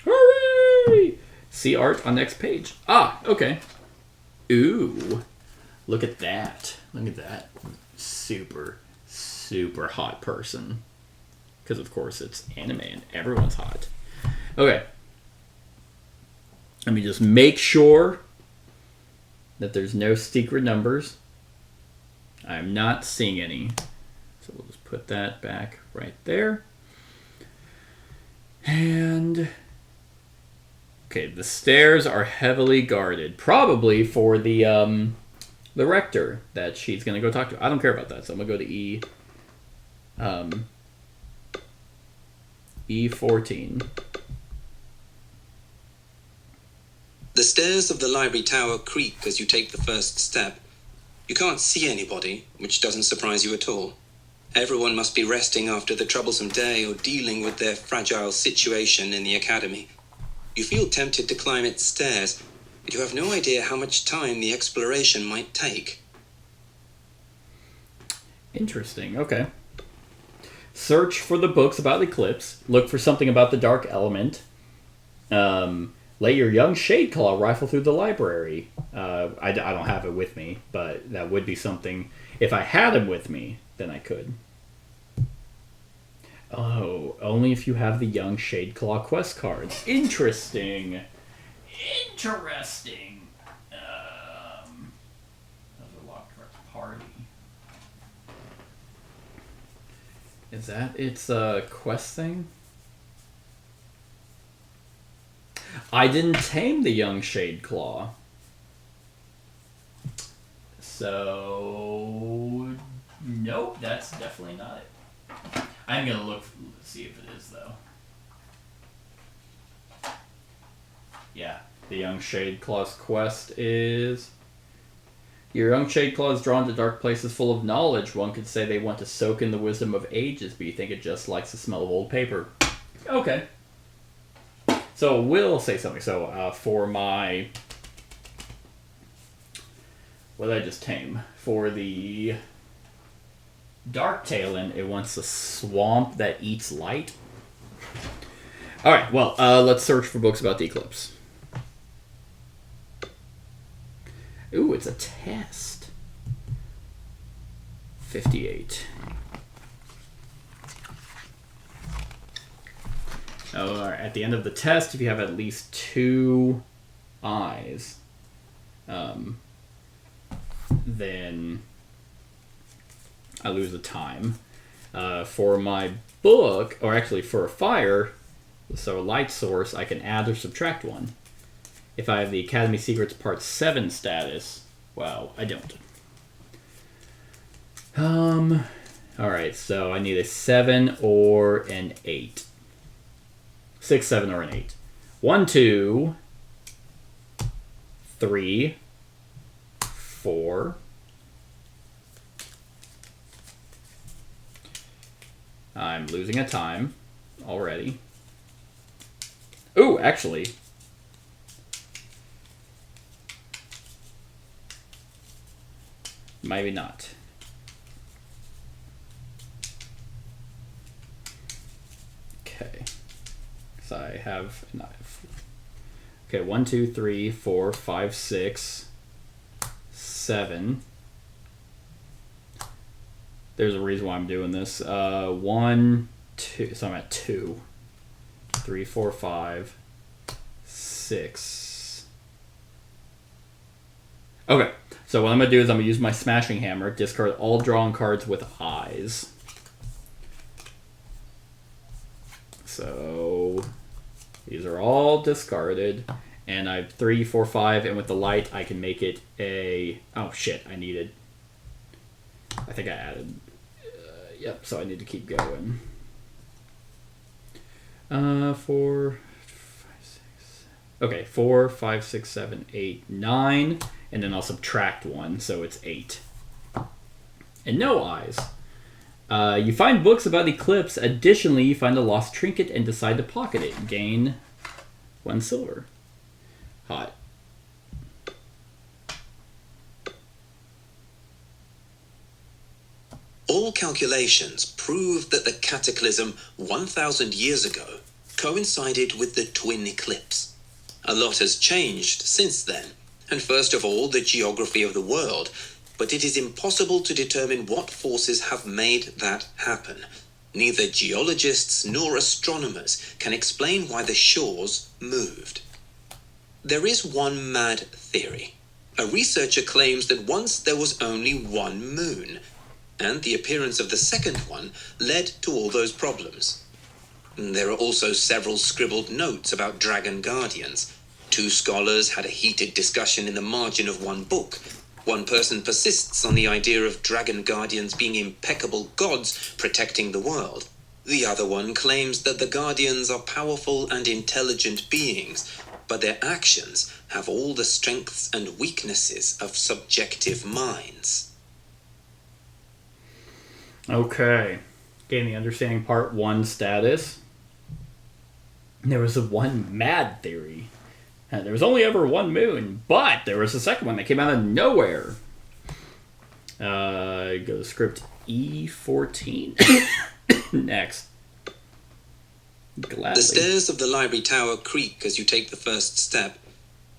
Hurry! See art on next page. Ah, okay. Ooh. Look at that. Look at that. Super, super hot person. Because, of course, it's anime and everyone's hot. Okay. Let me just make sure that there's no secret numbers. I'm not seeing any. So we'll just put that back right there. And okay, the stairs are heavily guarded. Probably for the rector that she's gonna go talk to. I don't care about that, so I'm gonna go to E14. The stairs of the library tower creak as you take the first step. You can't see anybody, which doesn't surprise you at all. Everyone must be resting after the troublesome day or dealing with their fragile situation in the academy. You feel tempted to climb its stairs, but you have no idea how much time the exploration might take. Interesting, okay. Search for the books about Eclipse. Look for something about the dark element. Let your young Shadeclaw rifle through the library. I don't have it with me, but that would be something. If I had him with me, then I could. Oh, only if you have the young Shadeclaw quest cards. Interesting. Interesting. Those are locked for a party. Is that its quest thing? I didn't tame the young Shadeclaw. So, nope, that's definitely not it. I'm going to look, see if it is, though. Yeah, the young Shadeclaw's quest is... Your young Shadeclaw is drawn to dark places full of knowledge. One could say they want to soak in the wisdom of ages, but you think it just likes the smell of old paper. Okay. So we'll say something. So for my... What did I just tame? For the Dark Talon, it wants a swamp that eats light. Alright, well, let's search for books about the Eclipse. Ooh, it's a test. 58. Oh, at the end of the test, if you have at least 2 eyes, then I lose a time. For my book, or actually for a fire, so a light source, I can add or subtract 1. If I have the Academy Secrets Part 7 status, well, I don't. Alright, so I need a 7 or an 8. 6, 7, or an 8. 1, 2, 3, 4. I'm losing a time already. Ooh, actually. Maybe not. Okay. So I have a knife. Okay, 1, 2, 3, 4, 5, 6, 7. There's a reason why I'm doing this. 1, 2. So I'm at 2. 3, 4, 5, 6. Okay. So what I'm going to do is I'm going to use my smashing hammer, discard all drawn cards with eyes. So these are all discarded. And I have 3, 4, 5, and with the light I can make it a... Oh shit, I needed... I think I added... Yep, so I need to keep going. 4, 5, 6... Okay, 4, 5, 6, 7, 8, 9... And then I'll subtract 1, so it's 8. And no eyes. You find books about Eclipse. Additionally, you find a lost trinket and decide to pocket it. Gain 1 silver. Hot. All calculations prove that the cataclysm 1,000 years ago coincided with the twin eclipse. A lot has changed since then. And first of all, the geography of the world, but it is impossible to determine what forces have made that happen. Neither geologists nor astronomers can explain why the shores moved. There is one mad theory. A researcher claims that once there was only one moon, and the appearance of the second one led to all those problems. There are also several scribbled notes about dragon guardians. 2 scholars had a heated discussion in the margin of one book. One person persists on the idea of dragon guardians being impeccable gods protecting the world. The other one claims that the guardians are powerful and intelligent beings, but their actions have all the strengths and weaknesses of subjective minds. Okay. Gain the Understanding Part 1 status. There was a one mad theory. There was only ever one moon, but there was a second one that came out of nowhere. Go to script E14. Next. Gladly. The stairs of the library tower creak as you take the first step.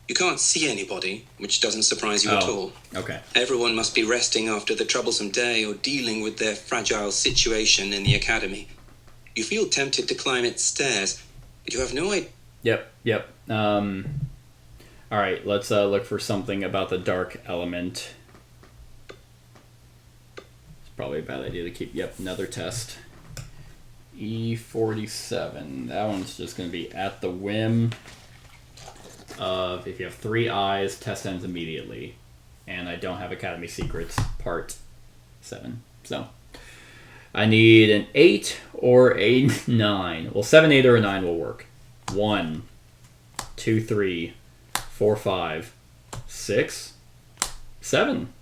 You can't see anybody, which doesn't surprise you at all. Okay. Everyone must be resting after the troublesome day or dealing with their fragile situation in the academy. You feel tempted to climb its stairs, but you have no idea. Yep. Alright, let's look for something about the dark element. It's probably a bad idea to keep... Yep, another test. E47. That one's just going to be at the whim of if you have 3 eyes, test ends immediately. And I don't have Academy Secrets Part 7. So, I need an 8 or a 9. Well, 7, 8, or a 9 will work. 1, 2, 3, 4, 5, 6, 7,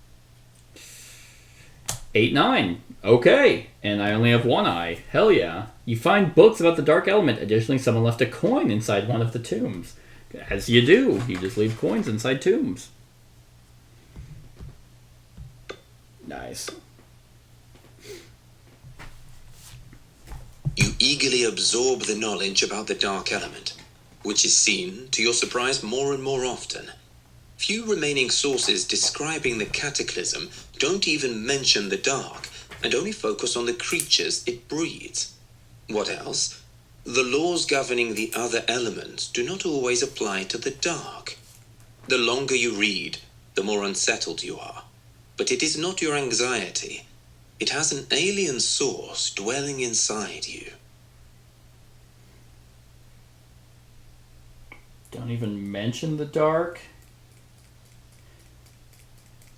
8, 9. Okay, and I only have 1 eye. Hell yeah. You find books about the dark element. Additionally, someone left a coin inside one of the tombs. As you do. You just leave coins inside tombs. Nice. You eagerly absorb the knowledge about the dark element, which is seen, to your surprise, more and more often. Few remaining sources describing the cataclysm don't even mention the dark, and only focus on the creatures it breeds. What else? The laws governing the other elements do not always apply to the dark. The longer you read, the more unsettled you are. But it is not your anxiety. It has an alien source dwelling inside you. Don't even mention the dark.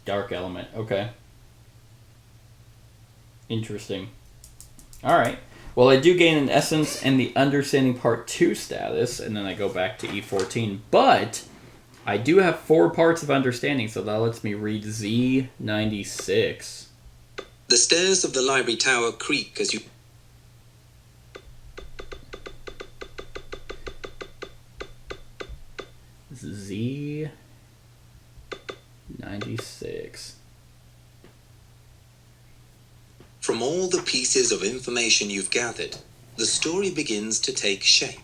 Dark element. Okay. Interesting. Alright. Well, I do gain an essence and the understanding part 2 status, and then I go back to E14. But I do have 4 parts of understanding, so that lets me read Z96. The stairs of the library tower creak as you... Z96. From all the pieces of information you've gathered, the story begins to take shape.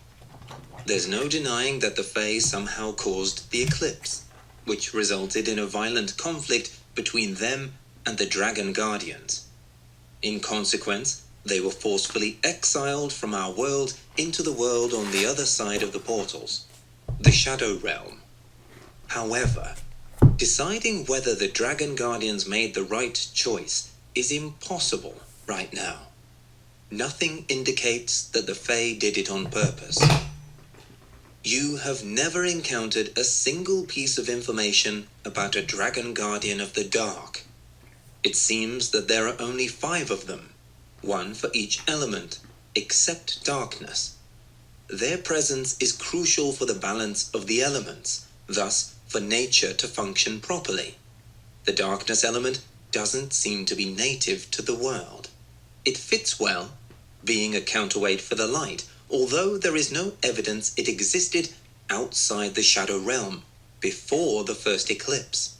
There's no denying that the Fae somehow caused the eclipse, which resulted in a violent conflict between them and the Dragon Guardians. In consequence, they were forcefully exiled from our world into the world on the other side of the portals, the Shadow Realm. However, deciding whether the Dragon Guardians made the right choice is impossible right now. Nothing indicates that the Fae did it on purpose. You have never encountered a single piece of information about a Dragon Guardian of the Dark. It seems that there are only 5 of them, 1 for each element, except darkness. Their presence is crucial for the balance of the elements, thus for nature to function properly. The darkness element doesn't seem to be native to the world. It fits well, being a counterweight for the light, although there is no evidence it existed outside the Shadow Realm before the first eclipse.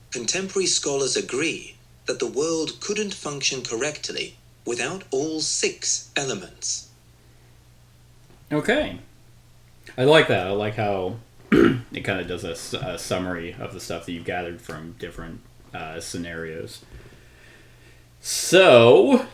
Contemporary scholars agree that the world couldn't function correctly without all 6 elements. Okay. I like that. I like how it kind of does a summary of the stuff that you've gathered from different scenarios. So,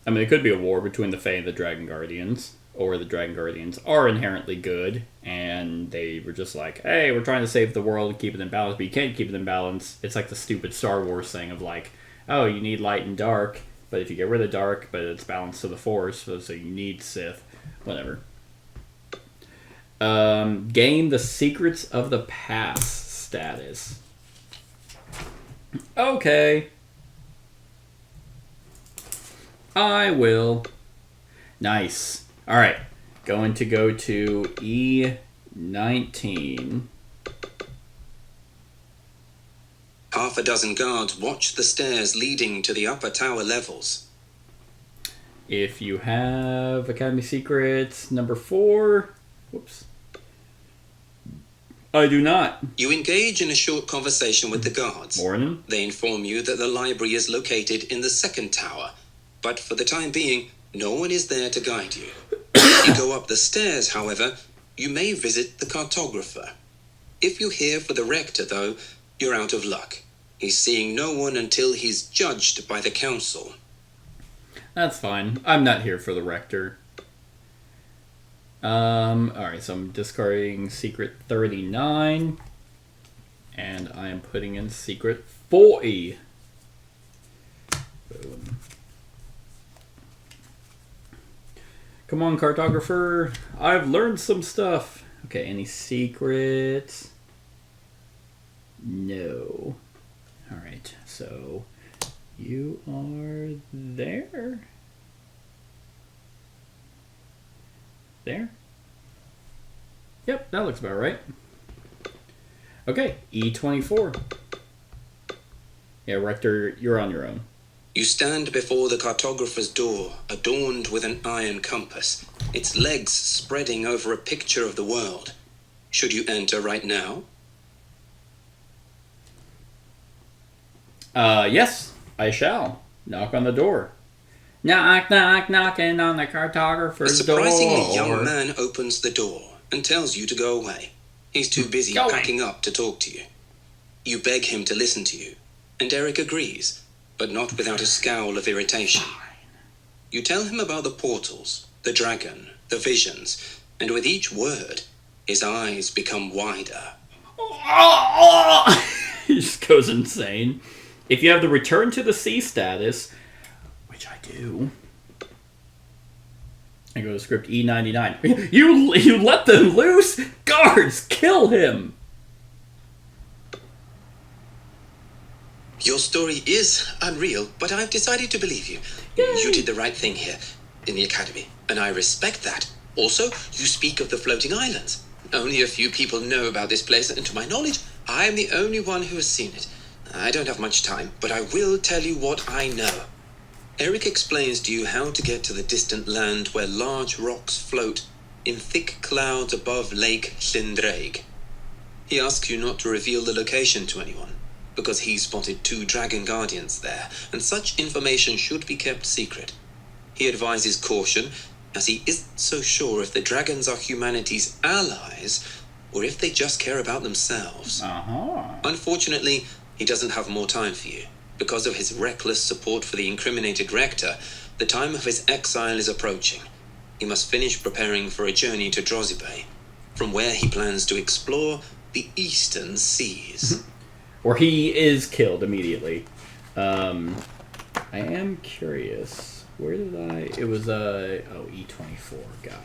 I mean, it could be a war between the Fae and the Dragon Guardians, or the Dragon Guardians are inherently good, and they were just like, hey, we're trying to save the world and keep it in balance, but you can't keep it in balance. It's like the stupid Star Wars thing of like, oh, you need light and dark, but if you get rid of dark, but it's balanced to the Force, so you need Sith, whatever. Gain the Secrets of the Past status. Okay. I will. Nice. Alright. Going to go to E19. Half a dozen guards watch the stairs leading to the upper tower levels. If you have Academy Secrets number 4... Whoops. I do not. You engage in a short conversation with the guards. Morning. They inform you that the library is located in the 2nd tower, but for the time being, no one is there to guide you. If you go up the stairs, however, you may visit the cartographer. If you're here for the rector, though, you're out of luck. He's seeing no one until he's judged by the council. That's fine. I'm not here for the rector. Alright, so I'm discarding Secret 39. And I am putting in Secret 40. Boom. Come on, cartographer. I've learned some stuff. Okay, any secrets? No. Alright, so you are there? There? Yep, that looks about right. Okay, E24. Yeah, Rector, you're on your own. You stand before the cartographer's door, adorned with an iron compass, its legs spreading over a picture of the world. Should you enter right now? Yes, I shall. Knock on the door. Knock, knock, knocking on the A cartographer's door. surprisingly young man opens the door and tells you to go away. He's too busy Go away. packing up to talk to you. You beg him to listen to you, and Eric agrees, but not without a scowl of irritation. You tell him about the portals, the dragon, the visions, and with each word, his eyes become wider. He just goes insane. If you have the return to the sea status, which I do, I go to script E99. You let them loose? Guards, kill him! Your story is unreal, but I've decided to believe you. Yay. You did the right thing here in the academy, and I respect that. Also, you speak of the floating islands. Only a few people know about this place, and to my knowledge, I am the only one who has seen it. I don't have much time, but I will tell you what I know. Eric explains to you how to get to the distant land where large rocks float in thick clouds above Lake Llindraig. He asks you not to reveal the location to anyone, because he spotted 2 dragon guardians there, and such information should be kept secret. He advises caution, as he isn't so sure if the dragons are humanity's allies, or if they just care about themselves. Unfortunately, he doesn't have more time for you. Because of his reckless support for the incriminated rector, the time of his exile is approaching. He must finish preparing for a journey to Drozibay, from where he plans to explore the eastern seas. Or he is killed immediately. I am curious. Where did I... It was, E24. God.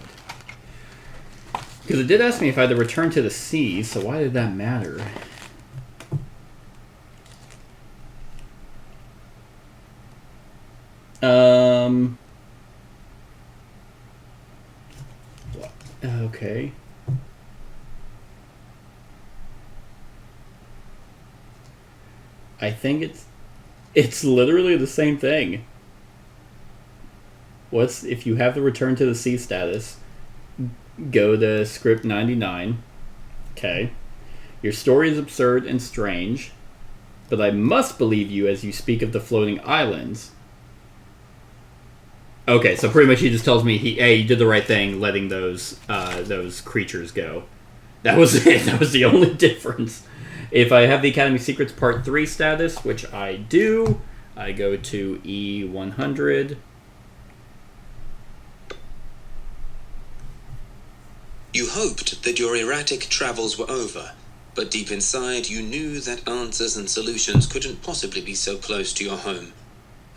Because it did ask me if I had to return to the sea, so why did that matter? What? Okay. I think it's literally the same thing. What's if you have the return to the sea status, go to script 99. Okay. Your story is absurd and strange, but I must believe you as you speak of the floating islands. Okay, so pretty much he just tells me he did the right thing letting those creatures go. That was it. That was the only difference. If I have the Academy Secrets Part 3 status, which I do, I go to E100. You hoped that your erratic travels were over, but deep inside you knew that answers and solutions couldn't possibly be so close to your home.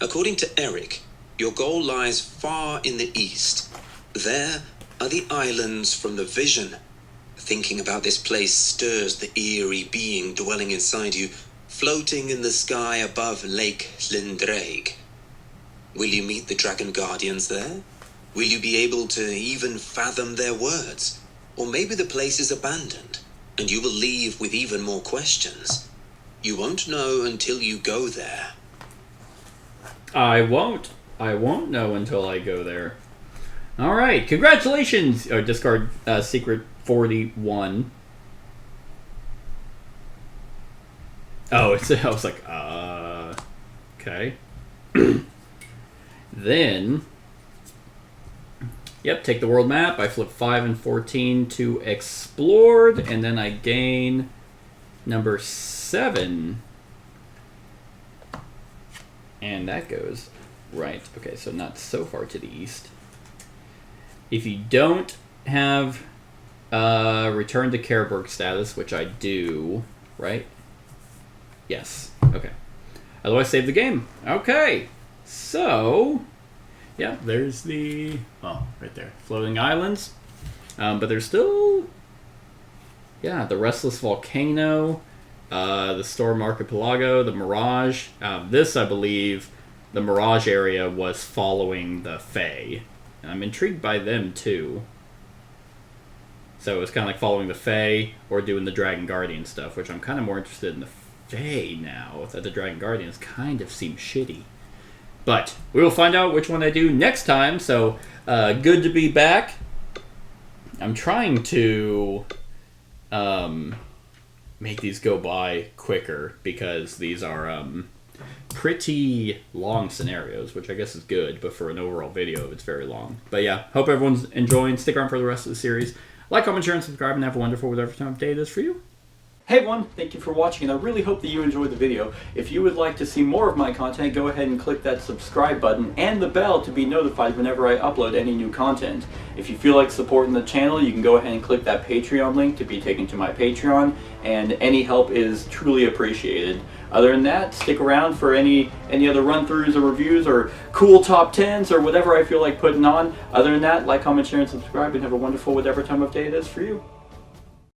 According to Eric, your goal lies far in the east. There are the islands from the vision. Thinking about this place stirs the eerie being dwelling inside you, floating in the sky above Lake Llindraig. Will you meet the Dragon Guardians there? Will you be able to even fathom their words? Or maybe the place is abandoned, and you will leave with even more questions. You won't know until you go there. I won't know until I go there. Alright, congratulations! Oh, discard Secret 41. Oh, I was like, okay. Then, yep, take the world map. I flip 5 and 14 to explored, and then I gain number 7. And that goes right. Okay, so not so far to the east. If you don't have return to Kerberg status, which I do, right? Yes. Okay. Otherwise, save the game. Okay. So, yeah, there's the, well, right there, floating islands. But there's still, yeah, the Restless Volcano, the Storm Archipelago, the Mirage. This, I believe, the Mirage area was following the Fae. And I'm intrigued by them, too. So it's kind of like following the Fae or doing the Dragon Guardian stuff, which I'm kind of more interested in the Fae now, that the Dragon Guardians kind of seem shitty. But we will find out which one I do next time, so good to be back. I'm trying to make these go by quicker, because these are pretty long scenarios, which I guess is good, but for an overall video, it's very long. But yeah, hope everyone's enjoying. Stick around for the rest of the series. Like, comment, share, and subscribe, and have a wonderful whatever time of day it is for you. Hey everyone, thank you for watching, and I really hope that you enjoyed the video. If you would like to see more of my content, go ahead and click that subscribe button and the bell to be notified whenever I upload any new content. If you feel like supporting the channel, you can go ahead and click that Patreon link to be taken to my Patreon, and any help is truly appreciated. Other than that, stick around for any other run-throughs or reviews or cool top 10s or whatever I feel like putting on. Other than that, like, comment, share, and subscribe, and have a wonderful whatever time of day it is for you.